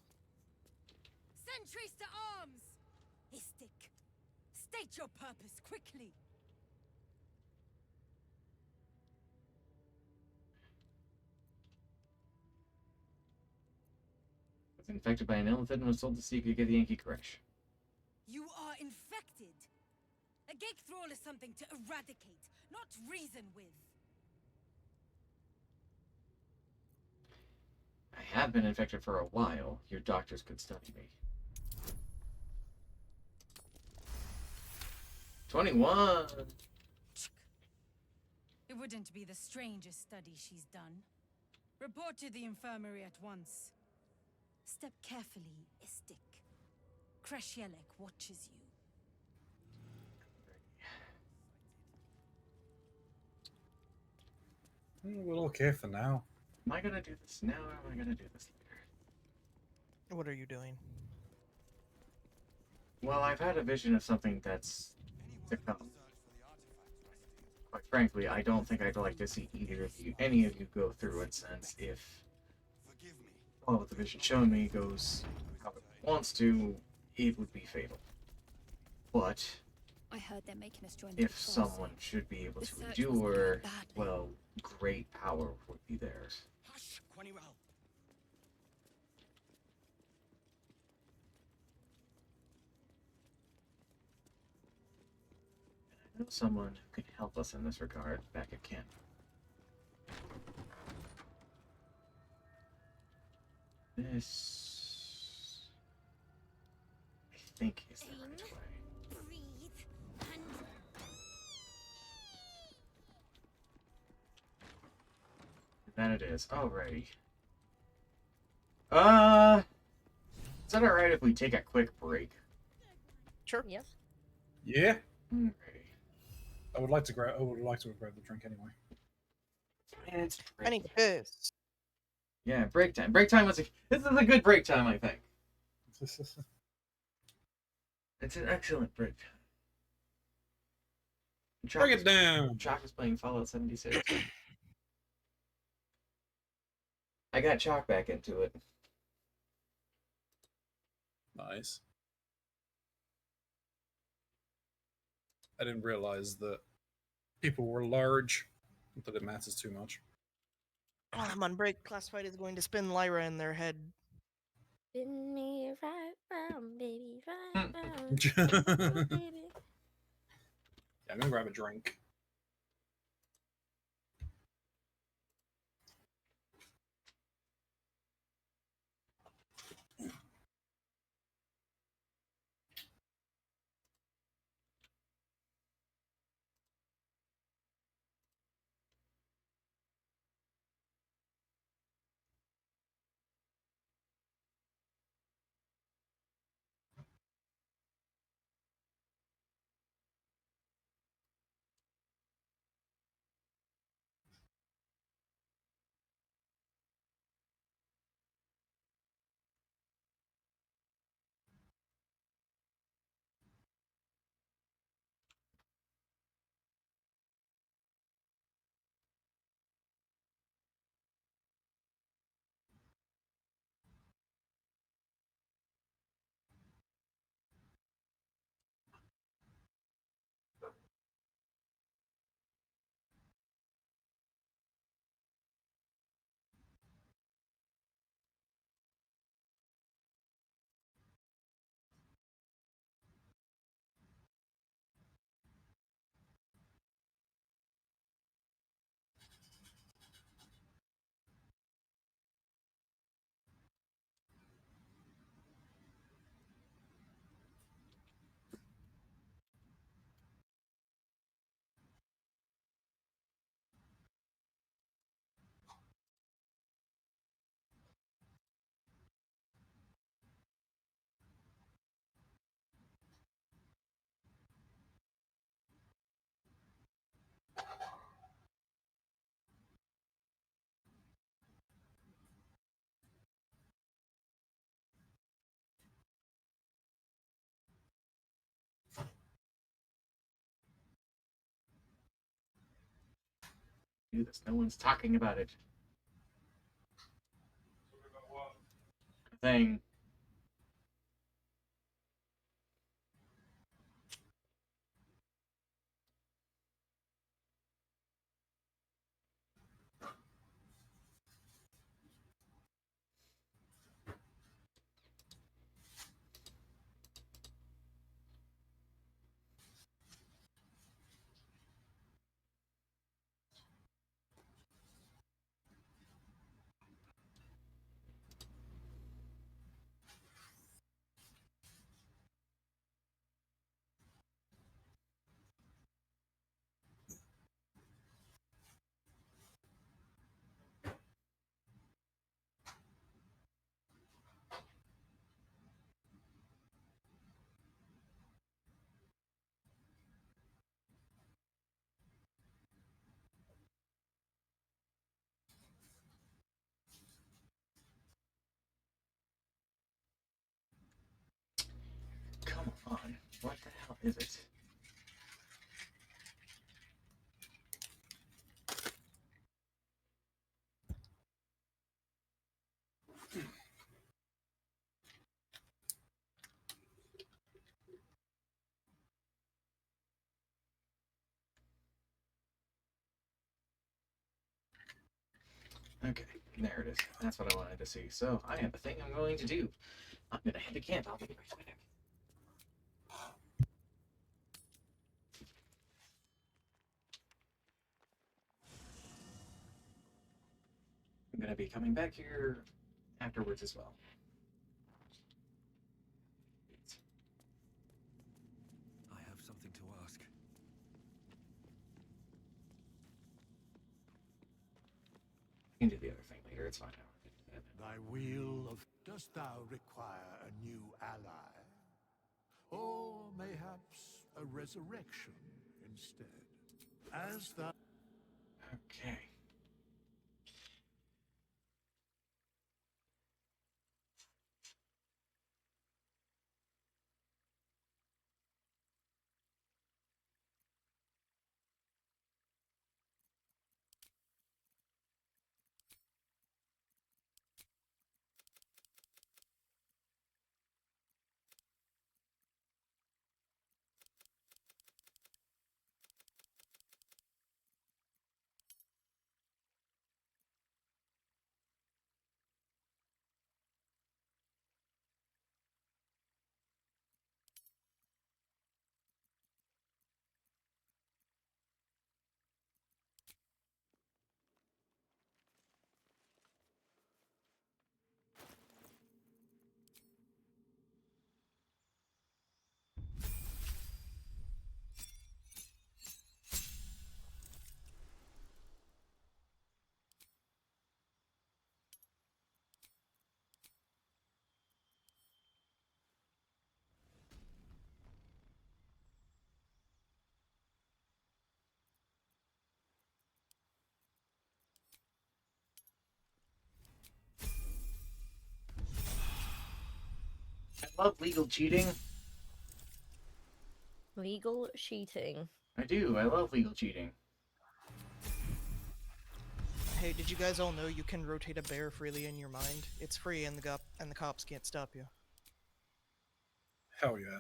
Sentries to arms! Istik, state your purpose quickly. Was infected by an illithid and was told to seek a Githyanki crash. You are infected. A gate thrall is something to eradicate, not reason with. I have been infected for a while. Your doctors could study me. 21! It wouldn't be the strangest study she's done. Report to the infirmary at once. Step carefully, Istik. Krashielek watches you. We're okay for now. Am I gonna do this now or am I gonna do this later? What are you doing? Well, I've had a vision of something that's to come. Quite frankly, I don't think I'd like to see any of you go through it, since if all of the vision shown me goes how it wants to, it would be fatal. But I heard they're making us join the if patrol someone should be able The to search was endure, planned badly. well, great power would be theirs. Hush, Quaniwell. I know someone who can help us in this regard back at camp. This, I think, is the right way. Breathe and That it is. Alrighty. Is that alright if we take a quick break? Sure. Yes. Yeah. Alrighty. I would like to grab the drink anyway. And it's I need piss. Yeah, break time. Break time was this is a good break time, I think. It's an excellent break time. Bring it down. Chalk is playing Fallout 76. I got Chalk back into it. Nice. I didn't realize that people were large. Not that it matters too much. While I'm on break, classified is going to spin Lyra in their head. Spin me right round, baby, right round, baby. Yeah, I'm gonna grab a drink. Do this. No one's talking about it. Thing. Come on. What the hell is it? Okay, there it is. That's what I wanted to see. So, I have a thing I'm going to do. I'm gonna head to camp. I'll be right back. I'm gonna be coming back here afterwards as well. I have something to ask. You can do the other thing later. It's fine now. Thy wheel of... Dost thou require a new ally? Or mayhaps a resurrection instead? As thou... Okay. I love legal cheating. Legal cheating. I do. I love legal cheating. Hey, did you guys all know you can rotate a bear freely in your mind? It's free and the cops can't stop you. Hell yeah.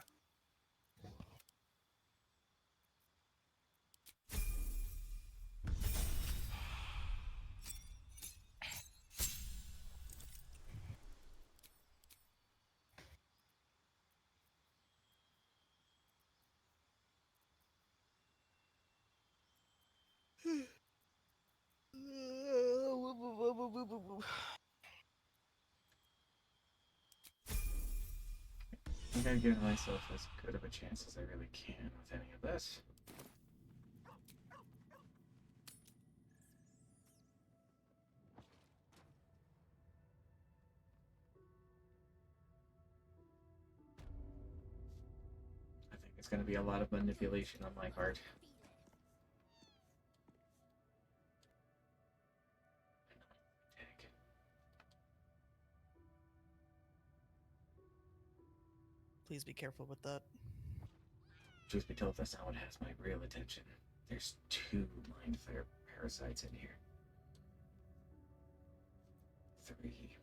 I think I've given myself as good of a chance as I really can with any of this. I think it's going to be a lot of manipulation on my part. Please be careful with that. Truth be told, that's not what has my real attention. There's two mind flayer parasites in here. 3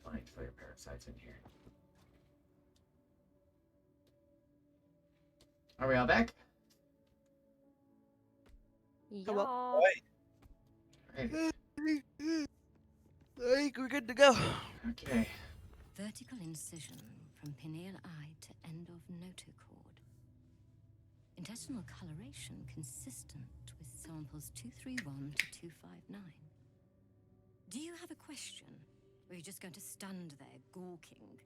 mind flare parasites in here. Are we all back? Yeah. Right. I think we're good to go. Okay. Vertical incision from pineal eye to end of notochord. Intestinal coloration consistent with samples 231 to 259. Do you have a question? Or are you just going to stand there gawking?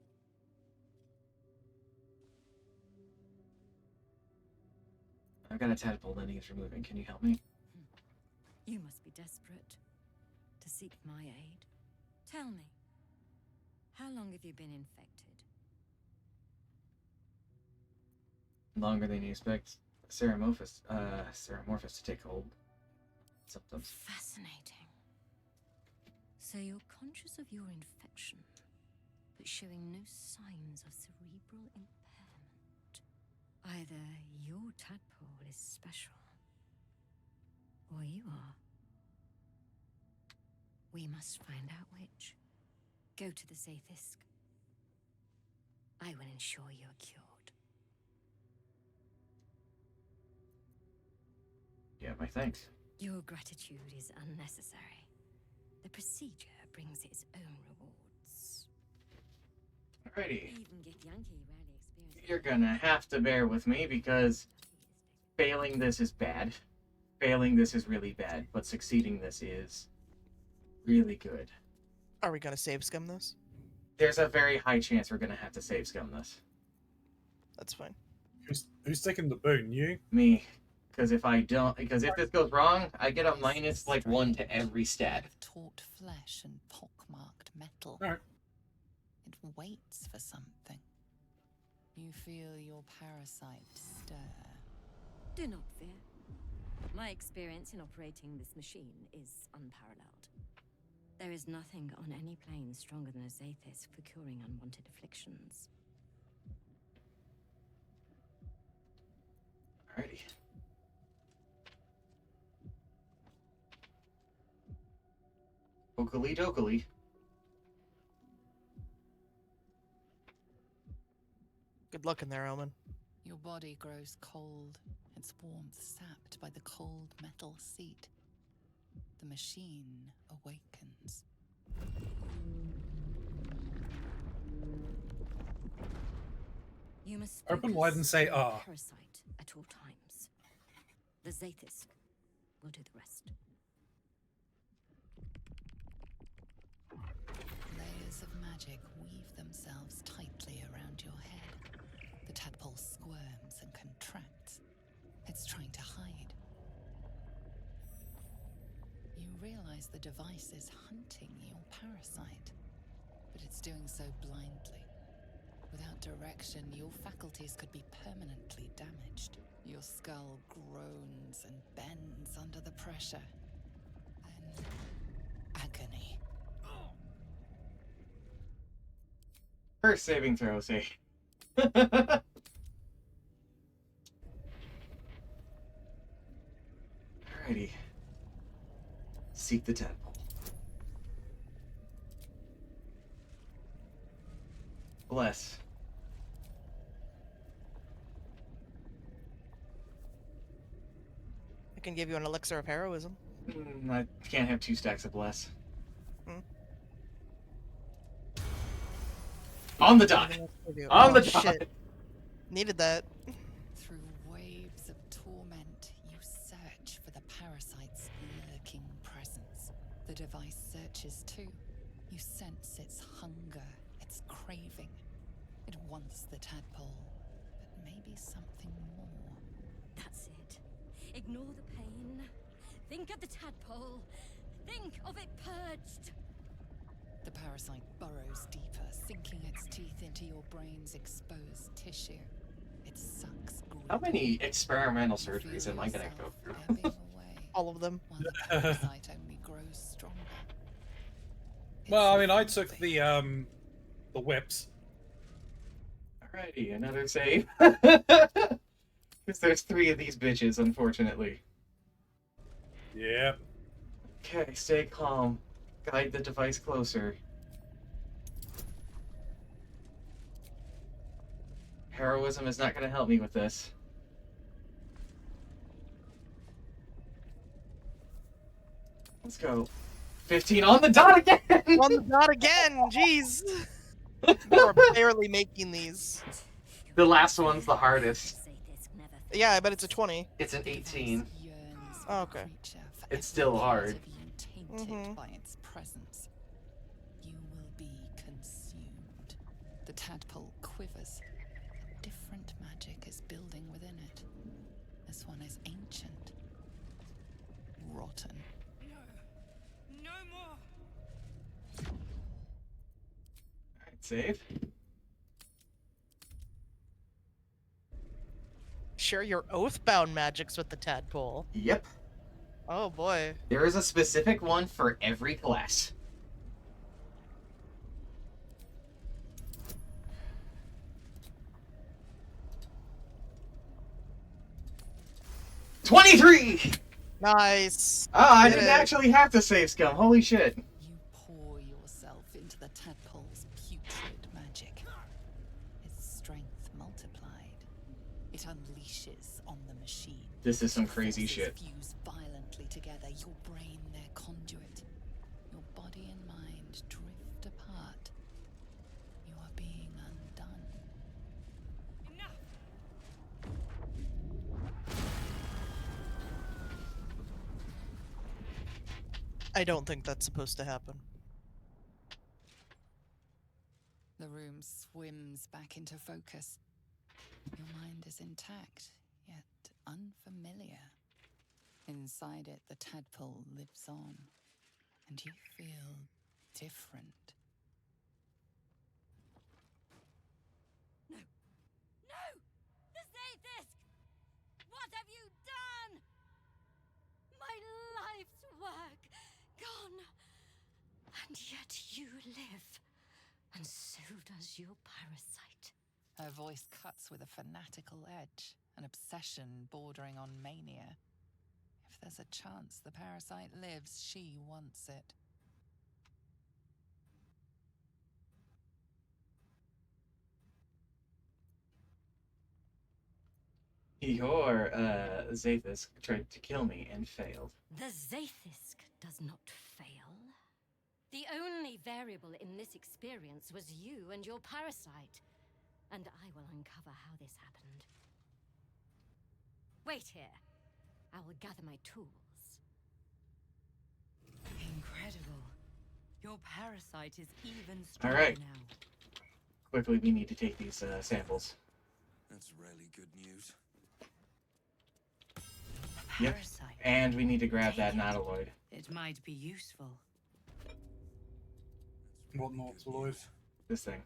I've got a tadpole that needs removing. Can you help me? You must be desperate to seek my aid. Tell me, how long have you been infected? Longer than you expect Ceramorphous to take hold. Symptoms. Fascinating. So you're conscious of your infection, but showing no signs of cerebral impairment. Either your tadpole is special, or you are. We must find out which. Go to the Zaithisk. I will ensure you're cured. Yeah, my thanks. Your gratitude is unnecessary. The procedure brings its own rewards. Alrighty. Even Githyanki rarely experiences. You're gonna have to bear with me because failing this is bad. Failing this is really bad, but succeeding this is really good. Are we gonna save scum this? There's a very high chance we're gonna have to save scum this. That's fine. Who's taking the boon? You? Me. Because if if this goes wrong, I get a minus like 1 to every stat. Taut flesh and pockmarked metal. All right. It waits for something. You feel your parasite stir. Do not fear. My experience in operating this machine is unparalleled. There is nothing on any plane stronger than a Zaithis for curing unwanted afflictions. Alrighty. Okily dokily. Good luck in there, Omen. Your body grows cold, its warmth sapped by the cold metal seat. The machine awakens. You must Open wide and say, focus on the "Ah." parasite at all times. The Zaithis will do the rest. Layers of magic weave themselves tightly around your head. The tadpole squirms and contracts. It's trying to hide. You realize the device is hunting your parasite, but it's doing so blindly. Without direction, your faculties could be permanently damaged. Your skull groans and bends under the pressure. Then, agony. First saving throw, say. Alrighty. Seek the tadpole. Bless. I can give you an elixir of heroism. I can't have 2 stacks of bless. On the dot! On the dot! Shit. Needed that. Through waves of torment, you search for the parasite's lurking presence. The device searches too. You sense its hunger, its craving. It wants the tadpole, but maybe something more. That's it. Ignore the pain. Think of the tadpole. Think of it purged. The parasite burrows deeper, sinking its teeth into your brain's exposed tissue. It sucks greed. How many experimental surgeries am I gonna go through? All of them. While the parasite only grows stronger. Well, I mean, I took the whips. Alrighty, another save. Because there's 3 of these bitches, unfortunately. Yeah. Okay, stay calm. Guide the device closer. Heroism is not going to help me with this. Let's go. 15 on the dot again! On the dot again! Jeez! You are barely making these. The last one's the hardest. Yeah, I bet it's a 20. It's an 18. Oh, okay. It's still hard. Tainted by its presence. You will be consumed. The tadpole quivers. A different magic is building within it. This one is ancient. Rotten. No more. Alright, save. Share your oathbound magics with the tadpole. Yep. Oh boy. There is a specific one for every class. $23! Nice. Ah, I didn't actually have to save scum. Holy shit. You pour yourself into the tadpole's putrid magic. Its strength multiplied. It unleashes on the machine. This is some crazy shit. Fuse violently together, your brain their conduit. Your body and mind drift apart. You are being undone. I don't think that's supposed to happen. The room swims back into focus. Your mind is intact, yet unfamiliar. Inside it, the tadpole lives on, and you feel different. No! The Zaithisk! What have you done? My life's work gone. And yet you live. And so does your parasite. Her voice cuts with a fanatical edge, an obsession bordering on mania. If there's a chance the parasite lives, she wants it. Your, Zathis tried to kill me and failed. The Zaithisk does not fail. The only variable in this experience was you and your parasite. And I will uncover how this happened. Wait here. I will gather my tools. Incredible. Your parasite is even stronger Alright. now. Quickly, we need to take these samples. That's really good news. Yep. Parasite. And we need to grab that nautiloid. It might be useful. What nautiloid? This thing.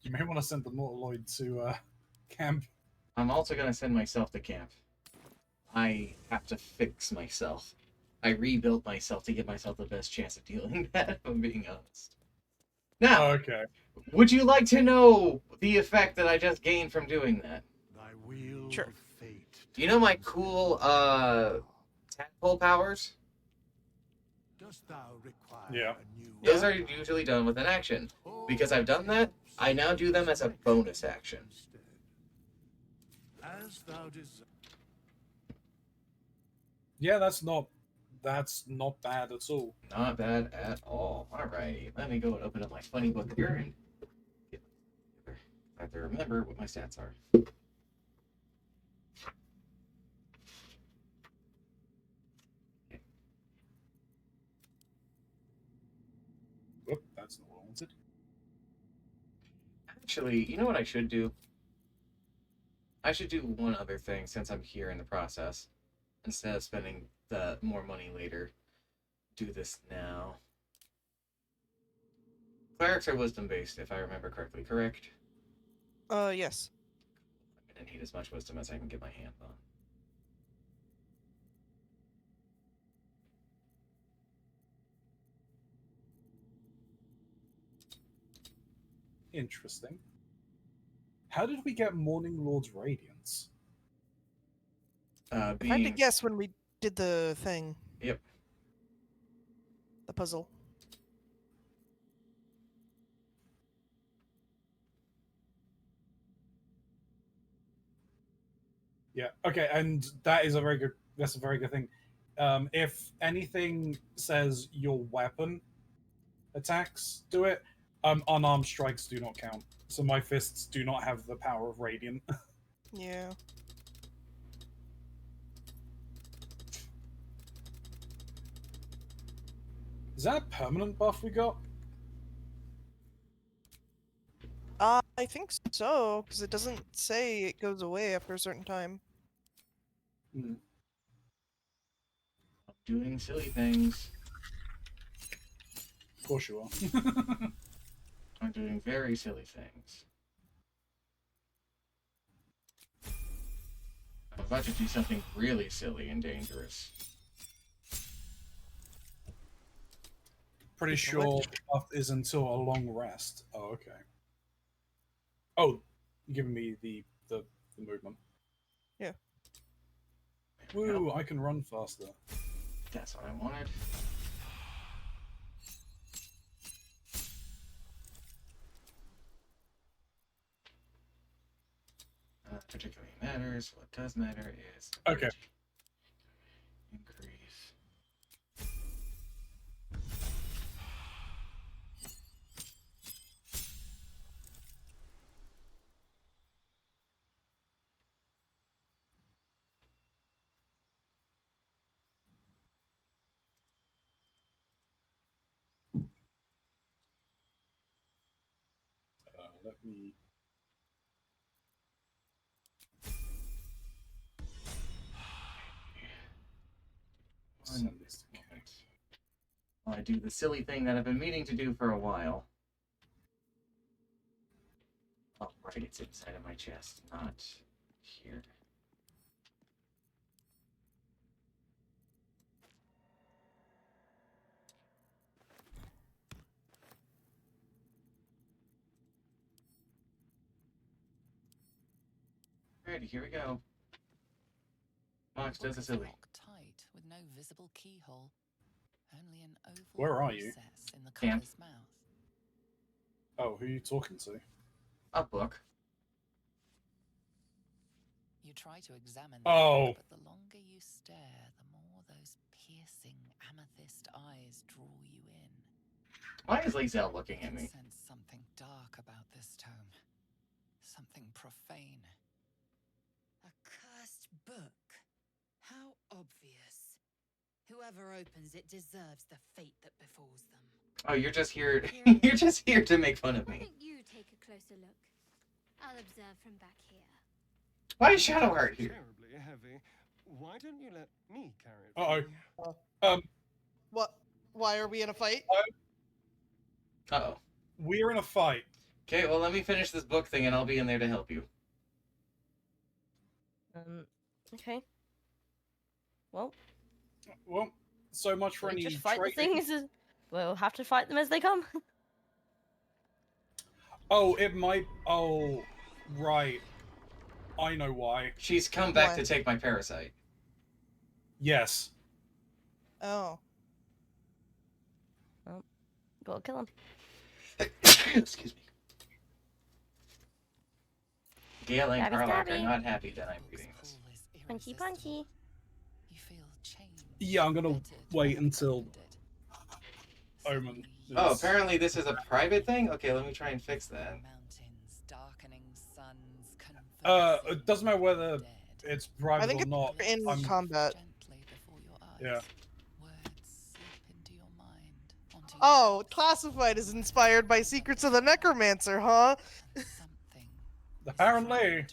You may want to send the nautiloid to camp. I'm also going to send myself to camp. I have to fix myself. I rebuilt myself to give myself the best chance of dealing that, if I'm being honest. Now, okay. Would you like to know the effect that I just gained from doing that? Sure. Do you know my cool, tadpole powers? Dost thou require Yeah. Those are usually done with an action. Because I've done that, I now do them as a bonus action. As thou desire. Yeah, that's not bad at all. Not bad at all. Alrighty, let me go and open up my funny book here and I have to remember what my stats are. Whoop, that's not what I wanted. Actually, you know what I should do? I should do one other thing since I'm here in the process. Instead of spending the more money later. Do this now. Clerics are wisdom based, if I remember correctly, correct? Yes. I'm gonna need as much wisdom as I can get my hands on. Interesting. How did we get Morning Lord's Radiance? If I had to Being guess when we did the thing. Yep. The puzzle. Yeah. Okay, and that is a very good. That's a very good thing. If anything says your weapon attacks do it, unarmed strikes do not count. So my fists do not have the power of Radiant. Yeah. Is that a permanent buff we got? I think so, because it doesn't say it goes away after a certain time. Hmm. Doing silly things. Of course you are. I'm doing very silly things. I'm about to do something really silly and dangerous. Pretty sure the buff is until a long rest. Oh, okay. Oh, you're giving me the movement. Yeah. Woo, I can run faster. That's what I wanted. Not particularly matters. What does matter is okay. Increase. Let me. Send this to Kate. While I do the silly thing that I've been meaning to do for a while. Oh, right, it's inside of my chest, not here. Alrighty, here we go. Mox does a silly. Tight with no visible keyhole. Only an oval Where are you? recess in the Camp. collar's mouth. Oh, who are you talking to? A book. You try to examine the Oh. book, but the longer you stare, the more those piercing amethyst eyes draw you in. Why is Lae'zel looking at me? I sense something dark about this tome. Something profane. A cursed book. How obvious. Whoever opens it deserves the fate that befalls them. Oh, you're just here. You're just here to make fun of Why me. don't you take a closer look? I'll observe from back here. Why is Shadowheart here? Terribly heavy. Why don't you let me carry it? Uh-oh. What? Why are we in a fight? Uh-oh. We're in a fight. Okay, well, let me finish this book thing and I'll be in there to help you. Okay. Well, so much for any just fight the trading. things. We'll have to fight them as they come. Oh, it might. Oh, right. I know why. She's come back to take my parasite. Yes. Oh. Well, gotta kill him. Excuse me. Gale and Stabby, Karlach stabby. are not happy that I'm reading this. Punchy, punchy. You feel change. Yeah, I'm gonna wait until Omen. Oh, apparently this is a private thing? Okay, let me try and fix that. Mountains, darkening suns, It doesn't matter whether it's private I think or not. it's in combat. Yeah. Oh, Classified is inspired by Secrets of the Necromancer, huh? Apparently.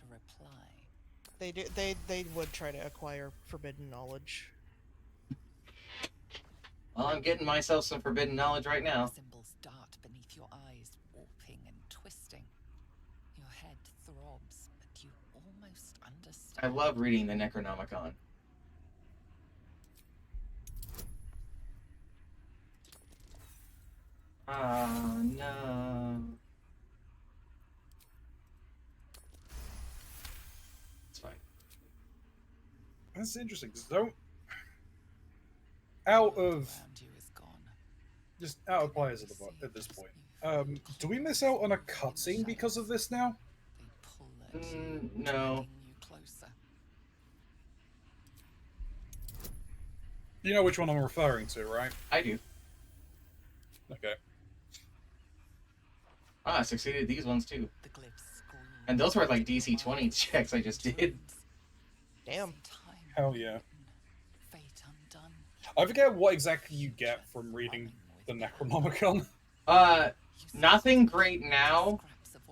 They do. They would try to acquire forbidden knowledge. Well, I'm getting myself some forbidden knowledge right now. Symbols dart beneath your eyes, warping and twisting. Your head throbs, but you almost understand. I love reading the Necronomicon. Oh, no. That's interesting. So, out of just out of players at this point, do we miss out on a cutscene because of this now? No. You know which one I'm referring to, right? I do. Okay. I succeeded these ones too. And those were like DC 20 checks I just did. Damn. Hell yeah. I forget what exactly you get from reading the Necronomicon. Nothing great now.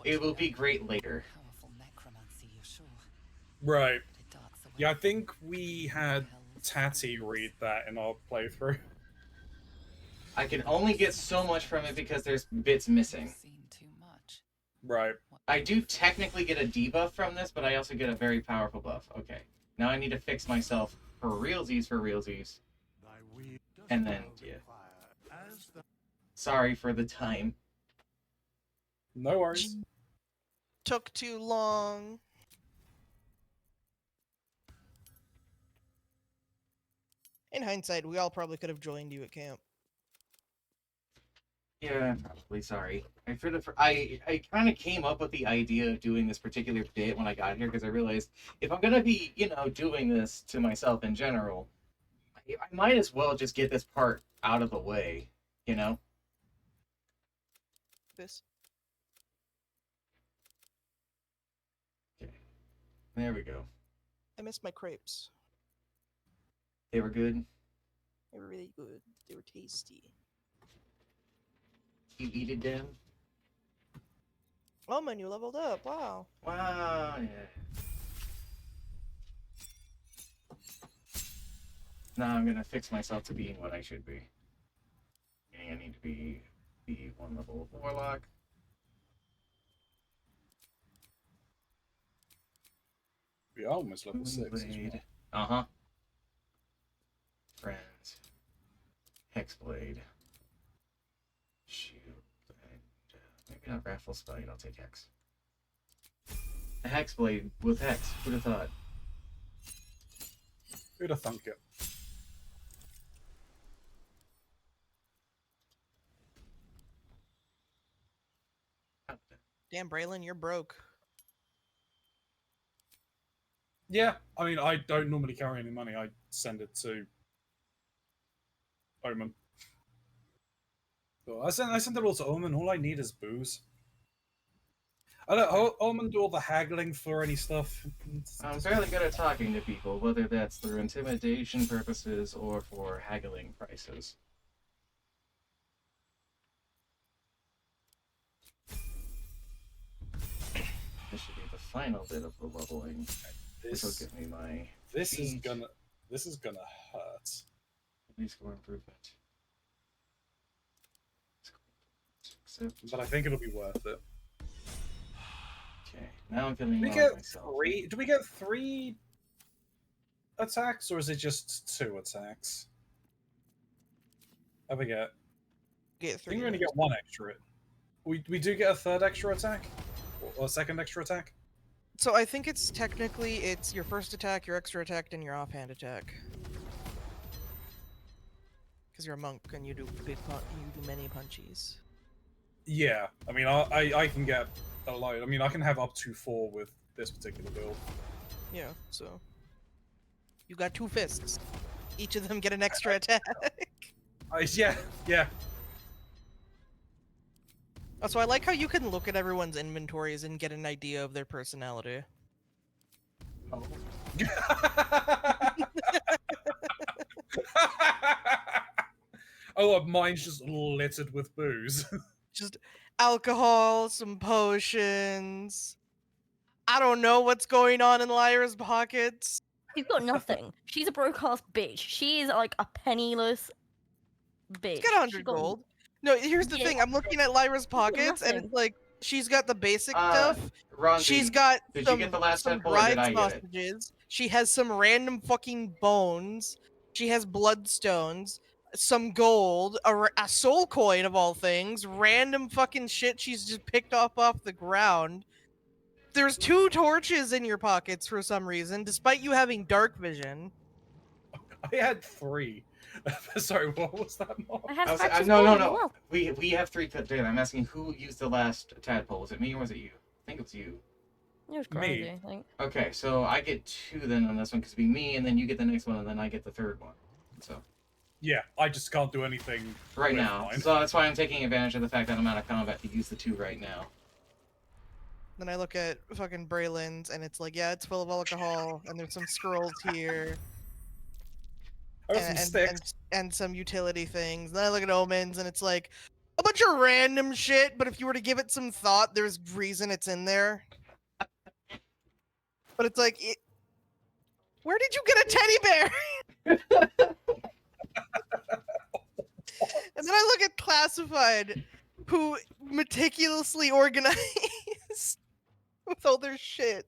It will be great later. Right. Yeah, I think we had Tatty read that in our playthrough. I can only get so much from it because there's bits missing. Right. I do technically get a debuff from this, but I also get a very powerful buff. Okay. Now I need to fix myself for realsies. And then, yeah. Sorry for the time. No worries. Took too long. In hindsight, we all probably could have joined you at camp. Yeah, probably. Sorry. I kind of came up with the idea of doing this particular bit when I got here because I realized if I'm gonna be, doing this to myself in general, I might as well just get this part out of the way, This. Okay. There we go. I missed my crepes. They were good. They were really good. They were tasty. You eated them? Oh man, you leveled up. Wow. Wow, yeah. Now I'm gonna fix myself to being what I should be. I need to be 1 level of Warlock. We are almost level 6 as well. Uh-huh. Friends. Hexblade. Shield. And, maybe not Raffle Spite, I'll take Hex. A Hexblade with Hex. Who'd have thought? Who'd have thunk it? Damn, Braylon, you're broke. Yeah, I mean, I don't normally carry any money. I send it to Omen. So I send it all to Omen. All I need is booze. I let Omen do all the haggling for any stuff. I'm fairly good at talking to people, whether that's through intimidation purposes or for haggling prices. This should be the final bit of the leveling. This will give me my. This is gonna hurt. Any score improvement. But I think it'll be worth it. Okay, now I'm feeling Do we well get myself. do we get 3 attacks, or is it just 2 attacks? I forget. Get 3. I think we only get 1 extra. We do get a 3rd extra attack? Or a 2nd extra attack? So I think it's your first attack, your extra attack, and your offhand attack. Because you're a monk and you do many punchies. Yeah, I mean, I can get a load. I mean, I can have up to 4 with this particular build. Yeah, so you got 2 fists. Each of them get an extra attack. Yeah. So I like how you can look at everyone's inventories and get an idea of their personality. Oh. Oh, mine's just littered with booze. Just alcohol, some potions. I don't know what's going on in Lyra's pockets. She's got nothing. She's a broke-ass bitch. She is like a penniless bitch. She's got 100 gold. No, here's the thing. I'm looking at Lyra's pockets, and it's like she's got the basic stuff. Ronzi, She's got did some, you get the last some step, or did dried I get it? sausages. She has some random fucking bones. She has bloodstones, some gold, a soul coin of all things, random fucking shit she's just picked off the ground. There's 2 torches in your pockets for some reason, despite you having dark vision. I had 3. Sorry, what was that, Mark? I have I was, scratches no, too no, as no. well. We have 3 cut together. I'm asking who used the last tadpole. Was it me or was it you? I think it was you. It was crazy, I think. Okay, so I get 2 then on this one because it'd be me, and then you get the next one, and then I get the 3rd one. So. Yeah, I just can't do anything right with now. mine. So that's why I'm taking advantage of the fact that I'm out of combat to use the 2 right now. Then I look at fucking Braylon's, and it's like, yeah, it's full of alcohol, and there's some scrolls here. And some utility things. Then I look at Omens, and it's like a bunch of random shit, but if you were to give it some thought, there's reason it's in there. But it's like, where did you get a teddy bear? And then I look at Classified, who meticulously organized with all their shit.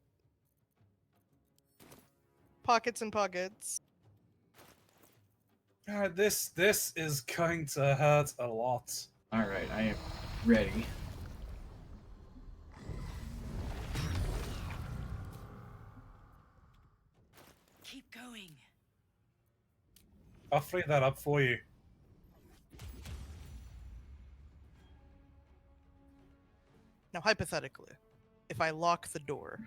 Pockets and pockets. This is going to hurt a lot. Alright, I am ready. Keep going. I'll free that up for you. Now, hypothetically, if I lock the door...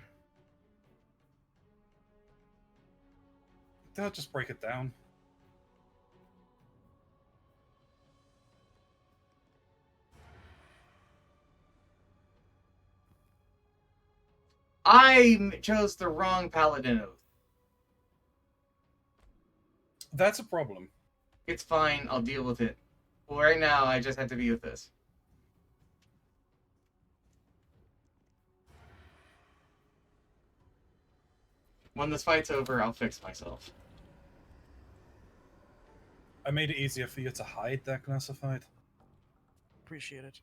They'll just break it down. I chose the wrong paladin oath. That's a problem. It's fine, I'll deal with it. Well, right now, I just have to be with this. When this fight's over, I'll fix myself. I made it easier for you to hide that Classified. Appreciate it.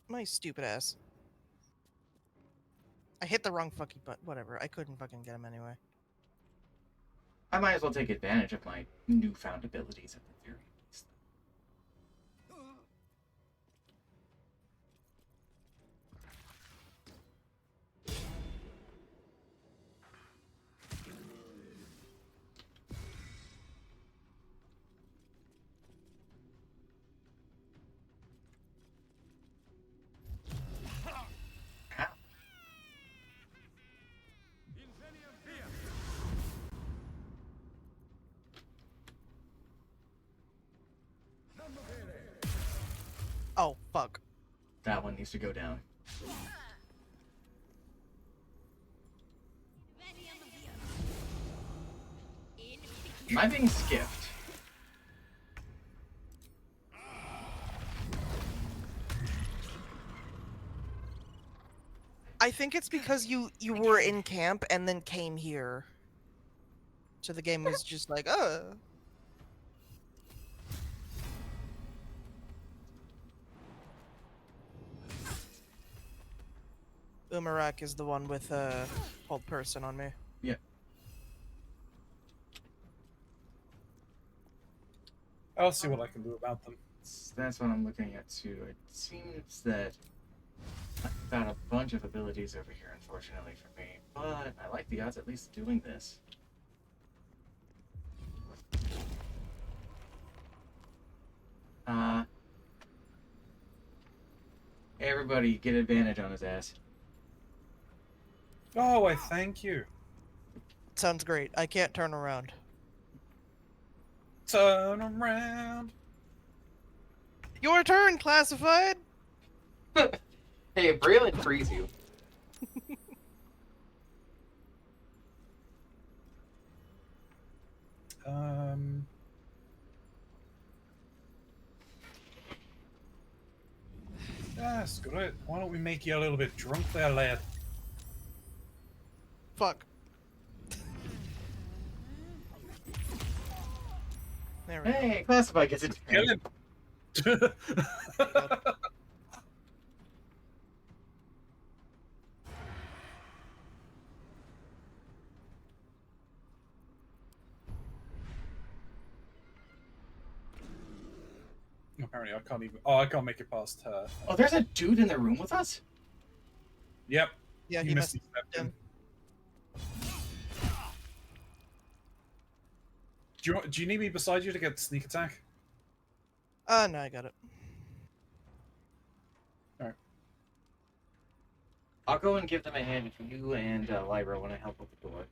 My stupid ass. I hit the wrong fucking button. Whatever, I couldn't fucking get him anyway. I might as well take advantage of my newfound abilities at the very least. Oh, fuck. That one needs to go down. Am I being skipped? I think it's because you were in camp and then came here. So the game was just like, Umarak is the one with hold person on me. Yeah. I'll see what I can do about them. That's what I'm looking at too. It seems that I've got a bunch of abilities over here, unfortunately for me. But I like the odds at least doing this. Everybody get advantage on his ass. Oh, I thank you. Sounds great. I can't turn around. Turn around. Your turn, Classified. Hey, if Braylon frees you. Yeah, screw it. Why don't we make you a little bit drunk there, lad? Fuck. There we Hey, Classified gets it. Kill him. Apparently I can't even... Oh, I can't make it past her. Oh, there's a dude in the room with us? Yep. Yeah, you he missed messed the him. Do you need me beside you to get sneak attack? No, I got it. Alright. I'll go and give them a hand if you and Lyra want to help with the door.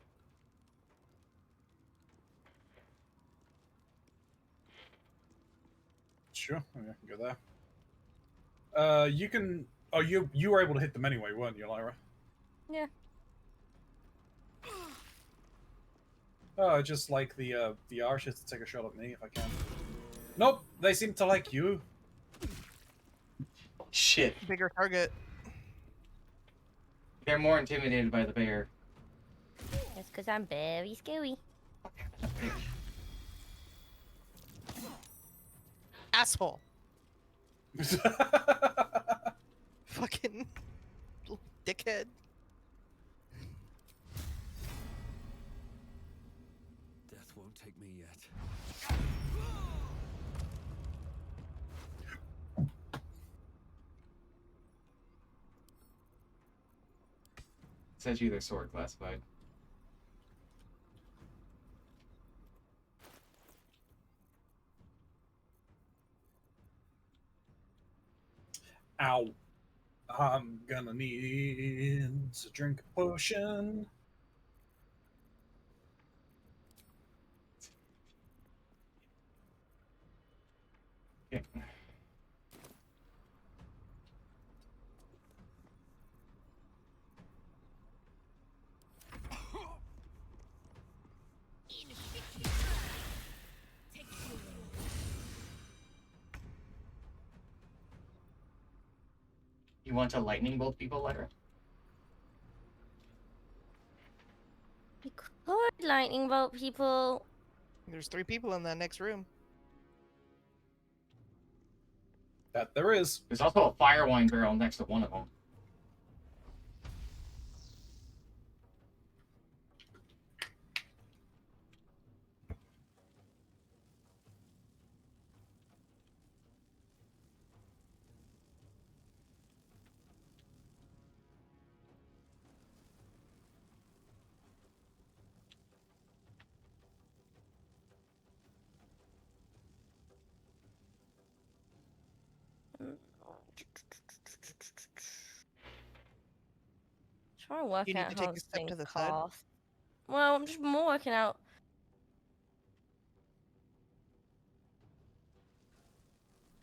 Sure, okay, I can go there. You can. Oh, you were able to hit them anyway, weren't you, Lyra? Yeah. Oh, I just like the archers to take a shot at me if I can. Nope, they seem to like you. Shit. Bigger target. They're more intimidated by the bear. That's because I'm very scary. Asshole. Fucking dickhead. Death won't take me yet. Says you their sword classified. Ow. I'm gonna need to drink a potion. Okay. You want to lightning bolt people, Lyra? You could lightning bolt people. There's 3 people in that next room. That there is. There's also a fire wine barrel next to one of them. Trying to work You need out to how take a this step thing to the side. costs. Well, I'm just more working out.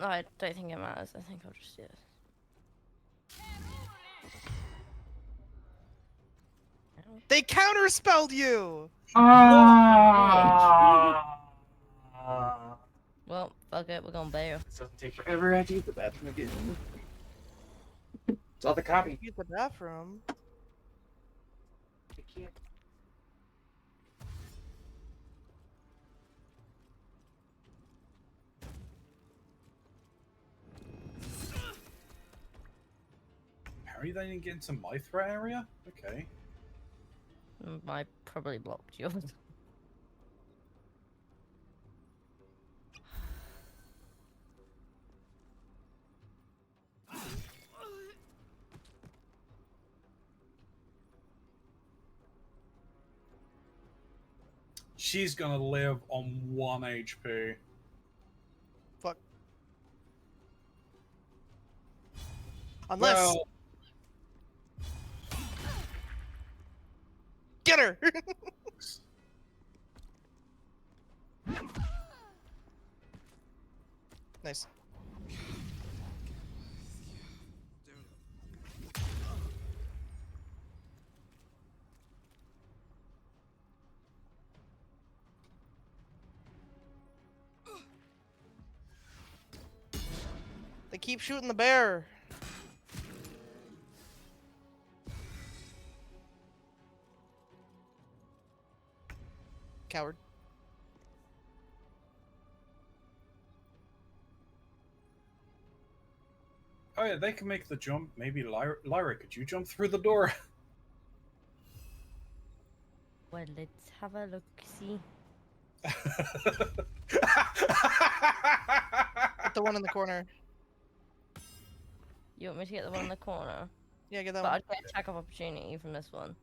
I don't think it matters. I think I'll just do this. They counterspelled you! Well, fuck it, we're gonna bail. This doesn't take forever. I have to use the bathroom again. It's all the copy. Use the bathroom. I can't. Apparently they didn't get into my threat area? Okay. I probably blocked yours. She's gonna live on 1 HP. Fuck. Unless... Well, get her! Nice. They keep shooting the bear. Coward. oh yeah, they can make the jump. Maybe Lyra, could you jump through the door? Well, let's have a look-see. Get the one in the corner. You want me to get the one in the corner? Yeah, get that But one. I'd get attack of opportunity from this one.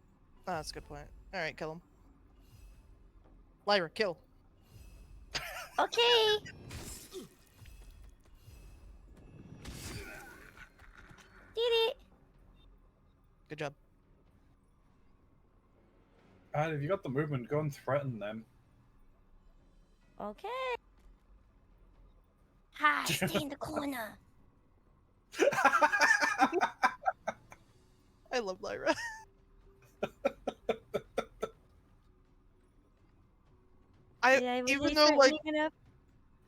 Oh, that's a good point. Alright, kill him. Lyra, kill. Okay. Did it. Good job. And if you got the movement, go and threaten them. Okay. Hi, stay in the corner. I love Lyra.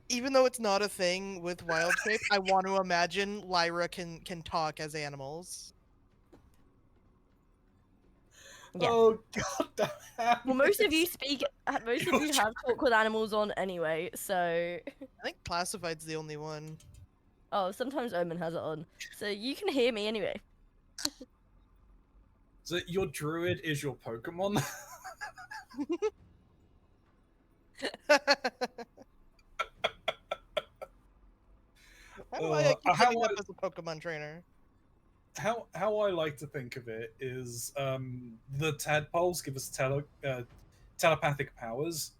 Even though it's not a thing with wild shape, I want to imagine Lyra can talk as animals. Yeah. Oh god damn. Well, most of you speak. Most of you have talk with animals on anyway, so. I think Classified's the only one. Oh, sometimes Omen has it on, so you can hear me anyway. So your druid is your Pokemon? How do I keep ending up as a Pokemon trainer? How I like to think of it is the tadpoles give us telepathic powers,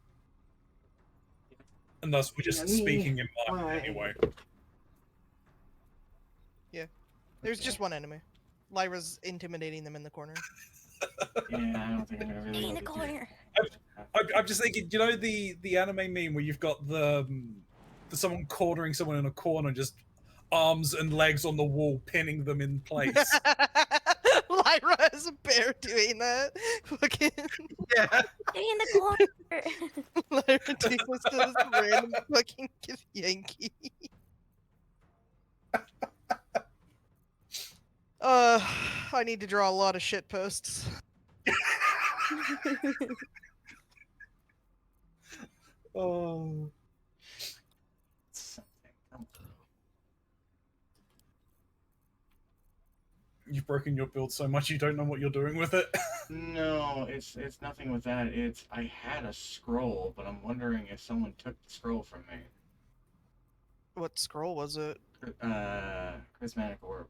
and thus we're just speaking in mind anyway. Yeah. There's just one enemy. Lyra's intimidating them in the corner. Yeah, I don't think I'm gonna really. In the corner. I'm just thinking, you know the anime meme where you've got the someone cornering someone in a corner, just arms and legs on the wall, pinning them in place. Lyra is a bear doing that. Fucking yeah. Stay in the corner. Lyra doing this to this random fucking Yankee. I need to draw a lot of shit posts. Oh. You've broken your build so much you don't know what you're doing with it. No, it's nothing with that. It's I had a scroll, but I'm wondering if someone took the scroll from me. What scroll was it? Prismatic orb.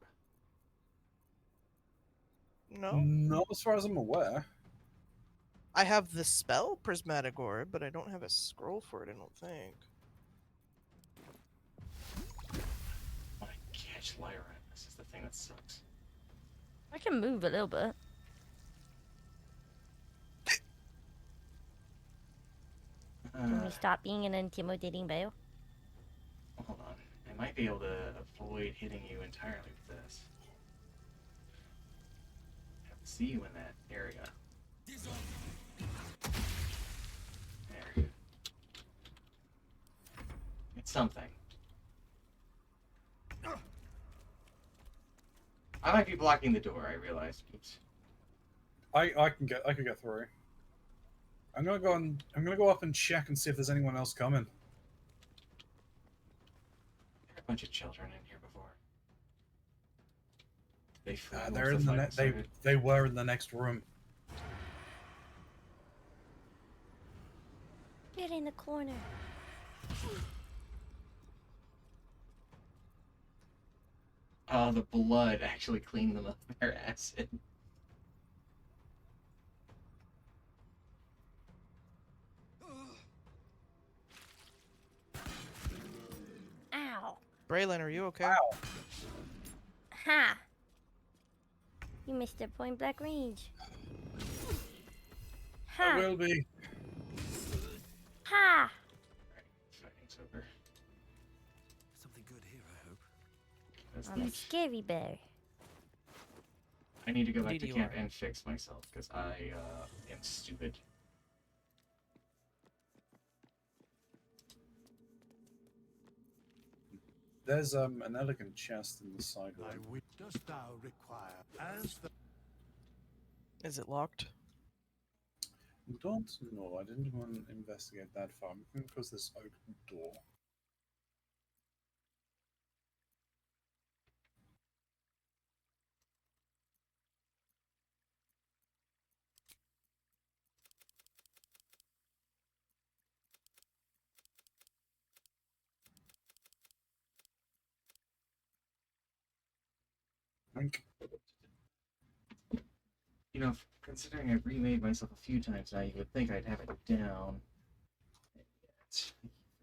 No. Not as far as I'm aware. I have the spell Prismatic Orb, but I don't have a scroll for it, I don't think. I want to catch Lyra. This is the thing that sucks. I can move a little bit. Can we stop being an intimidating bear? Hold on. I might be able to avoid hitting you entirely with this. I have to see you in that area. There you go. It's something. I might be blocking the door, I realized. Oops. I could get through. I'm gonna go up and check and see if there's anyone else coming. There are a bunch of children in here before. They They're in they were in the next room. Get in the corner. The blood actually cleaned them of their acid. Ow. Braylon, are you okay? Wow. Ha. You missed the point blank range. Ha. I will be. Ha. Fighting's over. Something good here, I hope. That's I'm a neat. scary bear. I need to go back Indeed to you camp are. and fix myself because I am stupid. There's an elegant chest in the side room. Dost thou require as the Is it locked? Don't know. I didn't want to investigate that far. I'm going to close this open door. Oink. You know, considering I've remade myself a few times now, you would think I'd have it down. Yet,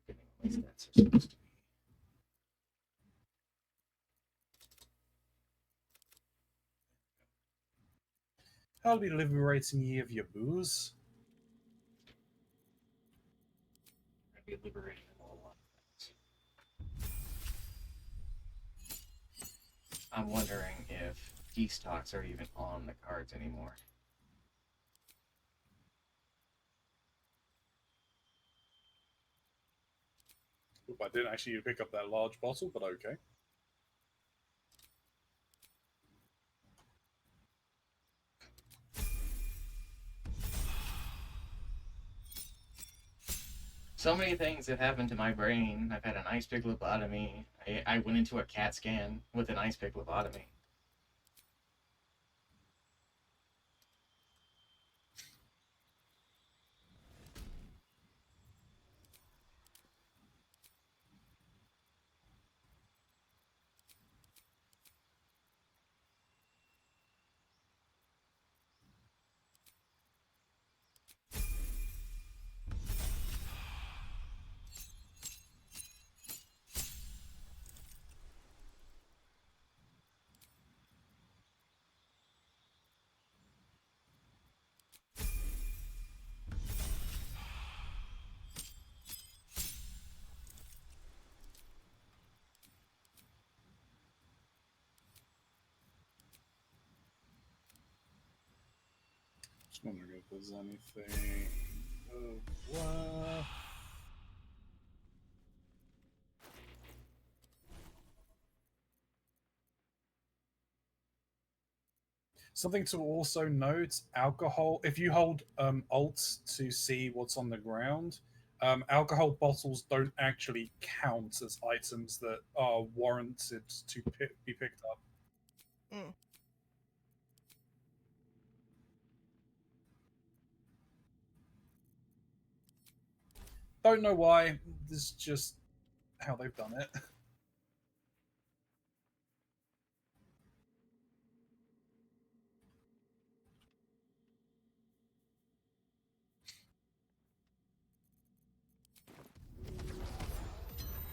forgetting what my stats are supposed to be. I'll be liberating ye of your booze. I'd be liberating a lot of things. I'm wondering if peace talks are even on the cards anymore. Oop, I didn't actually pick up that large bottle, but okay. So many things have happened to my brain. I've had an ice pick lobotomy. I went into a CAT scan with an ice pick lobotomy. Just wondering if there's anything. What? Something to also note: alcohol. If you hold Alt to see what's on the ground, alcohol bottles don't actually count as items that are warranted to be picked up. Mm. Don't know why. This is just how they've done it.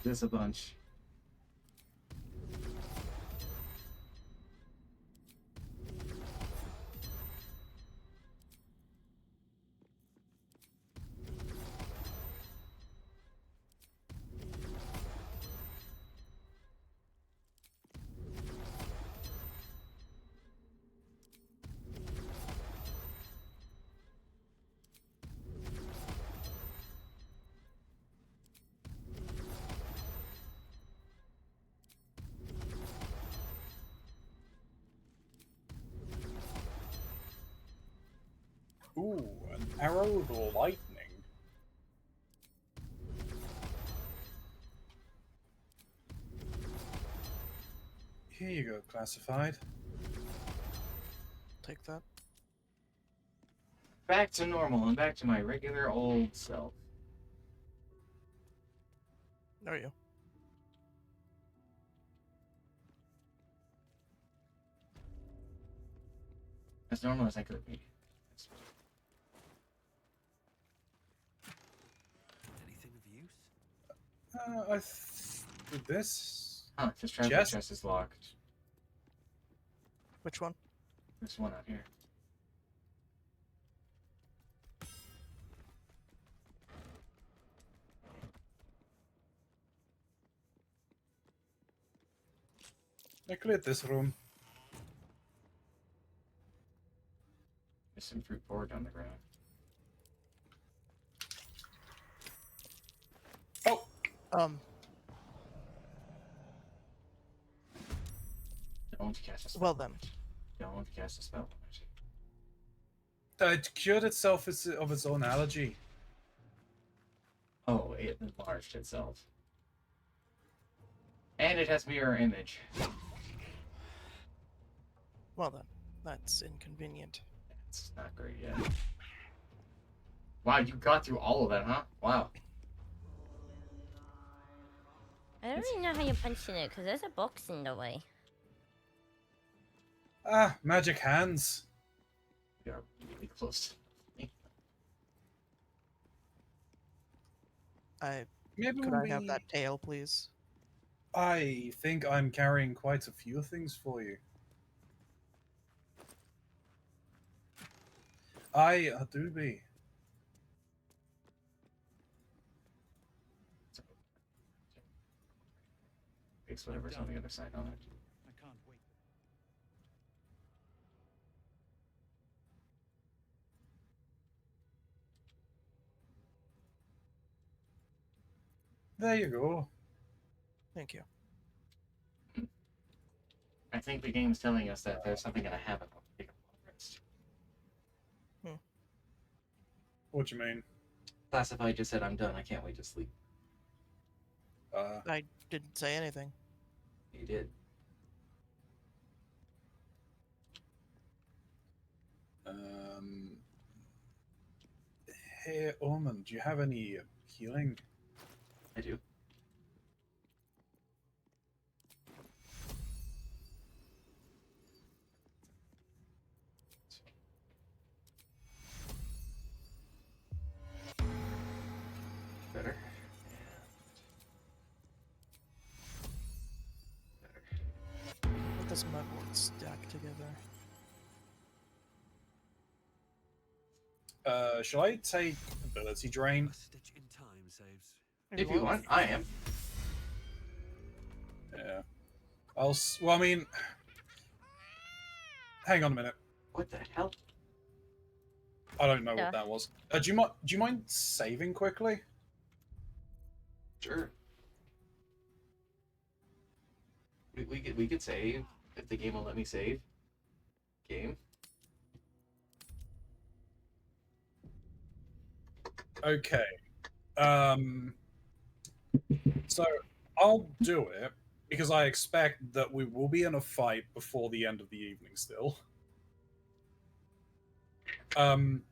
There's a bunch. Ooh, an arrow of lightning. Here you go, classified. Take that. Back to normal and back to my regular old self. Are you? As normal as I could be. Anything of use? With this? Huh, this traffic chest is locked. Which one? This one out here. I cleared this room. There's some fruit forage on the ground. Oh! Don't cast a spell. Well then. Don't cast a spell. It cured itself of its own allergy. Oh, it enlarged itself. And it has mirror image. Well then, that's inconvenient. It's not great yet. Wow, you got through all of that, huh? Wow. I don't really know how you're punching it because there's a box in the way. Ah, magic hands. We are really close to nothing. Maybe Could when I have we- that tail, please? I think I'm carrying quite a few things for you. I do be. Fix whatever's on the other side on it. I can't wait. There you go. Thank you. I think the game's telling us that there's something gonna happen when we take a long rest. What do you mean? Classified just said I'm done. I can't wait to sleep. I didn't say anything. You did. Hey, Ormond, do you have any healing? I do. Better. Let this mugwort stack together. Shall I take ability drain? Stitch in time saves. If you want, I am. Yeah. Well, I mean, hang on a minute. What the hell? I don't know Yeah. what that was. Do you mind saving quickly? Sure. We could save if the game will let me save. Game. Okay. So I'll do it because I expect that we will be in a fight before the end of the evening still. And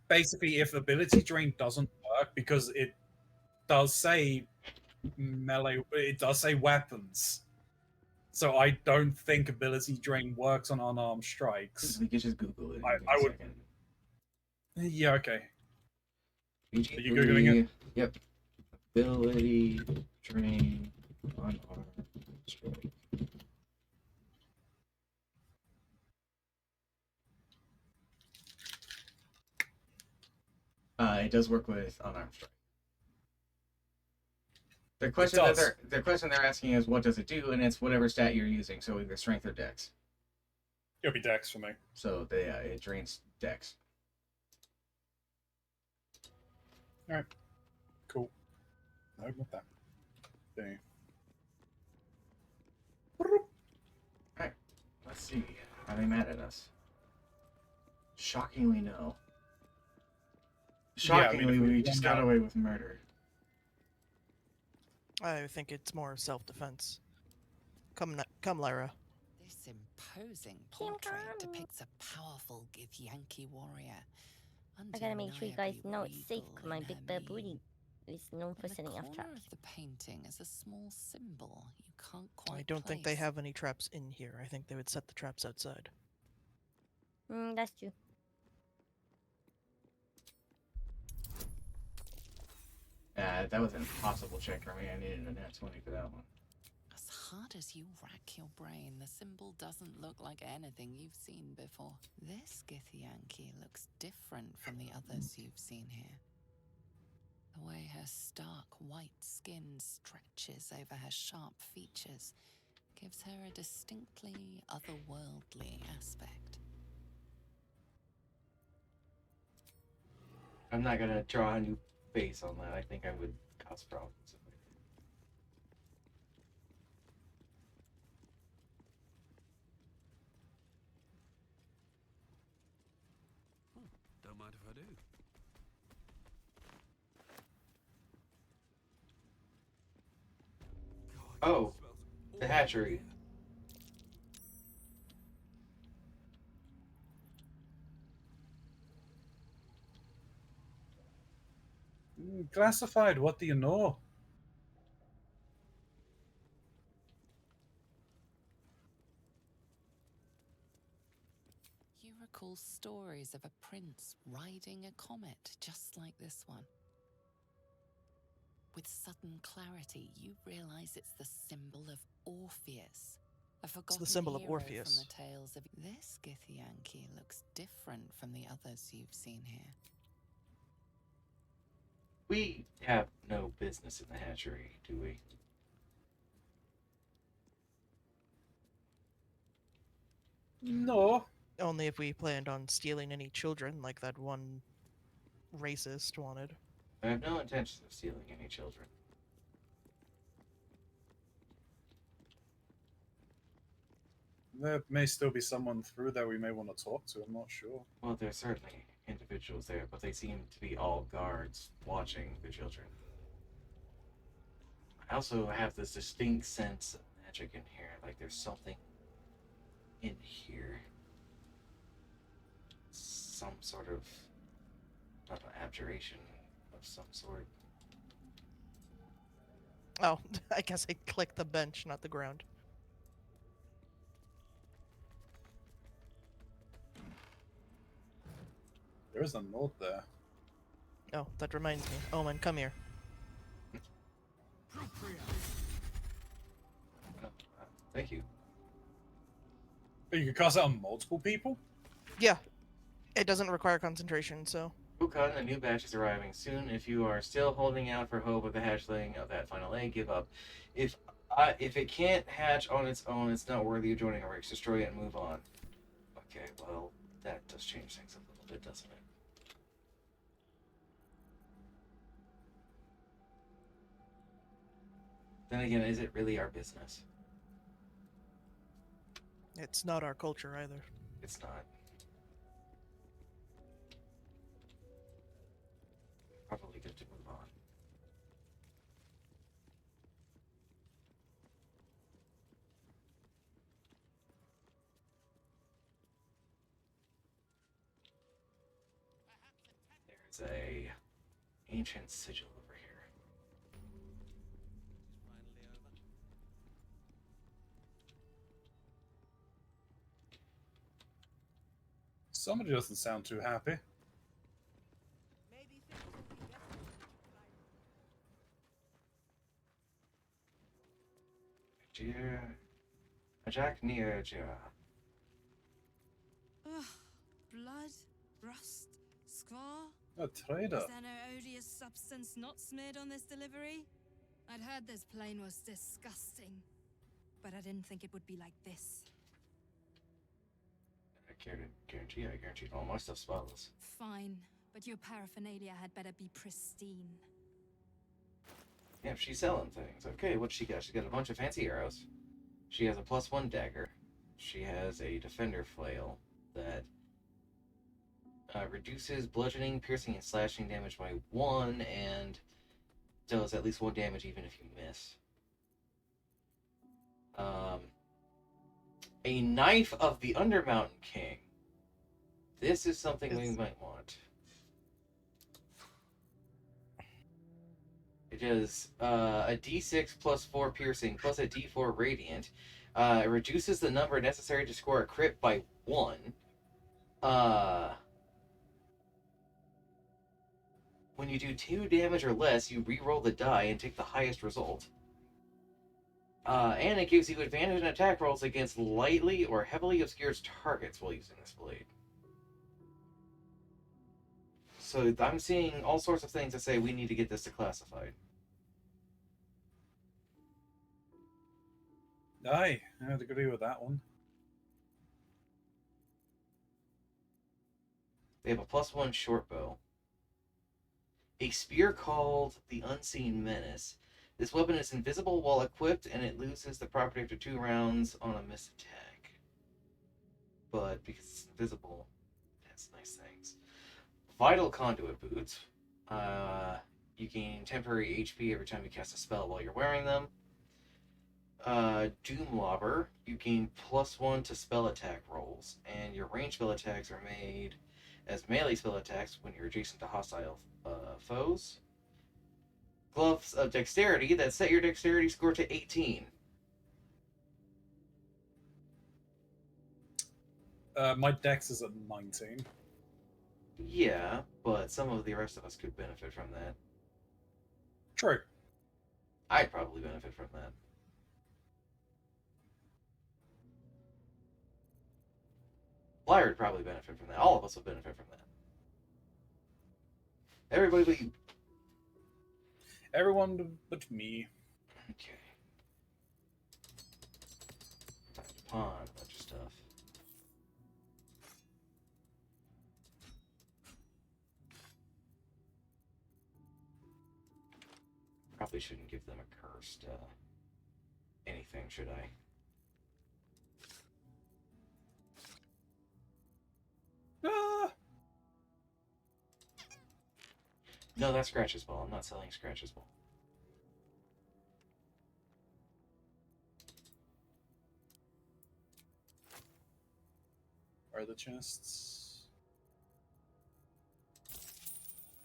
basically, if ability drain doesn't work, because it does say melee, it does say weapons. So I don't think ability drain works on unarmed strikes. We could just Google it. I would. Second. Yeah. Okay. BG3, Are you googling it? Yep. Ability drain on arm strike. It does work with unarmed strike. The question they're asking is what does it do, and it's whatever stat you're using, so either strength or dex. It'll be dex for me. So it drains dex. All right. Cool. No, not that. Okay. Alright, let's see. Are they mad at us? Shockingly, no. Shockingly, we just got away with murder. I think it's more self-defense. Come, Lyra. This imposing portrait depicts a powerful Githyanki warrior. I gotta make sure you guys know it's safe because my big bear mien. booty is known for In the setting off corner traps. of the painting is a small symbol you can't quite I don't think they place. have any traps in here. I think they would set the traps outside. That's true. That was an impossible check for me. I needed a nat 20 for that one. As hard as you rack your brain, the symbol doesn't look like anything you've seen before. This Githyanki looks different from the others you've seen here. The way her stark white skin stretches over her sharp features gives her a distinctly otherworldly aspect. I'm not gonna draw a new face on that. I think I would cause problems. Don't mind if I do. Oh, the hatchery. Classified, what do you know? You recall tell stories of a prince riding a comet just like this one. With sudden clarity, you realize it's the symbol of Orpheus, a forgotten symbol of hero Orpheus. from the tales of... This Githyanki looks different from the others you've seen here. We have no business in the hatchery, do we? No. Only if we planned on stealing any children like that one racist wanted. I have no intention of stealing any children. There may still be someone through there we may want to talk to, I'm not sure. Well, there's certainly individuals there, but they seem to be all guards watching the children. I also have this distinct sense of magic in here, like there's something in here. Some sort of, not an abjuration of some sort. Oh, I guess I clicked the bench, not the ground. There is a note there. Oh, that reminds me. Omen, come here. Thank you. But you can cast it on multiple people? Yeah. It doesn't require concentration, so... Ukan, a new batch is arriving soon. If you are still holding out for hope of the hatchling of that final egg, give up. If it can't hatch on its own, it's not worthy of joining a race. Destroy it and move on. Okay, well, that does change things a little bit, doesn't it? Then again, is it really our business? It's not our culture either. It's not. Probably good to move on. There's a ancient sigil over here. Somebody doesn't sound too happy. Jack near Ugh, blood, rust, scar. A trader. Is there no odious substance not smeared on this delivery? I'd heard this plane was disgusting, but I didn't think it would be like this. I guarantee all my stuff's spotless. Fine, but your paraphernalia had better be pristine. Yeah, she's selling things. Okay, what's she got? She's got a bunch of fancy arrows. She has a +1 dagger. She has a defender flail that reduces bludgeoning, piercing, and slashing damage by 1, and does at least 1 damage even if you miss. A Knife of the Undermountain King. This is something we might want. It is a d6 +4 piercing plus a d4 radiant. It reduces the number necessary to score a crit by 1. When you do 2 damage or less, you re-roll the die and take the highest result. And it gives you advantage in attack rolls against lightly or heavily obscured targets while using this blade. So I'm seeing all sorts of things that say we need to get this to classified. Aye, I'd agree with that one. They have a +1 short bow. A spear called the Unseen Menace. This weapon is invisible while equipped, and it loses the property after 2 rounds on a missed attack. But because it's invisible, it has nice things. Vital Conduit Boots. You gain temporary HP every time you cast a spell while you're wearing them. Doom Lobber. You gain +1 to spell attack rolls, and your ranged spell attacks are made as melee spell attacks when you're adjacent to hostile foes. Gloves of Dexterity that set your Dexterity score to 18. My dex is at 19. Yeah, but some of the rest of us could benefit from that. True. I'd probably benefit from that. Flyer would probably benefit from that. All of us would benefit from that. Everybody but you. Everyone but me. Okay. Time to pawn a bunch of stuff. Probably shouldn't give them a cursed anything, should I? No, that's Scratch's ball. I'm not selling Scratch's ball. Where are the chests?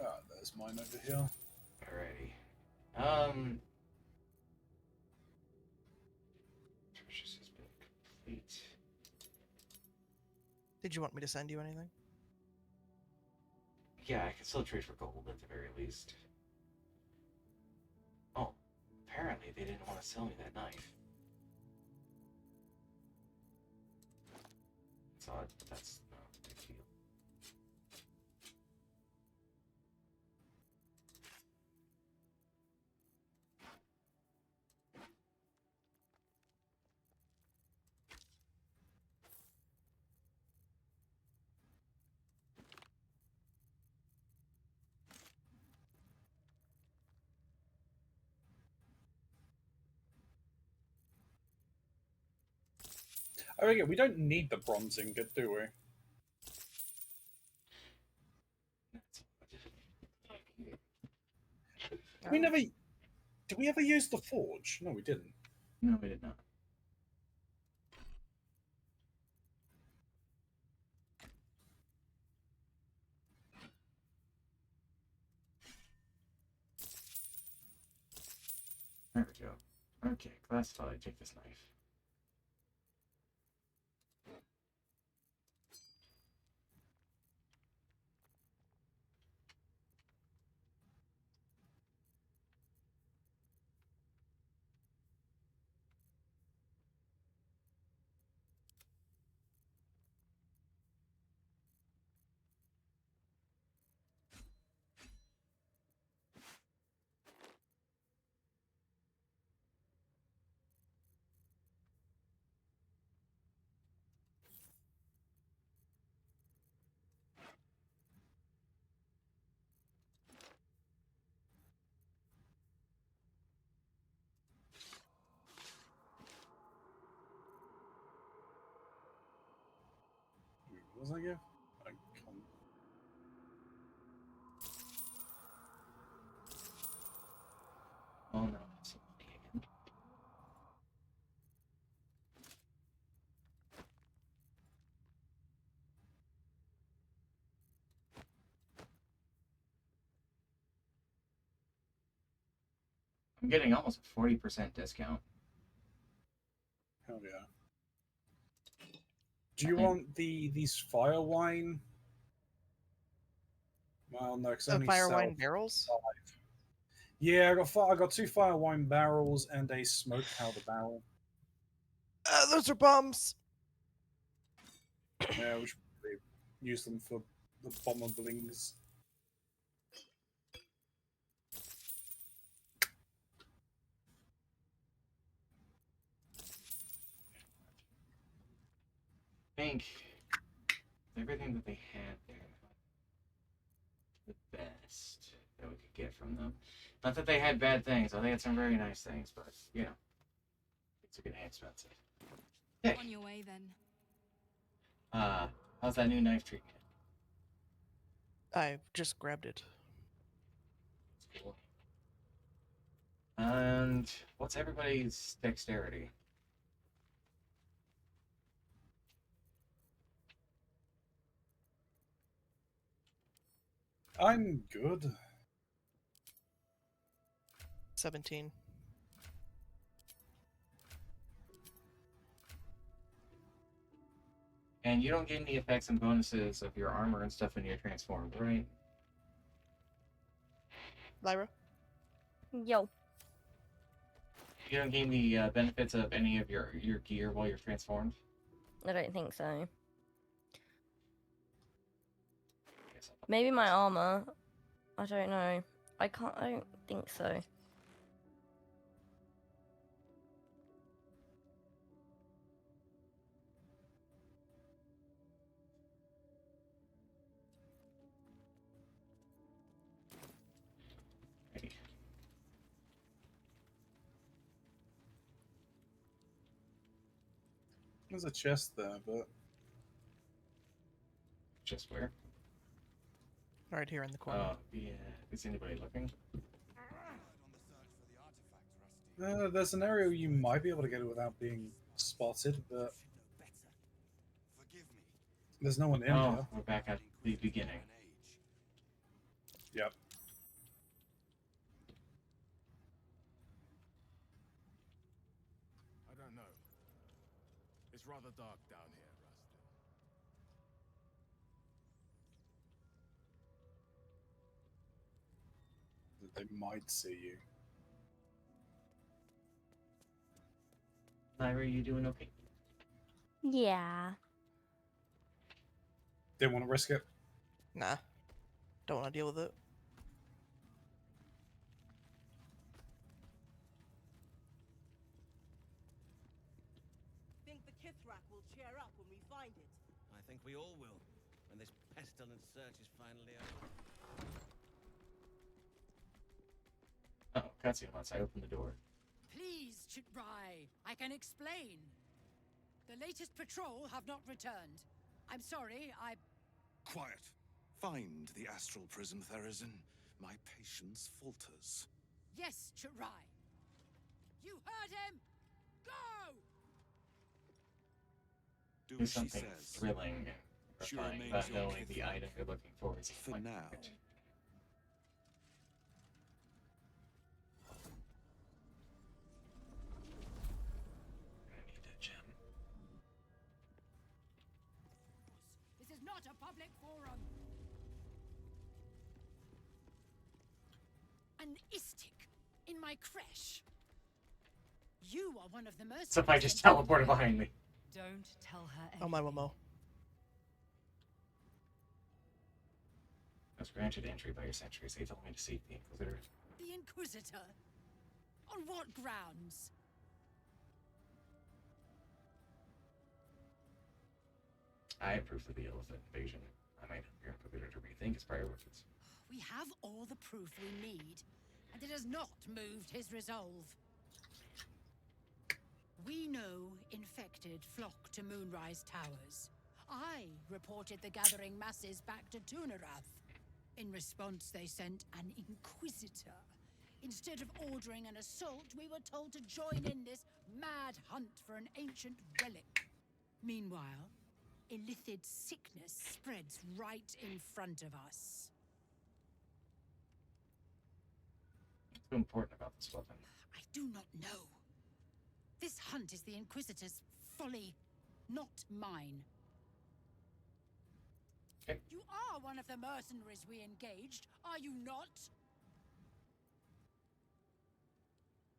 Ah, there's mine over here. Alrighty. Treasures has been complete. Did you want me to send you anything? Yeah, I can still trade for gold at the very least. Oh, apparently they didn't want to sell me that knife. That's odd, but that's not a big deal. Oh, yeah, we don't need the bronze ingot, do we? We never. Did we ever use the forge? No, we didn't. No, we did not. There we go. Okay, classified. Take this knife. What was I give? I can't. Oh no. I'm getting almost a 40% discount. Hell yeah. Do you want these fire wine? Well, no, because only fire sell wine barrels? 5. Yeah, I got 2 fire wine barrels and a smoke powder barrel. Those are bombs. Yeah, we should probably use them for the bomberblings. I think everything that they had there, the best that we could get from them. Not that they had bad things. They had some very nice things, but you know, it's a good expensive. Hey. On your way then. How's that new knife treatment? I just grabbed it. Cool. And what's everybody's dexterity? I'm good. 17. And you don't gain the effects and bonuses of your armor and stuff when you're transformed, right? Lyra? Yo. You don't gain the benefits of any of your gear while you're transformed? I don't think so. Maybe my armor. I don't know. I don't think so. There's a chest there, but... Chest where? Right here in the corner. Oh, yeah. Is anybody looking? There's an area you might be able to get it without being spotted, but... There's no one in here. We're back at the beginning. Yep. I don't know. It's rather dark down here, Rustin. They might see you. Lyra, you doing okay? Yeah. Didn't want to risk it? Nah. Don't want to deal with it. Think the Kithrak will cheer up when we find it? I think we all will, when this pestilent search is finally over. Oh, cutscene once I opened the door. Please, Chitrai, I can explain. The latest patrol have not returned. I'm sorry, Quiet. Find the astral prism, Therizin. My patience falters. Yes, Chitrai. You heard him! Go! Do Do as she something says. thrilling and She gratifying remains about your knowing the Kithrak. item you're looking for is For now. This is not a public forum. An istic in my creche. You are one of the mercenaries. So if I just teleported behind me. Don't tell her Oh, my Momo. I was granted entry by your sentries. They told me to seek the Inquisitor. The Inquisitor? On what grounds? I approve of the elephant invasion. I might help your Inquisitor to rethink his priorities. We have all the proof we need, and it has not moved his resolve. We know infected flock to Moonrise Towers. I reported the gathering masses back to Tunarath. In response, they sent an Inquisitor. Instead of ordering an assault, we were told to join in this mad hunt for an ancient relic. Meanwhile, illithid sickness spreads right in front of us. What's so important about this weapon? I do not know. This hunt is the Inquisitor's folly, not mine. Okay. You are one of the mercenaries we engaged, are you not?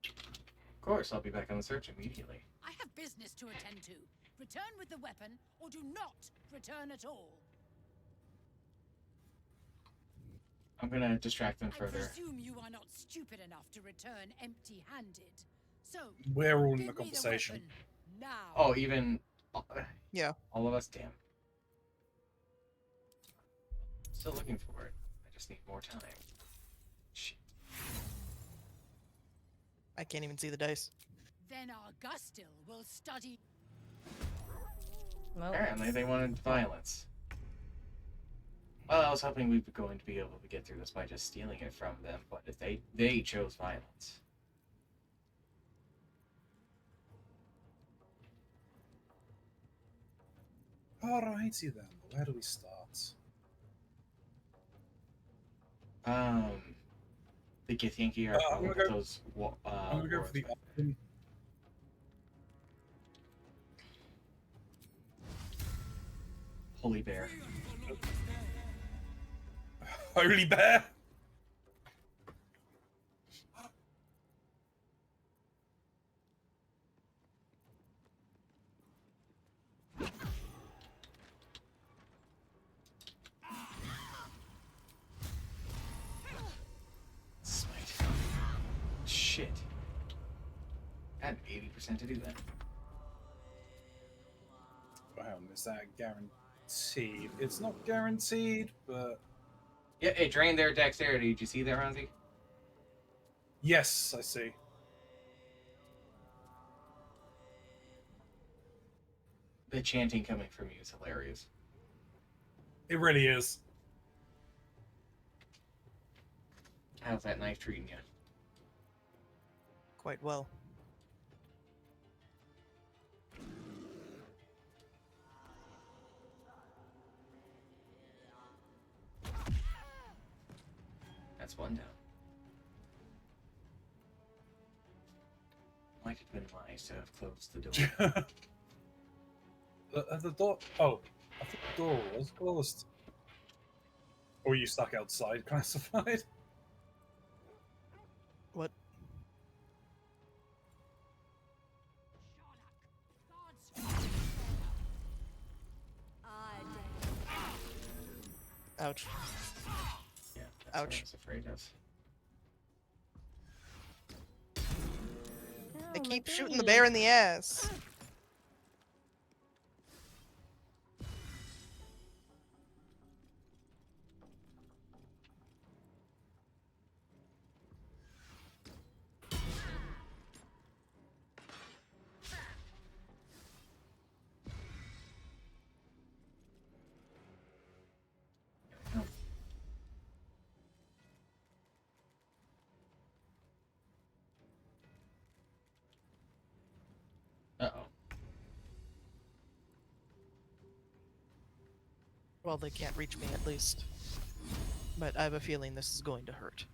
Of course, I'll be back on the search immediately. I have business to attend to. Return with the weapon, or do not return at all. I'm gonna distract them I further. presume you are not stupid enough to return empty-handed. So, We're all in give the me conversation. weapon, now. Oh, even... Yeah. All of us? Damn. Still looking for it. I just need more time. Shit. I can't even see the dice. Then Augustil will study. Apparently they wanted violence. Well, I was hoping we were going to be able to get through this by just stealing it from them, but if they chose violence. Alrighty then, where do we start? The Githyanki are I'm gonna probably go- those I'm gonna go for the option. Holy bear. Holy bear. Smite. Shit. I had 80% to do that. Wow, is that guaranteed? It's not guaranteed, but... Yeah, it drained their dexterity. Did you see that, Ronzi? Yes, I see. The chanting coming from you is hilarious. It really is. How's that knife treating you? Quite well. That's one down. Might have been wise to have closed the door. The door... Oh, I think the door was closed. Or you stuck outside, classified? What? Ouch. Yeah, that's what I Ouch. was afraid of. They keep shooting the bear in the ass. Uh-oh. Well, they can't reach me at least. But I have a feeling this is going to hurt.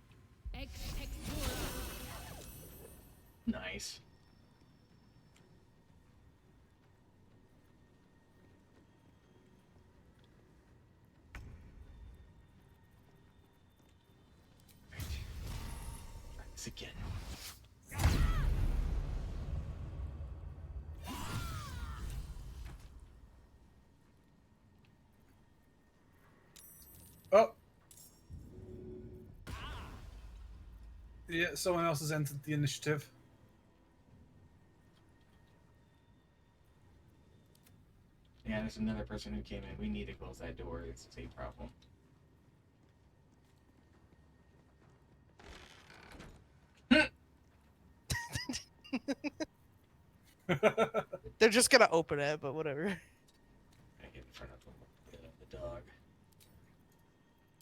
Nice. Right. Try this again. Oh! Yeah, someone else has entered the initiative. Yeah, there's another person who came in. We need to close that door. It's a problem. They're just gonna open it, but whatever. I get in front of the dog.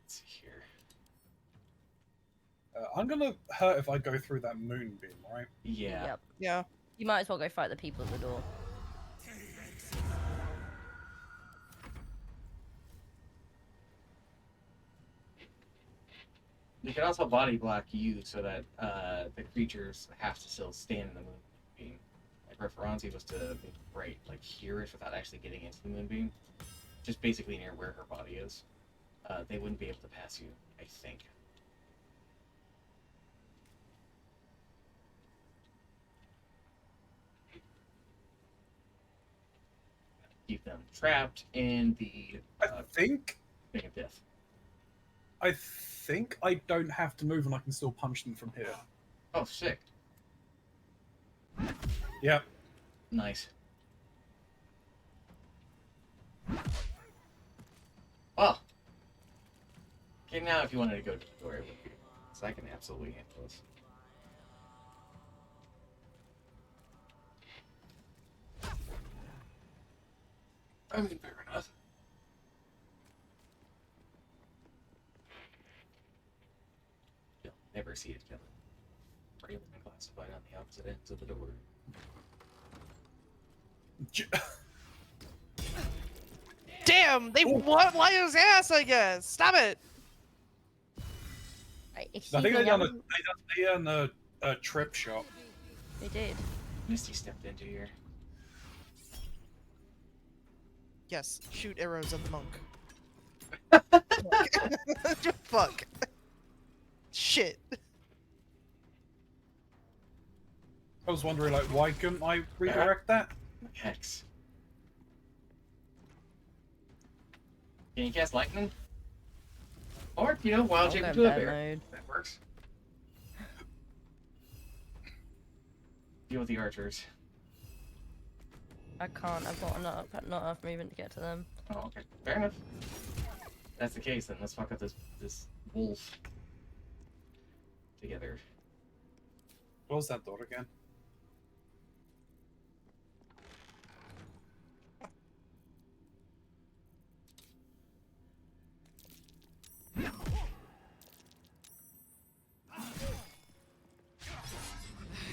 Let's see here. I'm gonna hurt if I go through that moonbeam, right? Yeah. Yep. Yeah. You might as well go fight the people at the door. You can also body block you so that the creatures have to still stand in the moonbeam. Like Referenzi was to right, like hear it without actually getting into the moonbeam, just basically near where her body is. They wouldn't be able to pass you, I think. Keep them trapped in the I think thing of death. I think I don't have to move and I can still punch them from here. Oh, sick. Yep. Nice. Well. Okay, now if you wanted to go to the door, it would be. So I can absolutely handle this. I mean, fair enough. You'll never see it coming. Railing and classified on the opposite ends of the door. Damn! They why his ass, I guess! Stop it! Right, I think they done a trip shot. They did. Misty stepped into here. Yes, shoot arrows at the monk. Fuck. Shit. I was wondering, like, why couldn't I redirect that? Hex. Can you cast lightning? Or, you know, wild shape into a bear. That works. Deal with the archers. I can't. I've got not enough movement to get to them. Oh, okay. Fair enough. If that's the case, then let's fuck up this wolf together. Close that door again.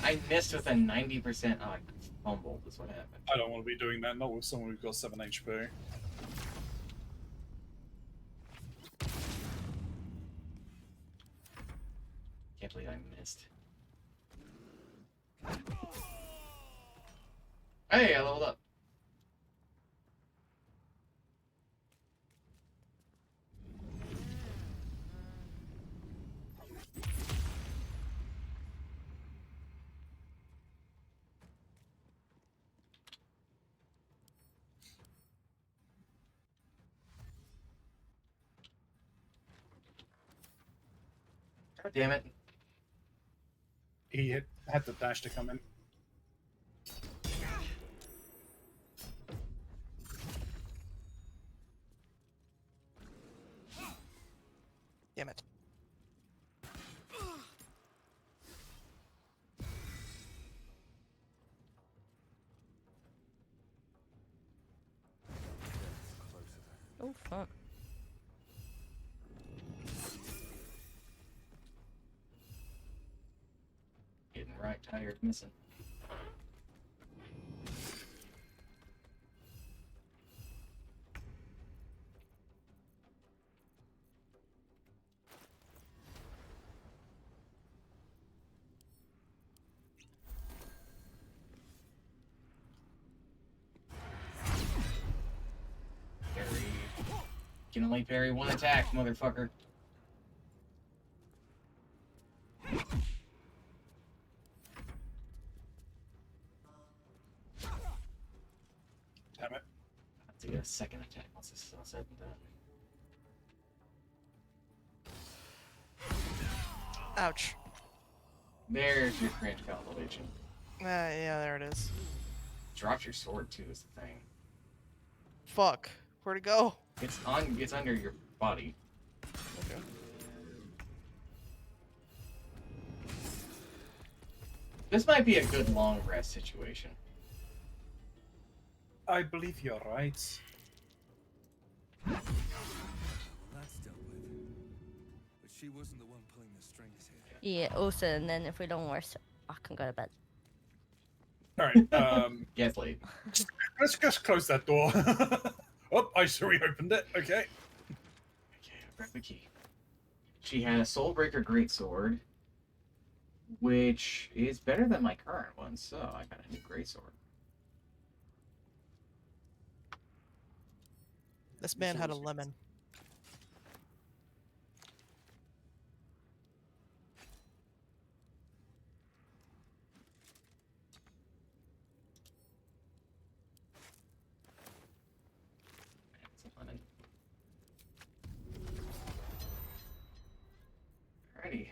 I missed with a 90% fumble, is what happened. I don't want to be doing that, not with someone who's got 7 HP. Can't believe I missed. Hey, I leveled up. God damn it. He had the dash to come in. Damn it. Oh, fuck. Getting right tired missing. Parry. Can only parry one attack, motherfucker. Damn it. I have to get a second attack once this is all said and done. Ouch. There's your cringe compilation. Yeah, there it is. Dropped your sword too is the thing. Fuck. Where'd it go? It's under your body. Okay. This might be a good long rest situation. I believe you're right. Well, that's dealt with. But she wasn't the one pulling the strings here. Yeah, also, and then if we don't rest, I can go to bed. Alright, yeah, it's late. Let's just close that door. Oh, I just reopened it. Okay. Okay, I grabbed the key. She had a Soulbreaker Greatsword, which is better than my current one, so I got a new Greatsword. This man had a lemon. Alrighty.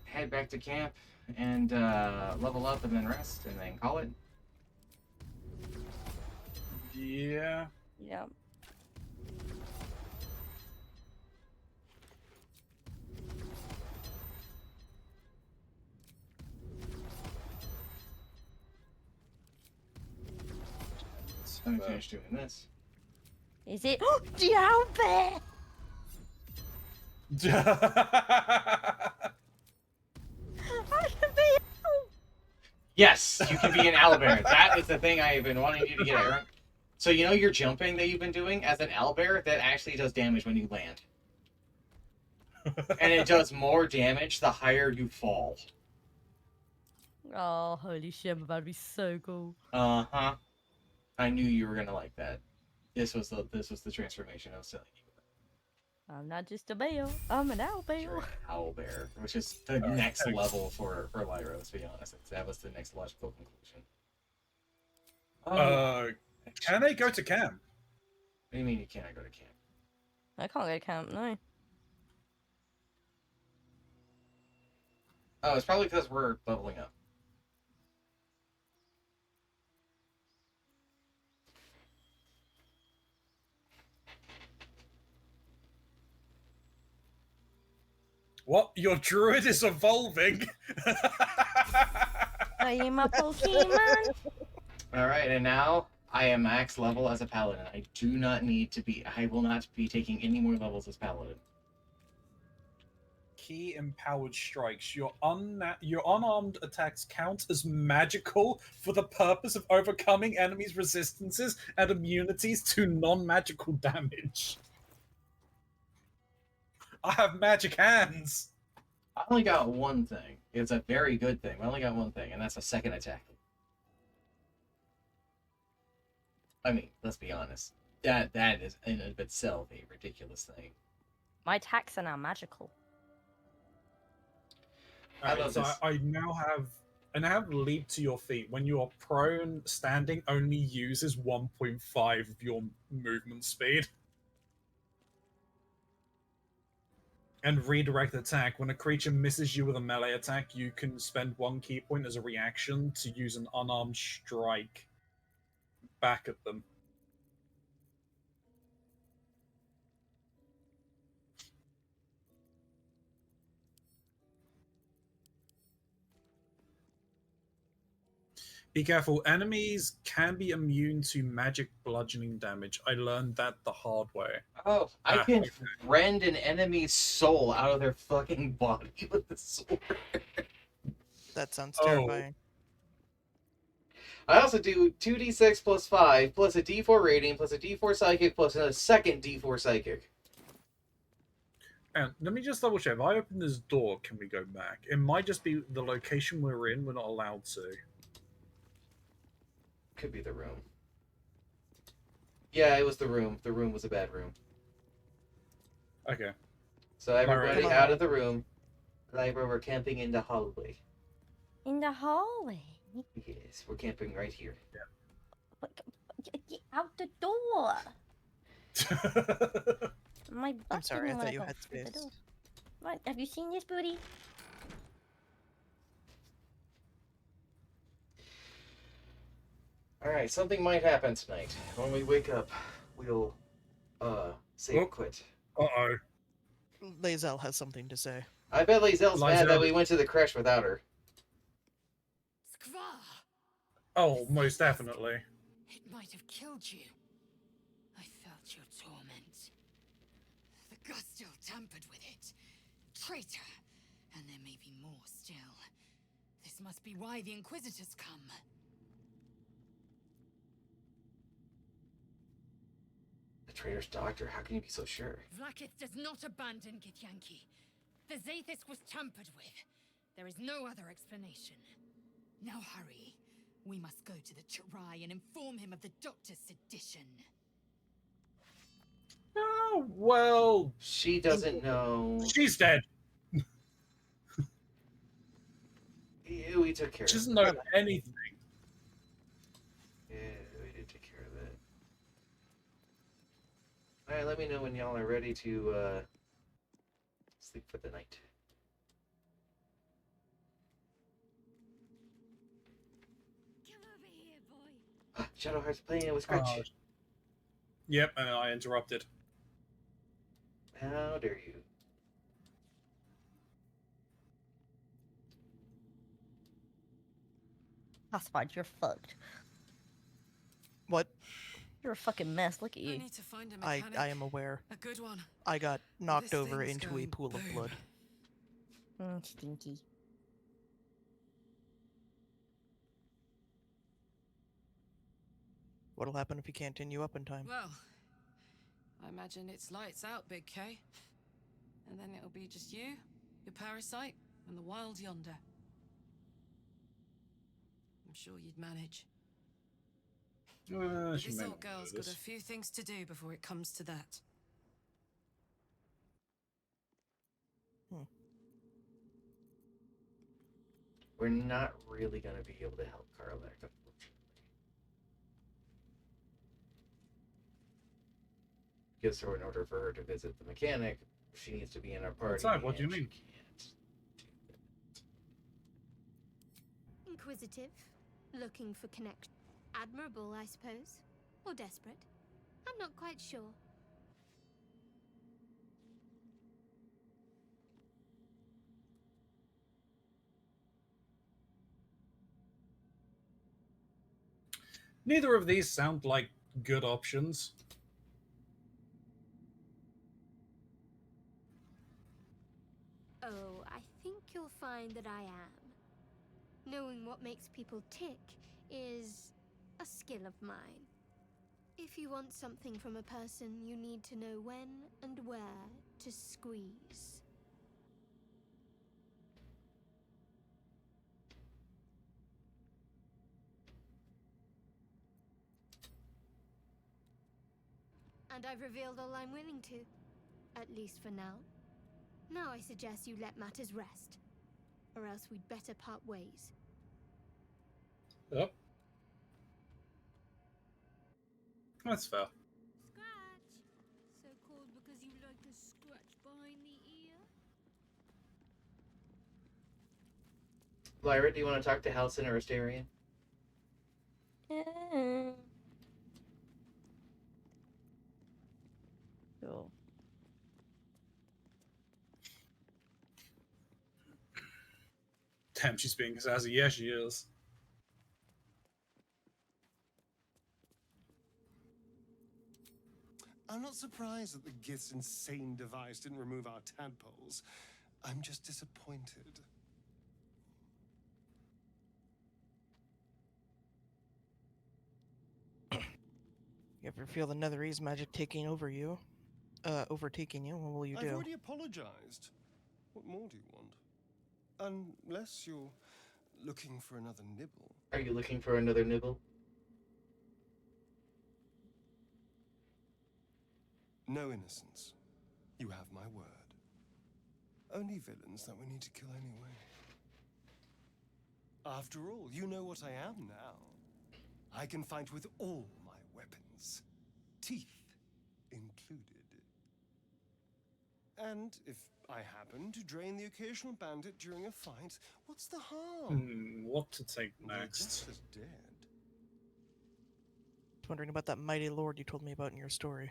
Head back to camp and level up and then rest and then call it. Yeah. Yep. Let me finish doing this. Is it? Oh, Dialbear! I can be. Yes, you can be an owlbear. That is the thing I have been wanting you to get at. So you know your jumping that you've been doing as an owlbear, that actually does damage when you land. And it does more damage the higher you fall. Oh, holy shit, I'm about to be so cool. Uh-huh. I knew you were gonna like that. This was the transformation I was telling you. I'm not just a bear. I'm an owl bear. You're an owl bear, which is the next level for Lyra. Let's be honest. That was the next logical conclusion. Can they go to camp? What do you mean you can't go to camp? I can't go to camp, no. Oh, it's probably because we're leveling up. What? Your druid is evolving? Are you my Pokemon? Alright, and now I am max level as a paladin. I do not need to be. I will not be taking any more levels as paladin. Key empowered strikes. Your unarmed attacks count as magical for the purpose of overcoming enemies' resistances and immunities to non-magical damage. I have magic hands. I only got one thing. It's a very good thing. I only got one thing, and that's a second attack. I mean, let's be honest. That is in and of itself a ridiculous thing. My attacks are now magical. I now have leap to your feet. When you are prone, standing only uses 1.5 of your movement speed. And redirect attack. When a creature misses you with a melee attack, you can spend 1 key point as a reaction to use an unarmed strike back at them. Be careful, enemies can be immune to magic bludgeoning damage. I learned that the hard way. Oh, I can rend an enemy's soul out of their fucking body with the sword. That sounds terrifying. I also do 2d6 plus 5, plus a d4 rating, plus a d4 psychic, plus a second d4 psychic. And let me just double check. If I open this door, can we go back? It might just be the location we're in. We're not allowed to. Could be the room. Yeah, it was the room. The room was a bad room. Okay. So everybody out of the room. Lyra, we're camping in the hallway. In the hallway? Yes, we're camping right here. Yeah. Get out the door! My I'm sorry, I thought you had space. What? Have you seen this booty? Alright, something might happen tonight. When we wake up, we'll, say quit. Uh-oh. Lae'zel has something to say. I bet Lae'zel's mad that we went to the creche without her. Oh, most definitely. It might have killed you. I felt your torment. The Gustil tampered with it. Traitor. And there may be more still. This must be why the Inquisitors come. The traitor's doctor, how can you be so sure? Vlaakith does not abandon Githyanki. The Zaithis was tampered with. There is no other explanation. Now hurry. We must go to the Chirai and inform him of the Doctor's sedition. Oh, well... She doesn't know. She's dead. We took care of it. She doesn't know anything. Yeah, we did take care of it. Alright, let me know when y'all are ready to, sleep for the night. Shadowheart's playing it with Scratch. Yep, and I interrupted. How dare you? Classified, you're fucked. What? You're a fucking mess. Look at you. I need to find a I mechanic. am aware. A good one. I got knocked This over thing's into a going pool of blood. Stinky. What'll happen if you can't continue up in time? Well, I imagine it's lights out, Big K. And then it'll be just you, your parasite, and the wild yonder. I'm sure you'd manage. She This may old not know girl's got a this. few things to do before it comes to that. We're not really going to be able to help Karlak, unfortunately. Because in order for her to visit the mechanic, she needs to be in our party. Outside, what do you mean? Inquisitive, looking for connection. Admirable, I suppose. Or desperate. I'm not quite sure. Neither of these sound like good options. Oh, I think you'll find that I am. Knowing what makes people tick is a skill of mine. If you want something from a person, you need to know when and where to squeeze. And I've revealed all I'm willing to. At least for now. Now I suggest you let matters rest. Or else we'd better part ways. Yep. That's fair. Scratch! So called because you like to scratch behind the ear? Lyra, do you want to talk to Halcyon or Asterion? Sure. Damn, she's being sassy. Yeah, she is. I'm not surprised that the Gith's insane device didn't remove our tadpoles. I'm just disappointed. You ever feel the Netherese magic taking over you? Overtaking you? What will you do? I've already apologized. What more do you want? Unless you're looking for another nibble. Are you looking for another nibble? No innocence. You have my word. Only villains that we need to kill anyway. After all, you know what I am now. I can fight with all my weapons. Teeth included. And if I happen to drain the occasional bandit during a fight, what's the harm? What to take They're next? just as dead. Wondering about that mighty lord you told me about in your story.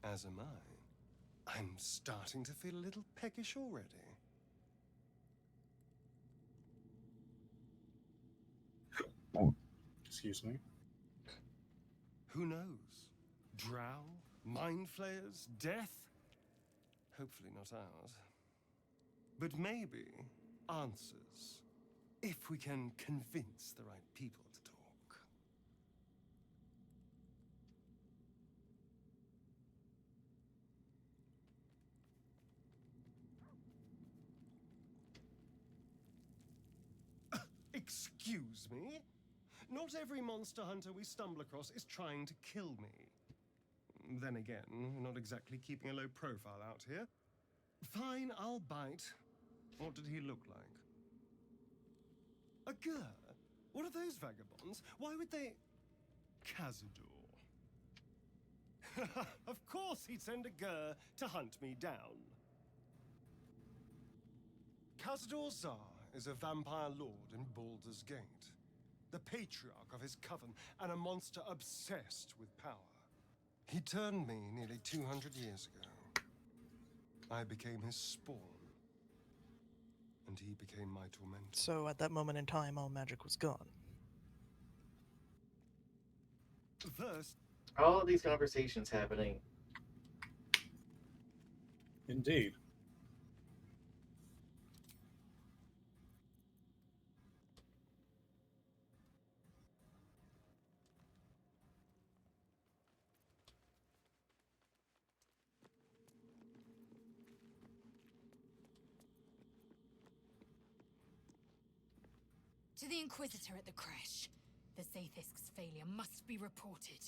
As am I. I'm starting to feel a little peckish already. Excuse me. Who knows? Drow? Mind flayers? Death? Hopefully not ours. But maybe answers. If we can convince the right people to talk. Excuse me? Not every monster hunter we stumble across is trying to kill me. Then again, we're not exactly keeping a low profile out here. Fine, I'll bite. What did he look like? A Gur? What are those vagabonds? Why would they... Cazador. Of course he'd send a Gur to hunt me down. Cazador Zar is a vampire lord in Baldurs Gate. The patriarch of his coven, and a monster obsessed with power. He turned me nearly 200 years ago. I became his spawn. And he became my tormentor. So at that moment in time, all magic was gone. First, all of these conversations happening. Indeed. To the Inquisitor at the crash. The Sathisk's failure must be reported.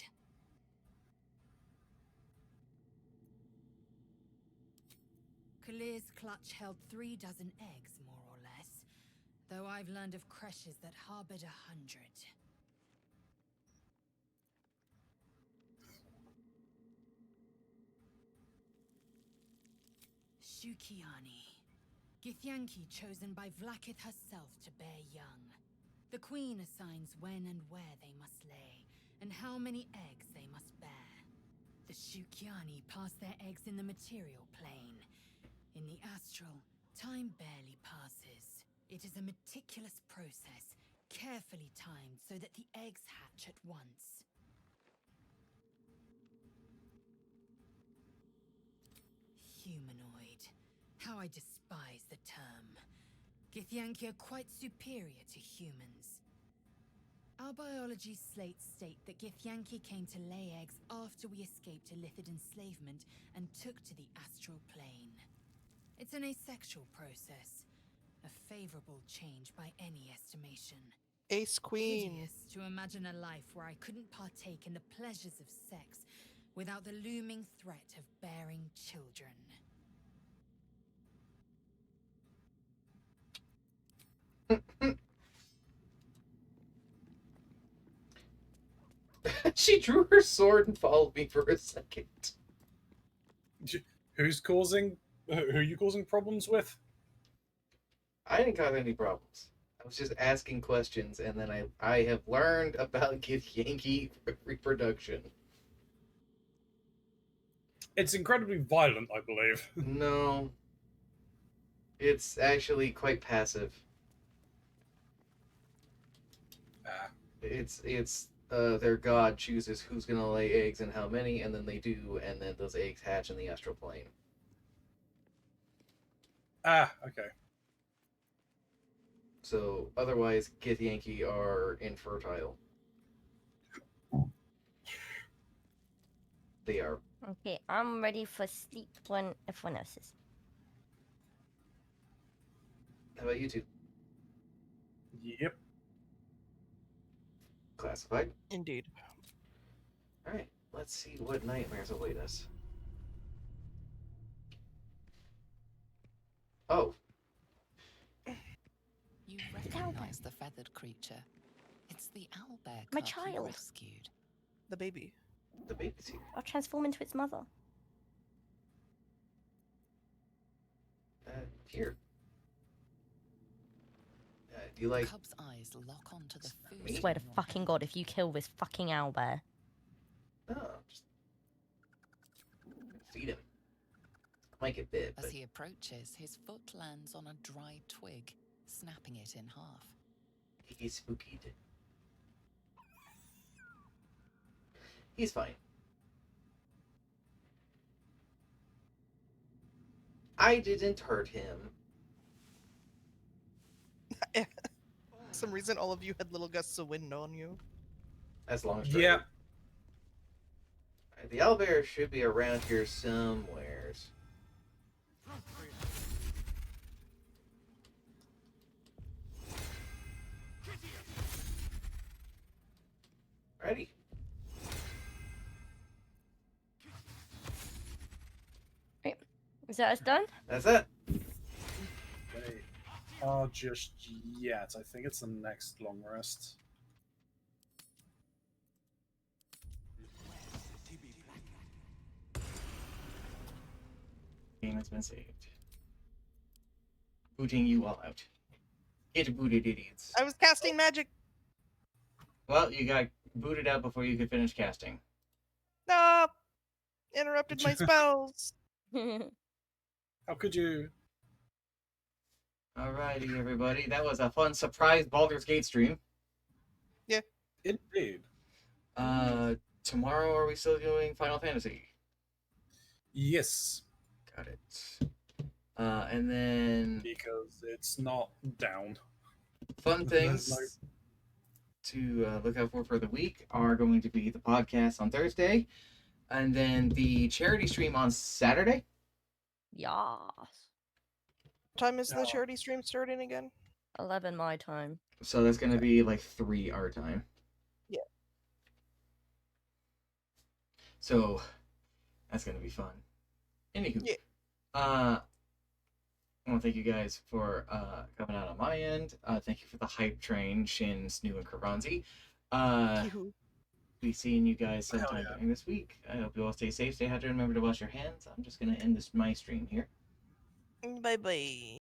Kalir's clutch held 3 dozen eggs, more or less, though I've learned of creches that harbored 100. Shukiani. Githyanki chosen by Vlakith herself to bear young. The queen assigns when and where they must lay, and how many eggs they must bear. The Shukiani pass their eggs in the material plane. In the astral, time barely passes. It is a meticulous process, carefully timed so that the eggs hatch at once. Humanoid. How I despise the term. Githyanki are quite superior to humans. Our biology slates state that Githyanki came to lay eggs after we escaped Illithid enslavement and took to the astral plane. It's an asexual process, a favorable change by any estimation. Ace Queen. Hideous to imagine a life where I couldn't partake in the pleasures of sex without the looming threat of bearing children. She drew her sword and followed me for a second. Who are you causing problems with? I didn't cause any problems. I was just asking questions, and then I have learned about Githyanki reproduction. It's incredibly violent, I believe. No. It's actually quite passive. It's their god chooses who's gonna lay eggs and how many, and then they do, and then those eggs hatch in the astral plane. Okay. So otherwise, Githyanki are infertile. They are. Okay, I'm ready for sleep when everyone else is. How about you two? Yep. Classified? Indeed. Alright, let's see what nightmares await us. Oh. You recognize the feathered creature. It's the owlbear My cub you child. rescued. The baby. The baby's here. I'll transform into its mother. Here. Do you like... The cub's eyes lock onto the food. I swear to fucking God, if you kill this fucking owlbear. No, just... feed him. Might get bit, but... As he approaches, his foot lands on a dry twig, snapping it in half. He's spookied. He's fine. I didn't hurt him. For some reason, all of you had little gusts of wind on you. As long as... Yeah. Right, the owlbear should be around here somewheres. Ready. Right. Is that us done? That's it. They just yet. I think it's the next long rest. Game has been saved. Booting you all out. Get booted, idiots. I was casting magic. Well, you got booted out before you could finish casting. No! Interrupted my spells. How could you? Alrighty, everybody. That was a fun surprise Baldur's Gate stream. Yeah. Indeed. Tomorrow are we still doing Final Fantasy? Yes. Got it. And then... because it's not down. Fun things to look out for the week are going to be the podcast on Thursday, and then the charity stream on Saturday. Yes. What time is the charity stream starting again? 11 my time. So that's going to be like 3 our time. So that's gonna be fun. Anywho, Yeah. I want to thank you guys for coming out on my end. Thank you for the hype train, Shin, Snoo, and Karanzi. Be seeing you guys sometime during this week. I hope you all stay safe, stay hydrated, remember to wash your hands. I'm just gonna end my stream here. Bye bye.